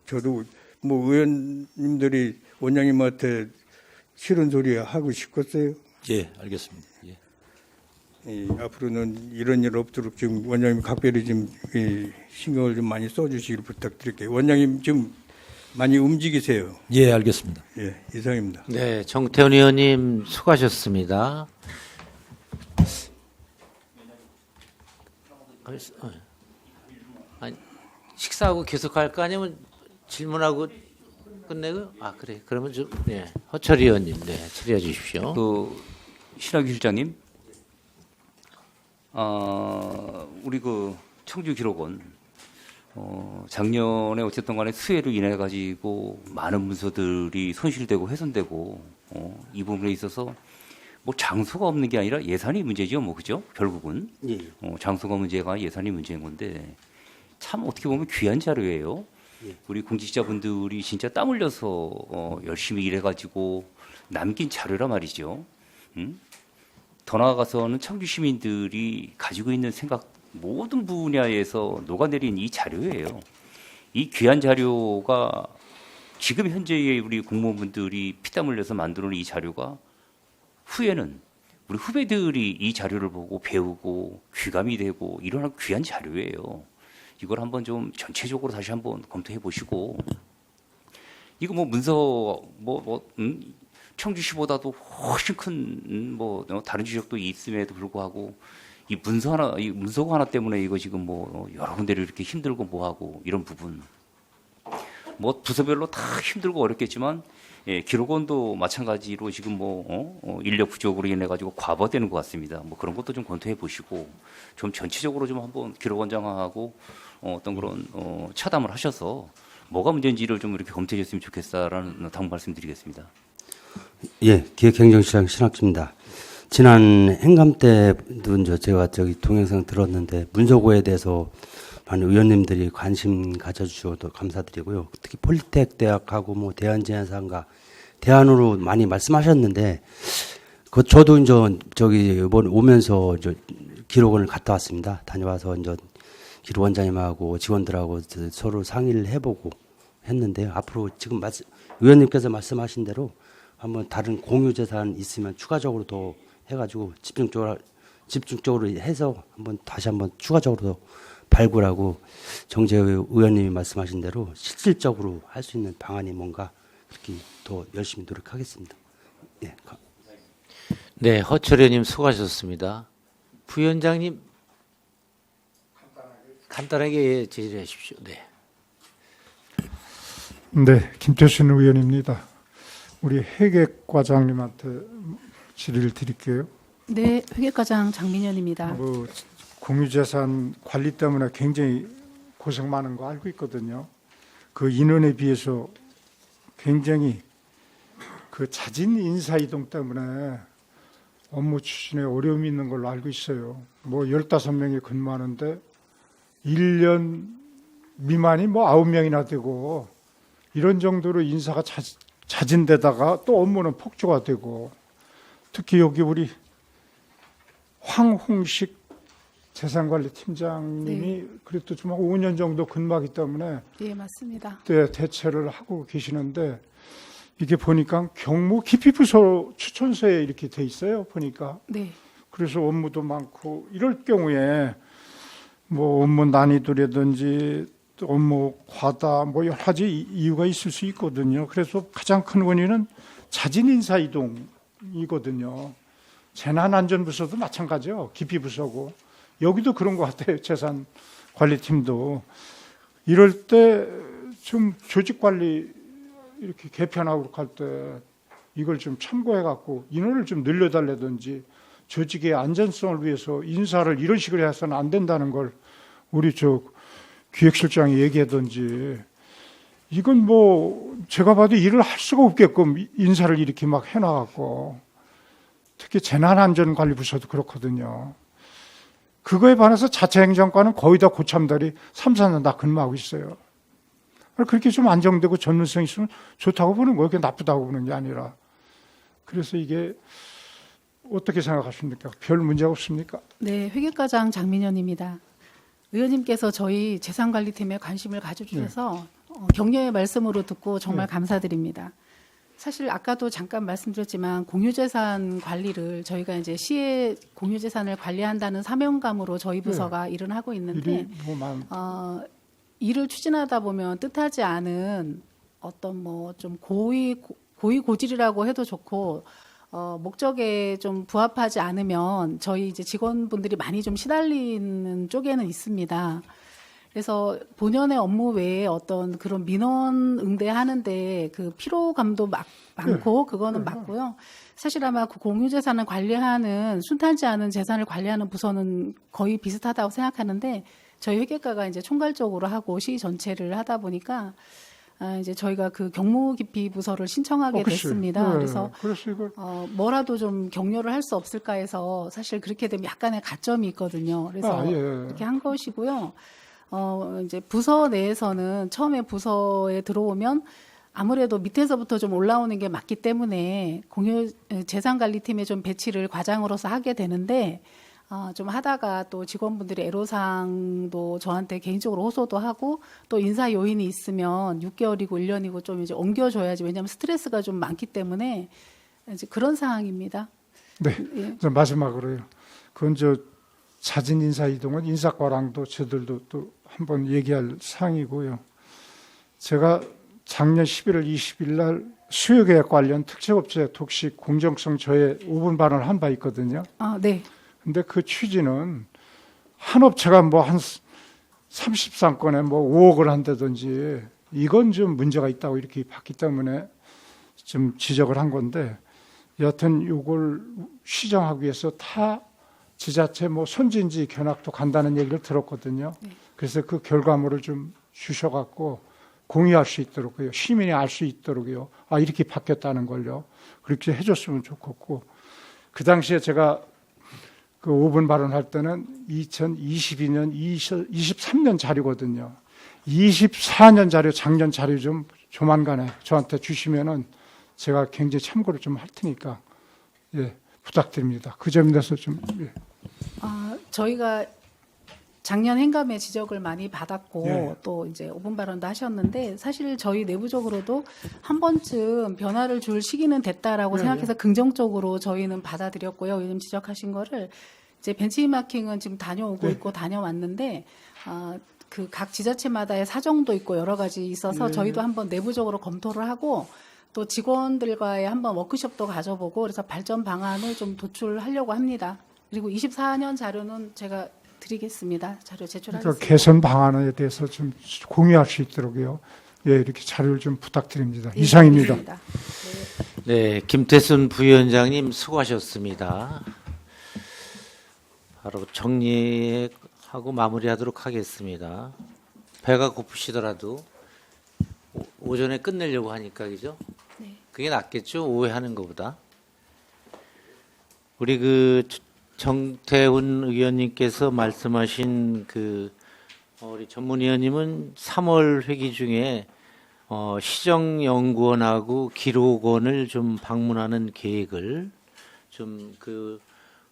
저도 뭐 의원님들이 원장님한테 싫은 소리 하고 싶겠어요? 예, 알겠습니다. 예. 앞으로는 이런 일 없도록 좀 원장님 각별히 좀 신경을 좀 많이 써주시길 부탁드릴게요. 원장님 좀 많이 움직이세요. 예, 알겠습니다. 예, 이상입니다. 네, 정태훈 의원님 수고하셨습니다. 아니, 식사하고 계속 할까 아니면 질문하고 끝내고? 아 그래. 그러면 좀 네, 허철 의원님 네, 처리해 주십시오. 그 신학규 실장님, 우리 그 청주 기록원 작년에 어쨌든 간에 수해로 인해 가지고 많은 문서들이 손실되고 훼손되고 이 부분에 있어서 뭐 장소가 없는 게 아니라 예산이 문제죠, 뭐 그죠? 결국은 예. 장소가 문제가 예산이 문제인 건데 참 어떻게 보면 귀한 자료예요. 예. 우리 공직자분들이 진짜 땀 흘려서 열심히 일해가지고 남긴 자료라 말이죠. 더 나아가서는 청주 시민들이 가지고 있는 생각 모든 분야에서 녹아내린 이 자료예요. 이 귀한 자료가 지금 현재의 우리 공무원분들이 피땀 흘려서 만들어낸 이 자료가 후에는 우리 후배들이 이 자료를 보고 배우고 귀감이 되고 이런 귀한 자료예요. 이걸 한번 좀 전체적으로 다시 한번 검토해 보시고 이거 뭐 문서 청주시보다도 훨씬 큰 다른 지역도 있음에도 불구하고 이 문서가 하나 때문에 이거 지금 뭐 여러 군데를 이렇게 힘들고 뭐하고 이런 부분 뭐 부서별로 다 힘들고 어렵겠지만 예, 기록원도 마찬가지로 지금 인력 부족으로 인해 가지고 과부하되는 것 같습니다. 뭐 그런 것도 좀 검토해 보시고 좀 전체적으로 좀 한번 기록원장하고 어떤 그런 차담을 하셔서 뭐가 문제인지를 좀 이렇게 검토해 줬으면 좋겠다라는 당부 말씀드리겠습니다. 예, 기획행정실장 신학주입니다. 지난 행감 때도 제가 동영상 들었는데 문서고에 대해서 많은 의원님들이 관심 가져주셔서 감사드리고요. 특히 폴리텍 대학하고 뭐 대한제한상가 대안으로 많이 말씀하셨는데 저도 이번 오면서 기록원을 갔다 왔습니다. 다녀와서 기록원장님하고 직원들하고 서로 상의를 해보고 했는데요. 앞으로 지금 의원님께서 말씀하신 대로 한번 다른 공유 재산 있으면 추가적으로 더 해가지고 집중적으로 해서 다시 한번 추가적으로 더 발굴하고 정재의 의원님이 말씀하신 대로 실질적으로 할 수 있는 방안이 뭔가 그렇게 더 열심히 노력하겠습니다. 네, 네, 허철 의원님 수고하셨습니다. 부위원장님 간단하게 질의해 주십시오. 네. 네, 김태신 의원입니다. 우리 회계과장님한테 질의를 드릴게요. 네, 회계과장 장민현입니다. 공유재산 관리 때문에 굉장히 고생 많은 거 알고 있거든요. 그 인원에 비해서 굉장히 그 잦은 인사이동 때문에 업무 추진에 어려움이 있는 걸로 알고 있어요. 15명이 근무하는데 1년 미만이 9명이나 되고 이런 정도로 인사가 잦은 데다가 또 업무는 폭주가 되고 특히 여기 우리 황홍식 재산관리팀장님이 네. 그래도 좀 5년 정도 근무하기 때문에 예, 맞습니다. 대체를 하고 계시는데 이게 보니까 경무 기피부서 추천서에 이렇게 돼 있어요. 보니까. 네. 그래서 업무도 많고 이럴 경우에 업무 난이도라든지 또 업무 과다 여러 가지 이유가 있을 수 있거든요. 그래서 가장 큰 원인은 잦은 인사 이동이거든요. 재난안전부서도 마찬가지요. 기피부서고 여기도 그런 것 같아요. 재산관리팀도 이럴 때 좀 조직관리 이렇게 개편하고 할 때 이걸 좀 참고해 갖고 인원을 좀 늘려달라든지 조직의 안전성을 위해서 인사를 이런 식으로 해서는 안 된다는 걸 우리 기획실장이 얘기하든지 이건 제가 봐도 일을 할 수가 없게끔 인사를 이렇게 막 해놔갖고 특히 재난안전관리부서도 그렇거든요. 그거에 반해서 자치행정과는 거의 다 고참들이 3, 4년 다 근무하고 있어요. 그렇게 좀 안정되고 전문성이 있으면 좋다고 보는 거예요. 그게 나쁘다고 보는 게 아니라. 그래서 이게 어떻게 생각하십니까? 별 문제가 없습니까? 네, 회계과장 장민현입니다. 의원님께서 저희 재산관리팀에 관심을 가져주셔서 격려의 말씀으로 듣고 정말 감사드립니다. 사실 아까도 잠깐 말씀드렸지만 공유재산 관리를 저희가 이제 시의 공유재산을 관리한다는 사명감으로 저희 부서가 일을 하고 있는데 일을 추진하다 보면 뜻하지 않은 어떤 뭐 좀 고의 고질이라고 해도 좋고 목적에 좀 부합하지 않으면 저희 이제 직원분들이 많이 좀 시달리는 쪽에는 있습니다. 그래서 본연의 업무 외에 어떤 그런 민원 응대하는데 그 피로감도 많고 그거는 맞고요. 사실 아마 그 공유재산을 관리하는 순탄치 않은 재산을 관리하는 부서는 거의 비슷하다고 생각하는데 저희 회계과가 이제 총괄적으로 하고 시 전체를 하다 보니까 이제 저희가 그 경무기피 부서를 신청하게 됐습니다. 그래서 뭐라도 좀 격려를 할 수 없을까 해서 사실 그렇게 되면 약간의 가점이 있거든요. 그래서 이렇게 한 것이고요. 이제 부서 내에서는 처음에 부서에 들어오면 아무래도 밑에서부터 좀 올라오는 게 맞기 때문에 공유 재산관리팀에 좀 배치를 과장으로서 하게 되는데 좀 하다가 또 직원분들이 애로사항도 저한테 개인적으로 호소도 하고 또 인사 요인이 있으면 6개월이고 1년이고 좀 이제 옮겨줘야지 왜냐하면 스트레스가 좀 많기 때문에 이제 그런 상황입니다. 네. 예. 마지막으로요. 그건 자진 인사 이동은 인사과랑도 저들도 또 한번 얘기할 사항이고요. 제가 작년 11월 20일 날 수요계약 관련 특채업체 독식 공정성 저해 5분 발언을 한 바 있거든요. 네. 근데 그 취지는 한 업체가 뭐 한 33건에 뭐 5억을 한다든지 이건 좀 문제가 있다고 이렇게 봤기 때문에 좀 지적을 한 건데 여하튼 이걸 시정하기 위해서 타 지자체 뭐 손진지 견학도 간다는 얘기를 들었거든요. 그래서 그 결과물을 좀 주셔갖고 공유할 수 있도록요. 시민이 알 수 있도록요. 이렇게 바뀌었다는 걸요. 그렇게 해줬으면 좋겠고 그 당시에 제가 그 5분 발언할 때는 2022년, 23년 자료거든요. 24년 자료, 작년 자료 좀 조만간에 저한테 주시면은 제가 굉장히 참고를 좀 할 테니까 부탁드립니다. 그 점에 대해서 좀. 저희가 작년 행감에 지적을 많이 받았고 또 이제 5분 발언도 하셨는데 사실 저희 내부적으로도 한 번쯤 변화를 줄 시기는 됐다라고 생각해서 긍정적으로 저희는 받아들였고요. 의원님 지적하신 거를 이제 벤치마킹은 지금 다녀오고 있고 다녀왔는데 그 각 지자체마다의 사정도 있고 여러 가지 있어서 저희도 한번 내부적으로 검토를 하고 또 직원들과의 한번 워크숍도 가져보고 그래서 발전 방안을 좀 도출하려고 합니다. 그리고 24년 자료는 제가 드리겠습니다. 자료 제출하겠습니다. 그러니까 개선 방안에 대해서 좀 공유할 수 있도록요. 이렇게 자료를 좀 부탁드립니다. 이상입니다. 네, 김태순 부위원장님 수고하셨습니다. 바로 정리하고 마무리하도록 하겠습니다. 배가 고프시더라도 오전에 끝내려고 하니까 그죠? 그게 낫겠죠? 오후에 하는 것보다. 우리 그 정태훈 의원님께서 말씀하신 우리 전문위원님은 3월 회기 중에 시정연구원하고 기록원을 좀 방문하는 계획을 좀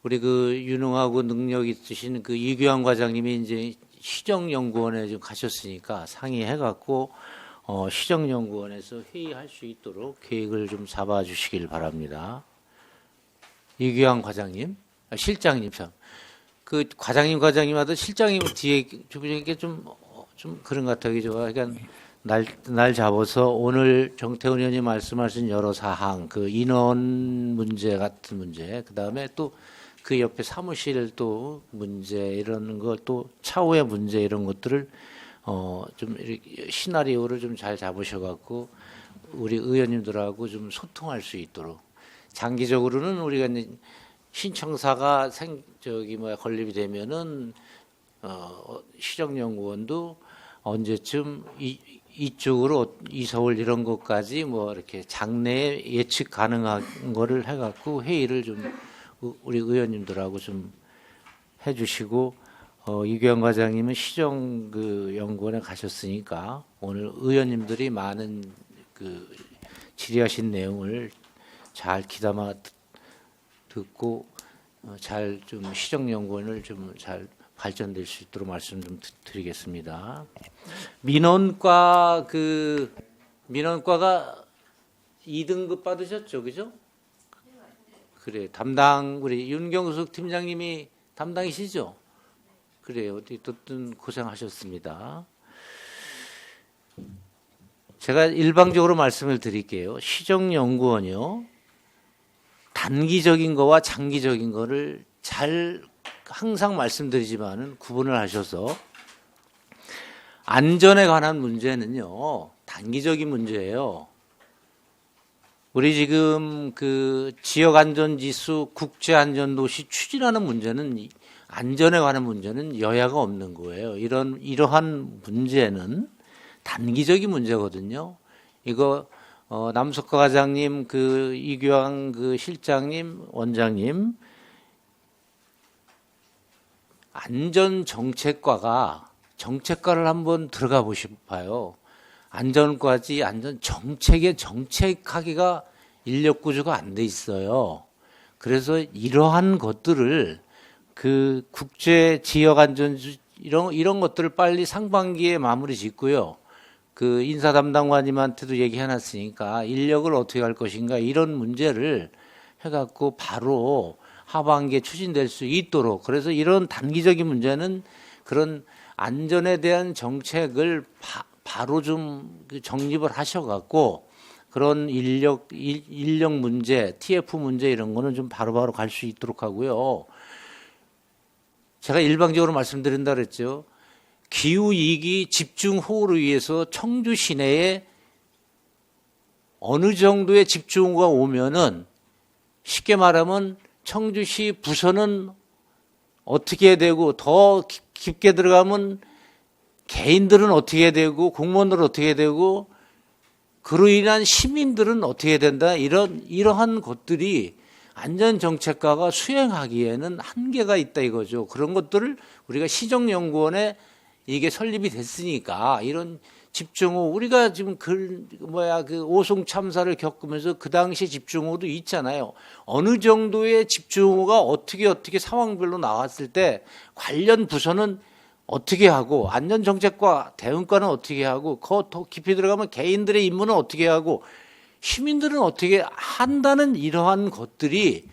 우리 유능하고 능력 있으신 이규환 과장님이 이제 시정연구원에 좀 가셨으니까 상의해갖고 시정연구원에서 회의할 수 있도록 계획을 좀 잡아주시길 바랍니다. 이규환 과장님. 실장님 참. 과장님마다 실장님 뒤에 주부장님께 좀 그런 것 같아요. 그러니까 날 잡아서 오늘 정태훈 의원이 말씀하신 여러 사항, 인원 문제 같은 문제, 그 다음에 또 그 옆에 사무실 또 문제 이런 거 또 차후의 문제 이런 것들을 좀 이렇게 시나리오를 좀 잘 잡으셔갖고 우리 의원님들하고 좀 소통할 수 있도록 장기적으로는 우리가 이제 신청사가 건립이 되면은 시정연구원도 언제쯤 이쪽으로 이서울 이런 것까지 뭐 이렇게 장래에 예측 가능한 거를 해갖고 회의를 좀 우리 의원님들하고 좀 해주시고 이규영 과장님은 시정 그 연구원에 가셨으니까 오늘 의원님들이 많은 그 질의하신 내용을 잘 귀담아 듣고 잘 좀 시정 연구원을 좀 잘 발전될 수 있도록 말씀 좀 드리겠습니다. 민원과가 2등급 받으셨죠, 그죠? 그래, 담당 우리 윤경숙 팀장님이 담당이시죠? 그래요. 어쨌든 고생하셨습니다. 제가 일방적으로 말씀을 드릴게요. 시정연구원이요. 단기적인 거와 장기적인 거를 잘 항상 말씀드리지만은 구분을 하셔서 안전에 관한 문제는요. 단기적인 문제예요. 우리 지금 그 지역안전지수 국제안전도시 추진하는 문제는 안전에 관한 문제는 여야가 없는 거예요. 이러한 문제는 단기적인 문제거든요. 이거 남석과 과장님, 그 이규왕 그 실장님, 원장님, 안전정책과가 정책과를 한번 들어가 보셔봐요. 안전과지 안전정책에 정책하기가 인력 구조가 안 돼 있어요. 그래서 이러한 것들을 그 국제 지역 안전 이런 것들을 빨리 상반기에 마무리 짓고요. 그 인사 담당관님한테도 얘기해놨으니까 인력을 어떻게 할 것인가 이런 문제를 해갖고 바로 하반기에 추진될 수 있도록 그래서 이런 단기적인 문제는 그런 안전에 대한 정책을 바로 좀 정립을 하셔갖고 그런 인력 문제, TF 문제 이런 거는 좀 바로바로 갈 수 있도록 하고요. 제가 일방적으로 말씀드린다 그랬죠. 기후위기 집중호우를 위해서 청주 시내에 어느 정도의 집중호우가 오면은 쉽게 말하면 청주시 부서는 어떻게 해야 되고 더 깊게 들어가면 개인들은 어떻게 해야 되고 공무원들은 어떻게 해야 되고 그로 인한 시민들은 어떻게 해야 된다 이러한 것들이 안전정책과가 수행하기에는 한계가 있다 이거죠. 그런 것들을 우리가 시정연구원에 이게 설립이 됐으니까 이런 집중호우 우리가 지금 그 오송 참사를 겪으면서 그 당시 집중호우도 있잖아요. 어느 정도의 집중호우가 어떻게 상황별로 나왔을 때 관련 부서는 어떻게 하고 안전정책과 대응과는 어떻게 하고 더 깊이 들어가면 개인들의 임무는 어떻게 하고 시민들은 어떻게 한다는 이러한 것들이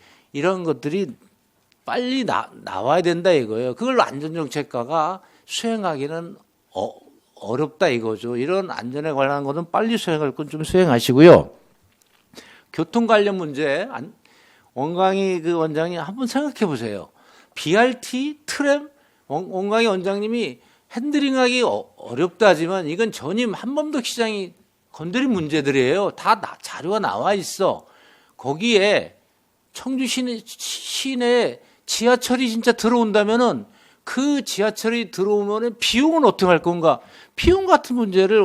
빨리 나와야 된다 이거예요. 그걸 안전정책과가 수행하기는 어렵다 이거죠. 이런 안전에 관한 것은 빨리 수행할 건 좀 수행하시고요. 교통 관련 문제 원광희 그 원장님 한번 생각해 보세요. BRT, 트램 원광희 원장님이 핸들링하기 어렵다 하지만 이건 전임 한범덕 시장이 건드린 문제들이에요. 다 자료가 나와 있어. 거기에 청주 시내에 지하철이 진짜 들어온다면은 그 지하철이 들어오면은 비용은 어떻게 할 건가? 비용 같은 문제를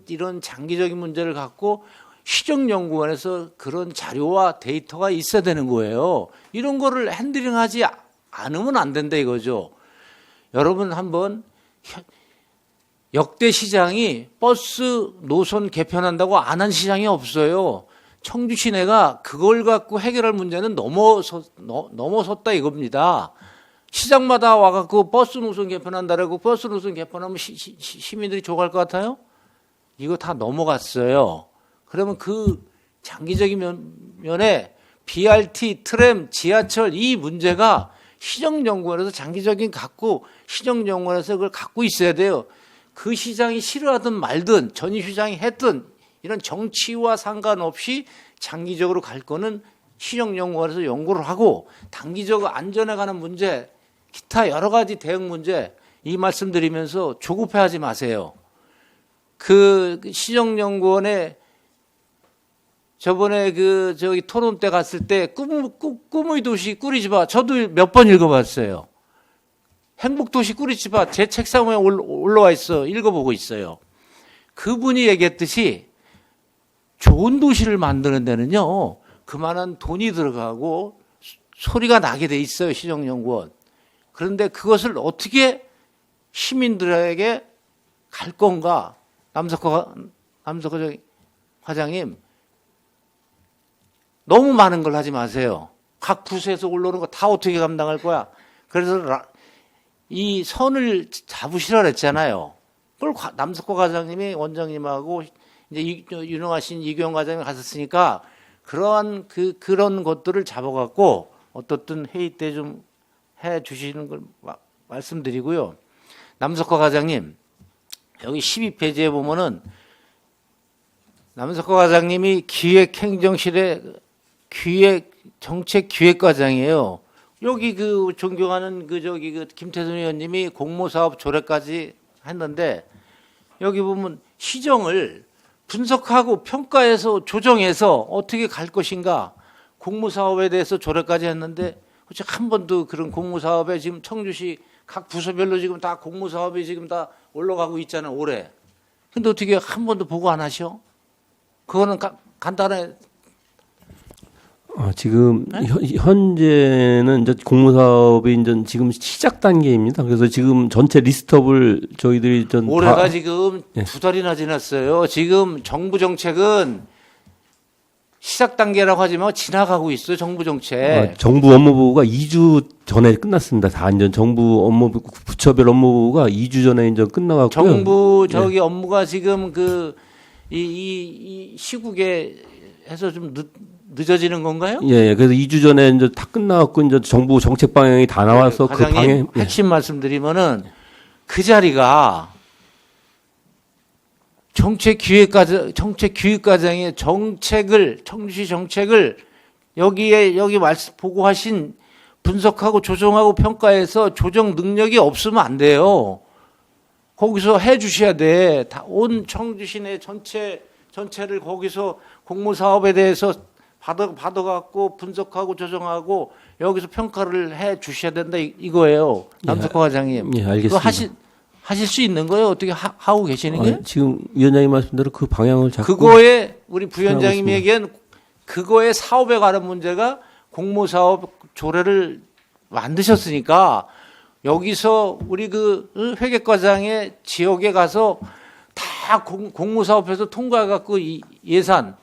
이런 장기적인 문제를 갖고 시정연구원에서 그런 자료와 데이터가 있어야 되는 거예요. 이런 거를 핸들링하지 않으면 안 된다 이거죠. 여러분 한번 역대 시장이 버스 노선 개편한다고 안 한 시장이 없어요. 청주 시내가 그걸 갖고 해결할 문제는 넘어섰다 이겁니다. 시장마다 와갖고 버스 노선 개편한다라고 버스 노선 개편하면 시민들이 좋아할 것 같아요? 이거 다 넘어갔어요. 그러면 그 장기적인 면에 BRT, 트램, 지하철 이 문제가 시정연구원에서 장기적인 시정연구원에서 그걸 갖고 있어야 돼요. 그 시장이 싫어하든 말든 전임 시장이 했든 이런 정치와 상관없이 장기적으로 갈 거는 시정연구원에서 연구를 하고 단기적으로 안전에 관한 문제 기타 여러 가지 대응 문제 이 말씀드리면서 조급해하지 마세요. 그 시정연구원에 저번에 저기 토론 때 갔을 때 꿈의 도시 꾸리지 마. 저도 몇 번 읽어봤어요. 행복도시 꾸리지 마. 제 책상 위에 올라와 있어. 읽어보고 있어요. 그분이 얘기했듯이 좋은 도시를 만드는 데는요. 그만한 돈이 들어가고 소리가 나게 돼 있어요. 시정연구원. 그런데 그것을 어떻게 시민들에게 갈 건가? 남석호 과장님, 너무 많은 걸 하지 마세요. 각 부서에서 올라오는 거 다 어떻게 감당할 거야? 그래서 이 선을 잡으시라 그랬잖아요. 그걸 남석호 과장님이 원장님하고 이제 유능하신 이규영 과장님이 갔었으니까 그런 것들을 잡아갖고 어떻든 회의 때 좀 해 주시는 걸 말씀드리고요. 남석호 과장님, 여기 12페이지에 보면은 남석호 과장님이 기획행정실의 정책기획과장이에요. 여기 그 존경하는 그 김태선 의원님이 공모사업 조례까지 했는데 여기 보면 시정을 분석하고 평가해서 조정해서 어떻게 갈 것인가, 공모사업에 대해서 조례까지 했는데 한 번도 그런 공모사업에 지금 청주시 각 부서별로 지금 다 공모사업이 지금 다 올라가고 있잖아요, 올해. 근데 어떻게 한 번도 보고 안 하셔? 그거는 간단해. 지금 현재는 이제 공모사업이 이제 지금 시작 단계입니다. 그래서 지금 전체 리스트업을 저희들이 올해가 지금 2달이나 지났어요. 지금 정부 정책은 시작 단계라고 하지만 지나가고 있어요. 정부 정책. 정부 업무부가 2주 전에 끝났습니다. 다 이제 정부 업무부 부처별 업무부가 2주 전에 이제 끝나갔고요. 정부 업무가 지금 이 시국에 해서 좀 늦어지는 건가요? 예, 그래서 2주 전에 이제 다 끝나갖고 이제 정부 정책 방향이 다 나와서 그 방향 핵심 말씀드리면은 그 자리가 정책기획과장의 청주시 정책을 여기 보고하신 분석하고 조정하고 평가해서 조정 능력이 없으면 안 돼요. 거기서 해 주셔야 돼. 온 청주시 내 전체를 거기서 공모사업에 대해서 받아갖고 분석하고 조정하고 여기서 평가를 해 주셔야 된다 이거예요. 남석호 과장님. 예, 알겠습니다. 하실 수 있는 거예요? 어떻게 하고 계시는 거예요? 지금 위원장님 말씀대로 그 방향을 잡고 그거에 우리 부위원장님이 얘기한 그거에 사업에 관한 문제가 공모사업 조례를 만드셨으니까 여기서 우리 그 회계과장의 지역에 가서 다 공모사업에서 통과해갖고 예산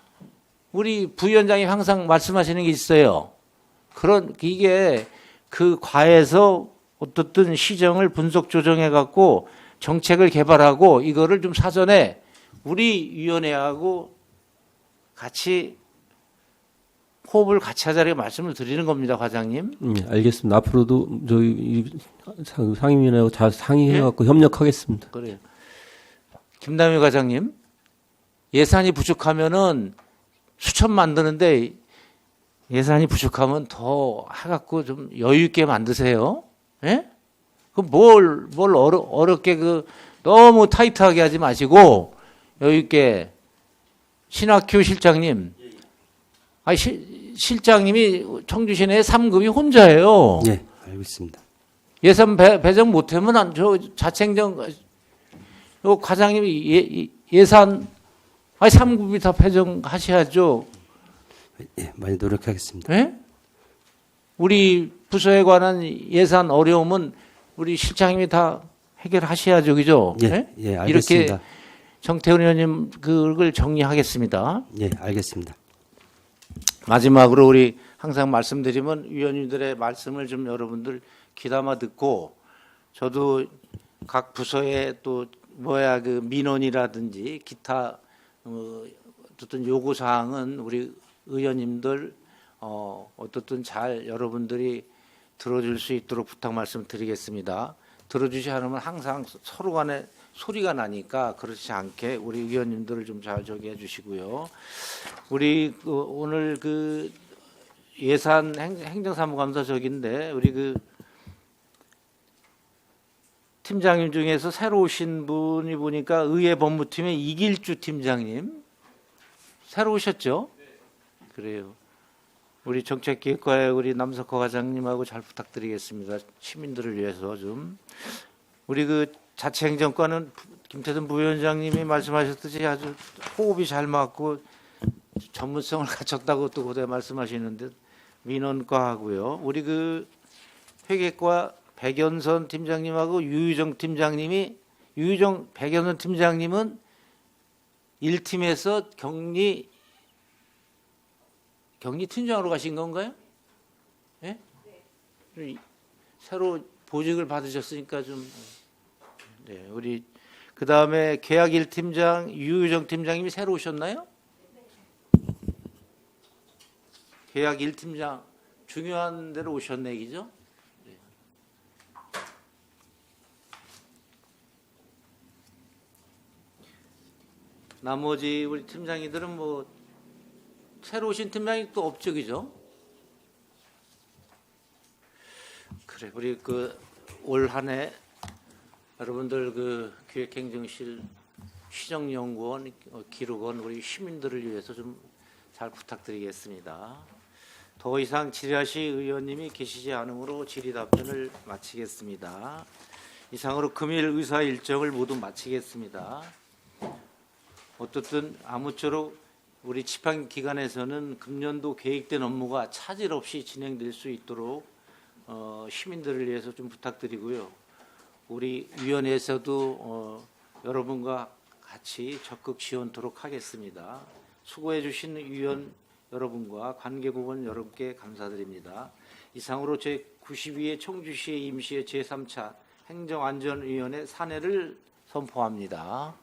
우리 부위원장이 항상 말씀하시는 게 있어요. 이게 그 과에서 어떻든 시정을 분석 조정해갖고 정책을 개발하고 이거를 좀 사전에 우리 위원회하고 같이 호흡을 같이 하자고 말씀을 드리는 겁니다, 과장님. 알겠습니다. 앞으로도 저희 상임위원회하고 잘 상의해갖고 협력하겠습니다. 그래요. 김남희 과장님, 예산이 부족하면은 수천 만드는데 예산이 부족하면 더 해갖고 좀 여유 있게 만드세요. 예? 뭘 어렵게 너무 타이트하게 하지 마시고 여유 있게. 신학규 실장님, 실장님이 청주시 내 3급이 혼자예요. 네, 알고 있습니다. 예산 배정 못하면 자체행정 과장님이 예산 3급이 다 배정하셔야죠. 예, 많이 노력하겠습니다. 예? 우리 부서에 관한 예산 어려움은 우리 실장님이 다 해결하셔야죠, 그죠? 예, 예, 알겠습니다. 이렇게 정태훈 의원님 그걸 정리하겠습니다. 예, 알겠습니다. 마지막으로 우리 항상 말씀드리면 위원님들의 말씀을 좀 여러분들 귀담아 듣고 저도 각 부서에 또 그 민원이라든지 기타 어떤 요구 사항은 우리 의원님들 어떻든 잘 여러분들이 들어줄 수 있도록 부탁 말씀드리겠습니다. 들어주지 않으면 항상 서로 간에 소리가 나니까 그렇지 않게 우리 의원님들을 좀 잘 저기 해주시고요. 우리 오늘 그 예산 행정사무감사적인데 우리 팀장님 중에서 새로 오신 분이 보니까 의회 법무팀의 이길주 팀장님 새로 오셨죠? 그래요. 우리 정책기획과의 우리 남석호 과장님하고 잘 부탁드리겠습니다. 시민들을 위해서 좀 우리 자치행정과는 김태선 부위원장님이 말씀하셨듯이 아주 호흡이 잘 맞고 전문성을 갖췄다고 또 그때 말씀하시는데 민원과 하고요. 우리 회계과 백연선 팀장님하고 유유정 팀장님은 1팀에서 격리 팀장으로 가신 건가요? 예? 새로 보직을 받으셨으니까 좀 네, 우리 그다음에 계약 1팀장 유유정 팀장님이 새로 오셨나요? 계약 1팀장 중요한 데로 오셨네, 그죠? 네. 나머지 우리 팀장님들은 뭐 새로 오신 팀장이 또 없죠, 그죠? 그래, 우리 올 한 해 여러분들 기획행정실 시정연구원 기록원 우리 시민들을 위해서 좀 잘 부탁드리겠습니다. 더 이상 질의하실 의원님이 계시지 않으므로 질의 답변을 마치겠습니다. 이상으로 금일 의사 일정을 모두 마치겠습니다. 어떻든 아무쪼록 우리 집행 기관에서는 금년도 계획된 업무가 차질 없이 진행될 수 있도록 시민들을 위해서 좀 부탁드리고요. 우리 위원회에서도 여러분과 같이 적극 지원토록 하겠습니다. 수고해 주신 위원 여러분과 관계국원 여러분께 감사드립니다. 이상으로 제92회 청주시의 임시의 제3차 행정안전위원회 산회를 선포합니다.